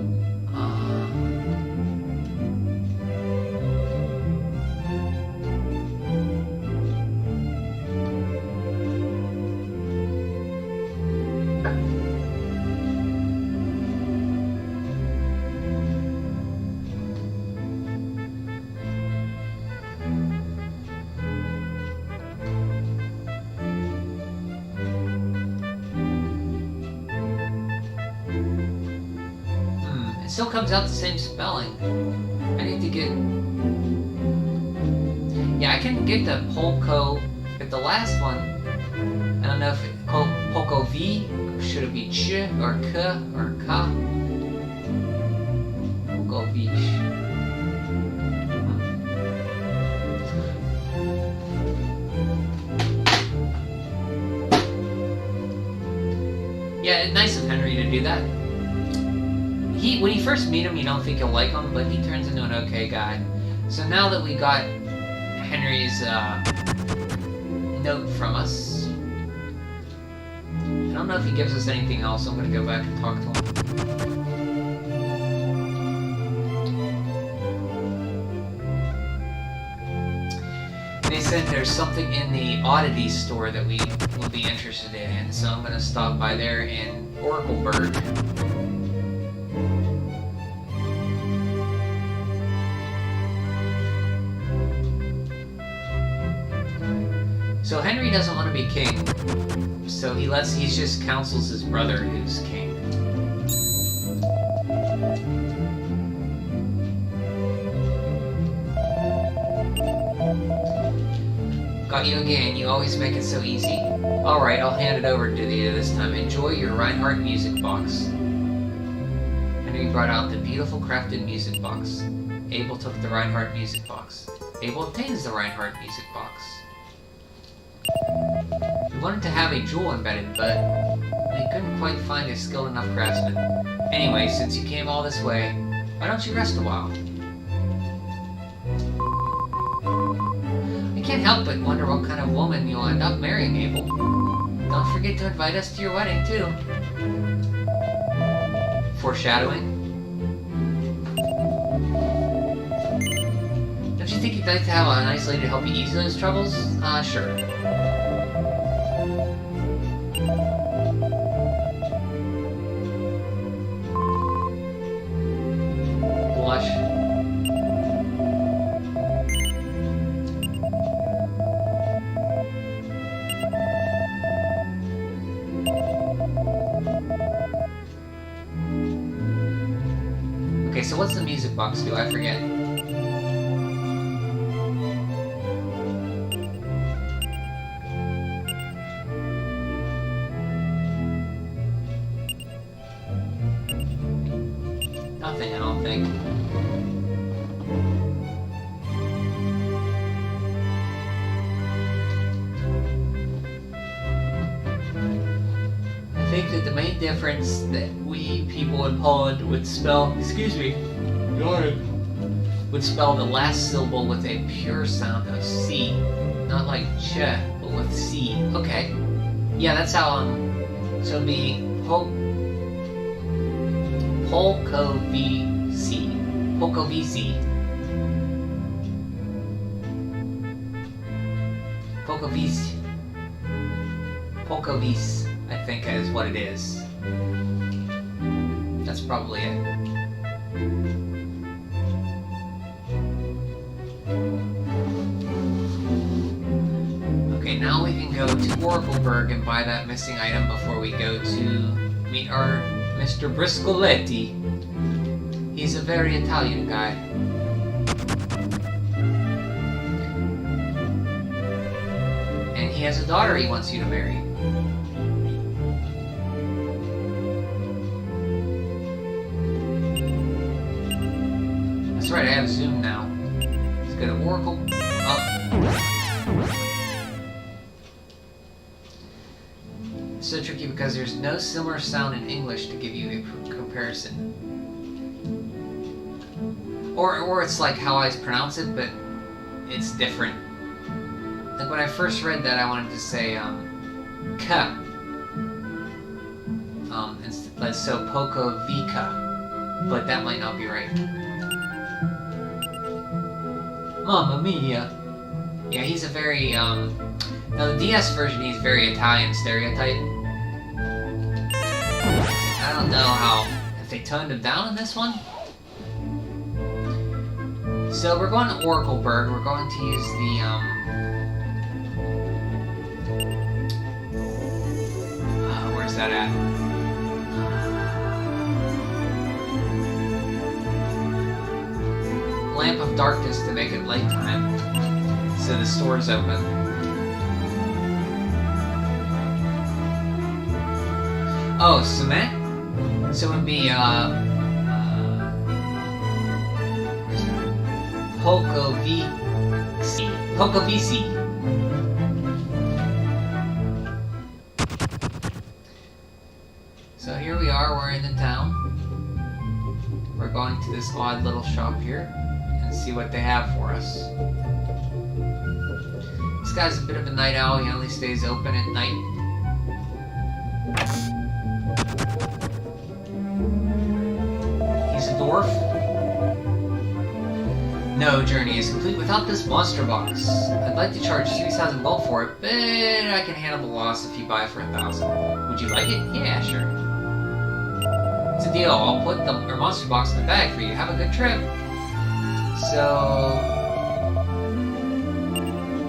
It still comes out the same spelling. I need to get... Yeah, I can get the Polko, but the last one, I don't know if it... Polko V, should it be Ch, or K, or Ka? Polko V. Yeah, nice of Henry to do that. When you first meet him, you don't think you'll like him, but he turns into an okay guy. So now that we got Henry's note from us, I don't know if he gives us anything else. I'm gonna go back and talk to him. They said there's something in the oddity store that we will be interested in, so I'm gonna stop by there in Oracleburg. So Henry doesn't want to be king, so he just counsels his brother who's king. Got you again, you always make it so easy. Alright, I'll hand it over to you this time. Enjoy your Reinhardt music box. Henry brought out the beautiful crafted music box. Abel took the Reinhardt music box. Abel obtains the Reinhardt music box. We wanted to have a jewel embedded, but we couldn't quite find a skilled enough craftsman. Anyway, since you came all this way, why don't you rest a while? I can't help but wonder what kind of woman you'll end up marrying, Abel. Don't forget to invite us to your wedding, too. Foreshadowing. Don't you think you'd like to have a nice lady to help you ease those troubles? Sure. Blush. Okay, so what's the music box do? I forget. Nothing, I don't think. I think that the main difference that we people in Poland would spell, excuse me, would spell the last syllable with a pure sound of C. Not like ch, but with C. Okay. Yeah, that's how, so it'd be Polkovici. Polkovici. Polkovici. Polkovici, I think is what it is. That's probably it. Okay, now we can go to Oracleburg and buy that missing item before we go to meet our Mr. Briscoletti. He's a very Italian guy. And he has a daughter he wants you to marry. That's right, I have Zoom now. Let's go to Oracle. It's so tricky because there's no similar sound in English to give you a comparison. Or it's like how I pronounce it, but it's different. Like when I first read that, I wanted to say ka. So Pokovika, but that might not be right. Mamma mia! Yeah, he's a very no, the DS version he's very Italian stereotype. I don't know how if they toned him down in this one. So we're going to Oracleburg. We're going to use the where's that at? lamp of darkness to make it light time. So the store's open. Oh, cement? So it would be, Hokovici. So here we are, we're in the town. We're going to this odd little shop here and see what they have for us. This guy's a bit of a night owl, he only stays open at night. He's a dwarf. No journey is complete without this monster box. I'd like to charge 3,000 gold for it, but I can handle the loss if you buy it for 1,000. Would you like it? Yeah, sure. It's a deal. I'll put the monster box in the bag for you. Have a good trip. So,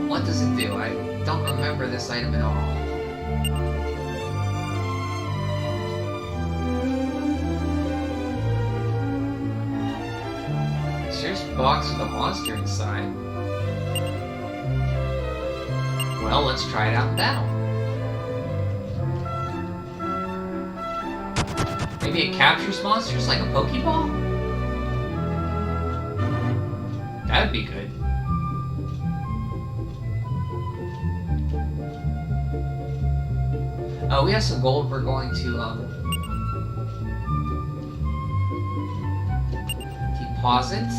what does it do? I don't remember this item at all. Here's a box with a monster inside. Well, let's try it out now. Maybe it captures monsters like a Pokeball? That would be good. Oh, we have some gold we're going to, deposit.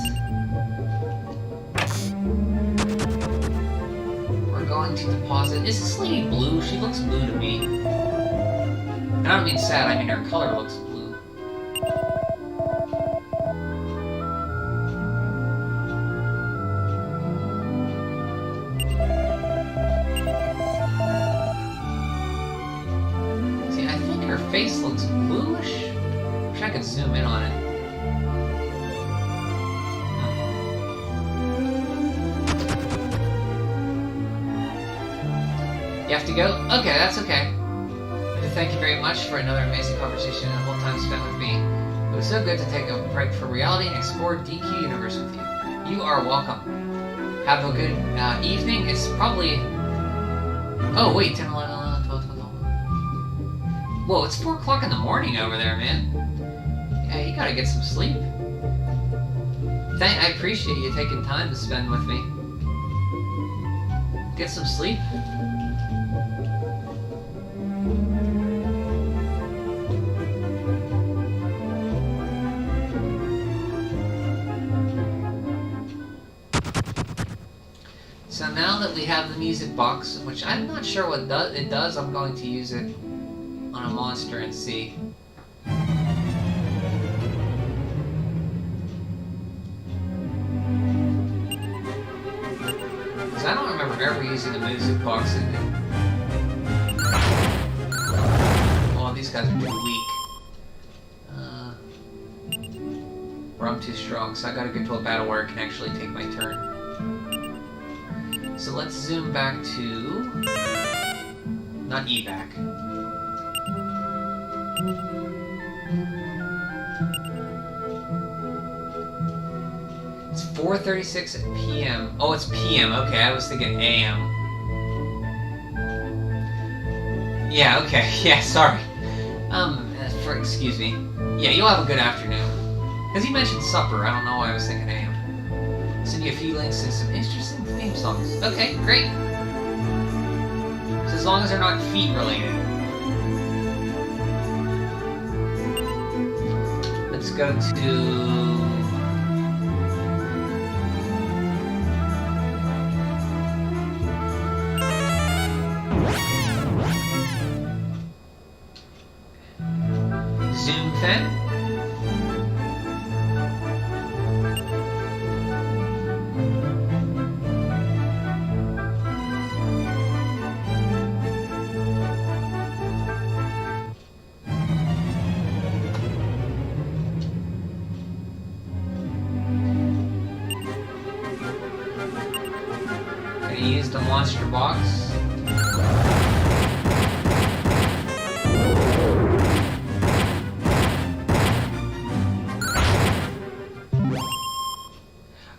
We're going to deposit. Is this lady blue? She looks blue to me. And I don't mean sad, I mean her color looks blue. See, I think her face looks bluish. Wish I could zoom in on it. You have to go? Okay, that's okay. Thank you very much for another amazing conversation and a whole time spent with me. It was so good to take a break from reality and explore DQ Universe with you. You are welcome. Have a good evening. It's probably... Oh, wait, 10, 11, 12, 12. Whoa, it's 4 o'clock in the morning over there, man. Yeah, you gotta get some sleep. I appreciate you taking time to spend with me. Get some sleep. So now that we have the music box, which I'm not sure what it does, I'm going to use it on a monster and see. Because I don't remember ever using the music box in it. Oh, these guys are too weak. Or I'm too strong, so I gotta get to a battle where I can actually take my turn. So let's zoom back to... not evac. It's 4:36 p.m. Oh, it's p.m. Okay, I was thinking a.m. Yeah, okay. Yeah, sorry. Excuse me. Yeah, you'll have a good afternoon. Because you mentioned supper, I don't know why I was thinking a.m. Send you a few links to some interesting theme songs. Okay, great. So as long as they're not feet related. Let's go to... Zoom Fen. Use the monster box.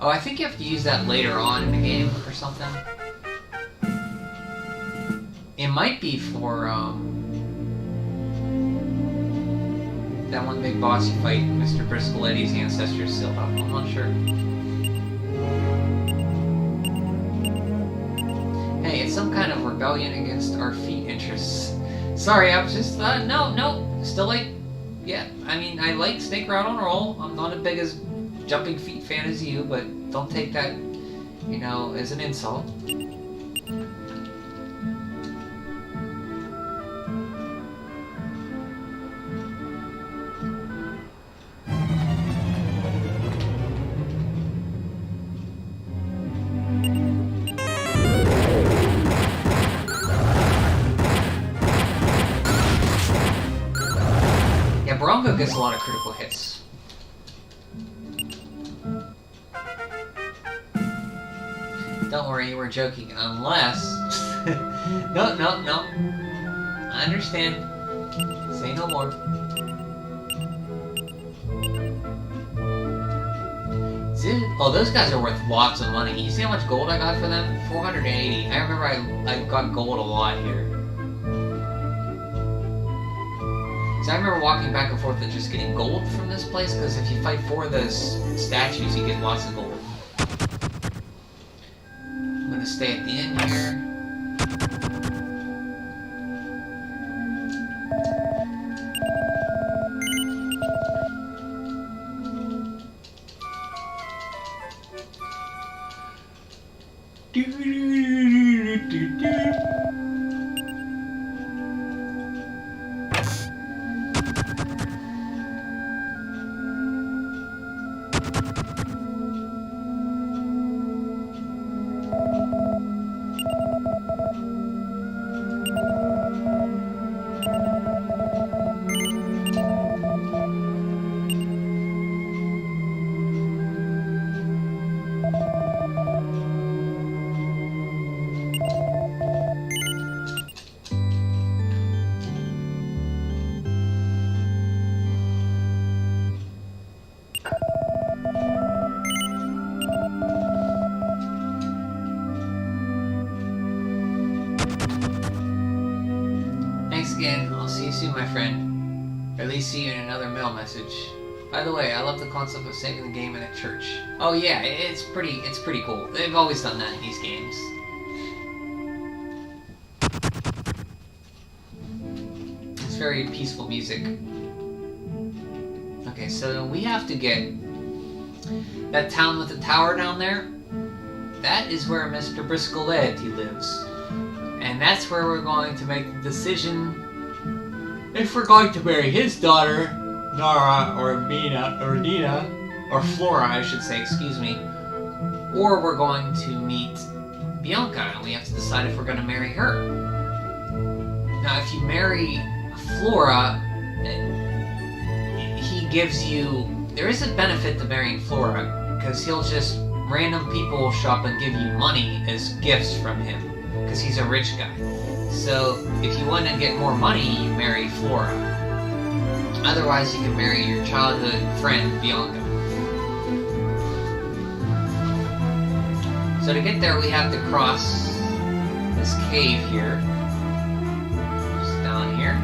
Oh, I think you have to use that later on in the game or something. It might be for, that one big boss you fight, Mr. Briscoletti's ancestors still up. I'm not sure. Hey, it's some kind of rebellion against our feet interests. Sorry, I was just, no, still like, yeah, I mean, I like Snake Rattle and Roll. I'm not as big as Jumping Feet fan as you, but don't take that, you know, as an insult. Bronco gets a lot of critical hits. Don't worry, you were joking, unless... No. I understand. Say no more. Oh, those guys are worth lots of money. You see how much gold I got for them? 480. I remember I got gold a lot here. So I remember walking back and forth and just getting gold from this place, because if you fight 4 of those statues, you get lots of gold. I'm gonna stay at the end here. I'll see you soon, my friend. Or at least see you in another mail message. By the way, I love the concept of saving the game in a church. Oh yeah, it's pretty cool. They've always done that in these games. It's very peaceful music. Okay, so we have to get that town with the tower down there. That is where Mr. Briscoletti lives. And that's where we're going to make the decision if we're going to marry his daughter, Nara, or Nina, or Flora, I should say, excuse me, or we're going to meet Bianca, and we have to decide if we're going to marry her. Now, if you marry Flora, he gives you... There is a benefit to marrying Flora, because he'll just... Random people will show up and give you money as gifts from him, because he's a rich guy. So, if you want to get more money, you marry Flora. Otherwise, you can marry your childhood friend, Bianca. So to get there, we have to cross this cave here. Just down here.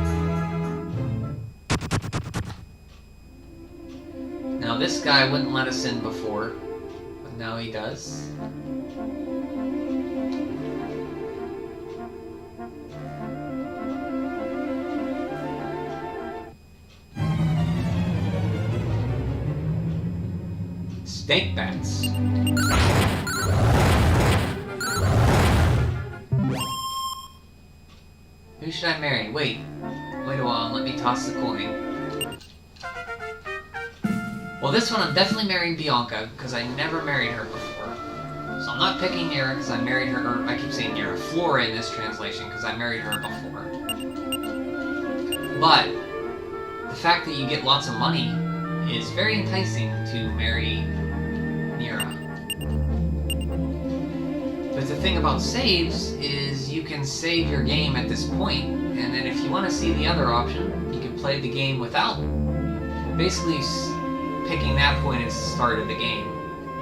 Now, this guy wouldn't let us in before, but now he does. Snake bats. Who should I marry? Wait a while, let me toss the coin. Well, this one I'm definitely marrying Bianca, because I never married her before. So I'm not picking Nira, because I married her, or I keep saying Nira, Flora in this translation, because I married her before. But, the fact that you get lots of money is very enticing to marry Nira. But the thing about saves is you can save your game at this point, and then if you want to see the other option, you can play the game without basically picking that point as the start of the game.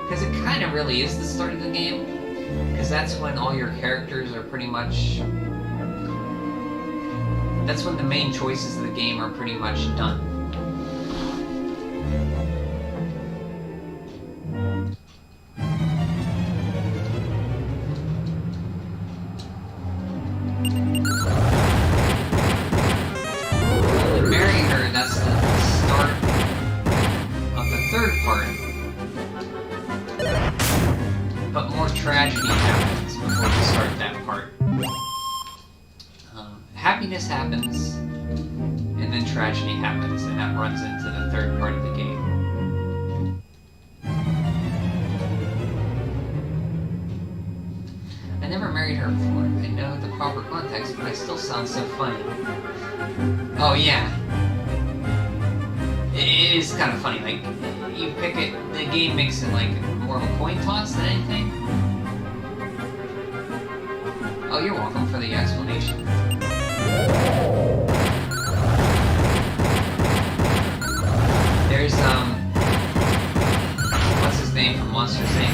Because it kind of really is the start of the game. Because that's when all your characters are pretty much... That's when the main choices of the game are pretty much done. Happiness happens, and then tragedy happens, and that runs into the third part of the game. I never married her before. I know the proper context, but I still sound so funny. Oh yeah. It is kind of funny, like, you pick it, the game makes it like more of a coin toss than anything. Oh, you're welcome for the explanation. There's, what's his name from Monsters, Inc?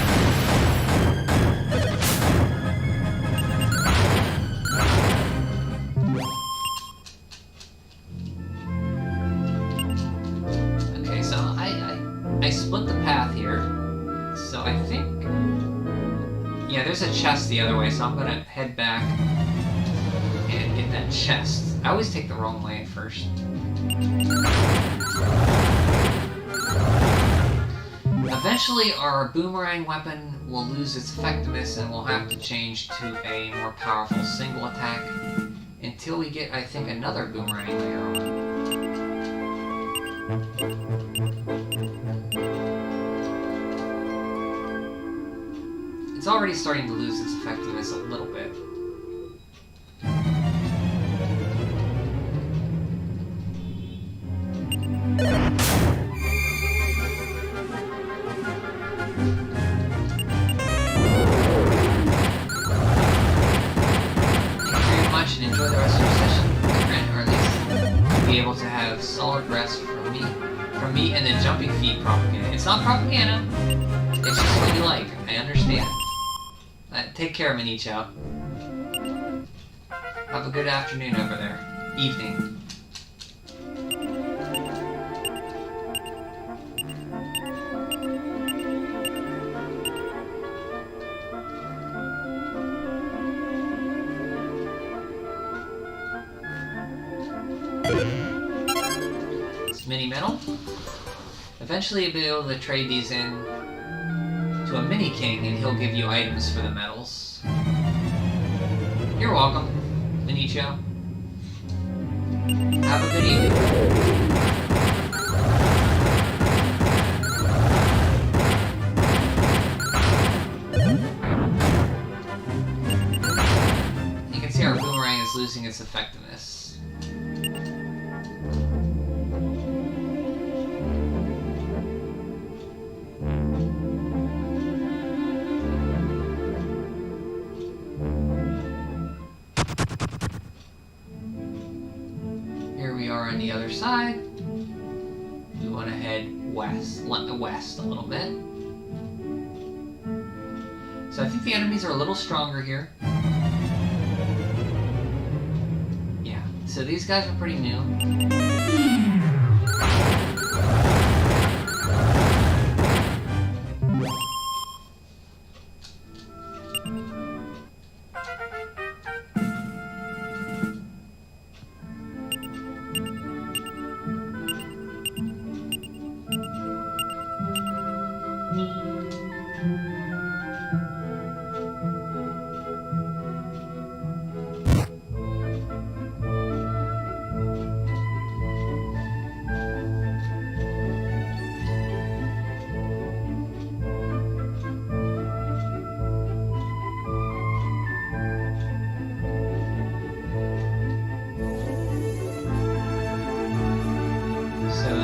Okay, so I split the path here. So I think... Yeah, there's a chest the other way, so I'm gonna head back and get that chest. I always take the wrong way at first. Eventually, our boomerang weapon will lose its effectiveness and we'll have to change to a more powerful single attack until we get, I think, another boomerang later on. It's already starting to lose its effectiveness a little bit. Able to have solid rest from me and the jumping feet propaganda. It's not propaganda, it's just what you like. I understand. Take care, Minicho. Have a good afternoon over there. Evening. Mini metal. Eventually you'll be able to trade these in to a mini king and he'll give you items for the metals. You're welcome, Minicho. Have a good evening. You can see our boomerang is losing its effectiveness. On the other side, we want to head west a little bit. So I think the enemies are a little stronger here. Yeah, so these guys are pretty new.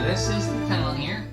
This is the town here.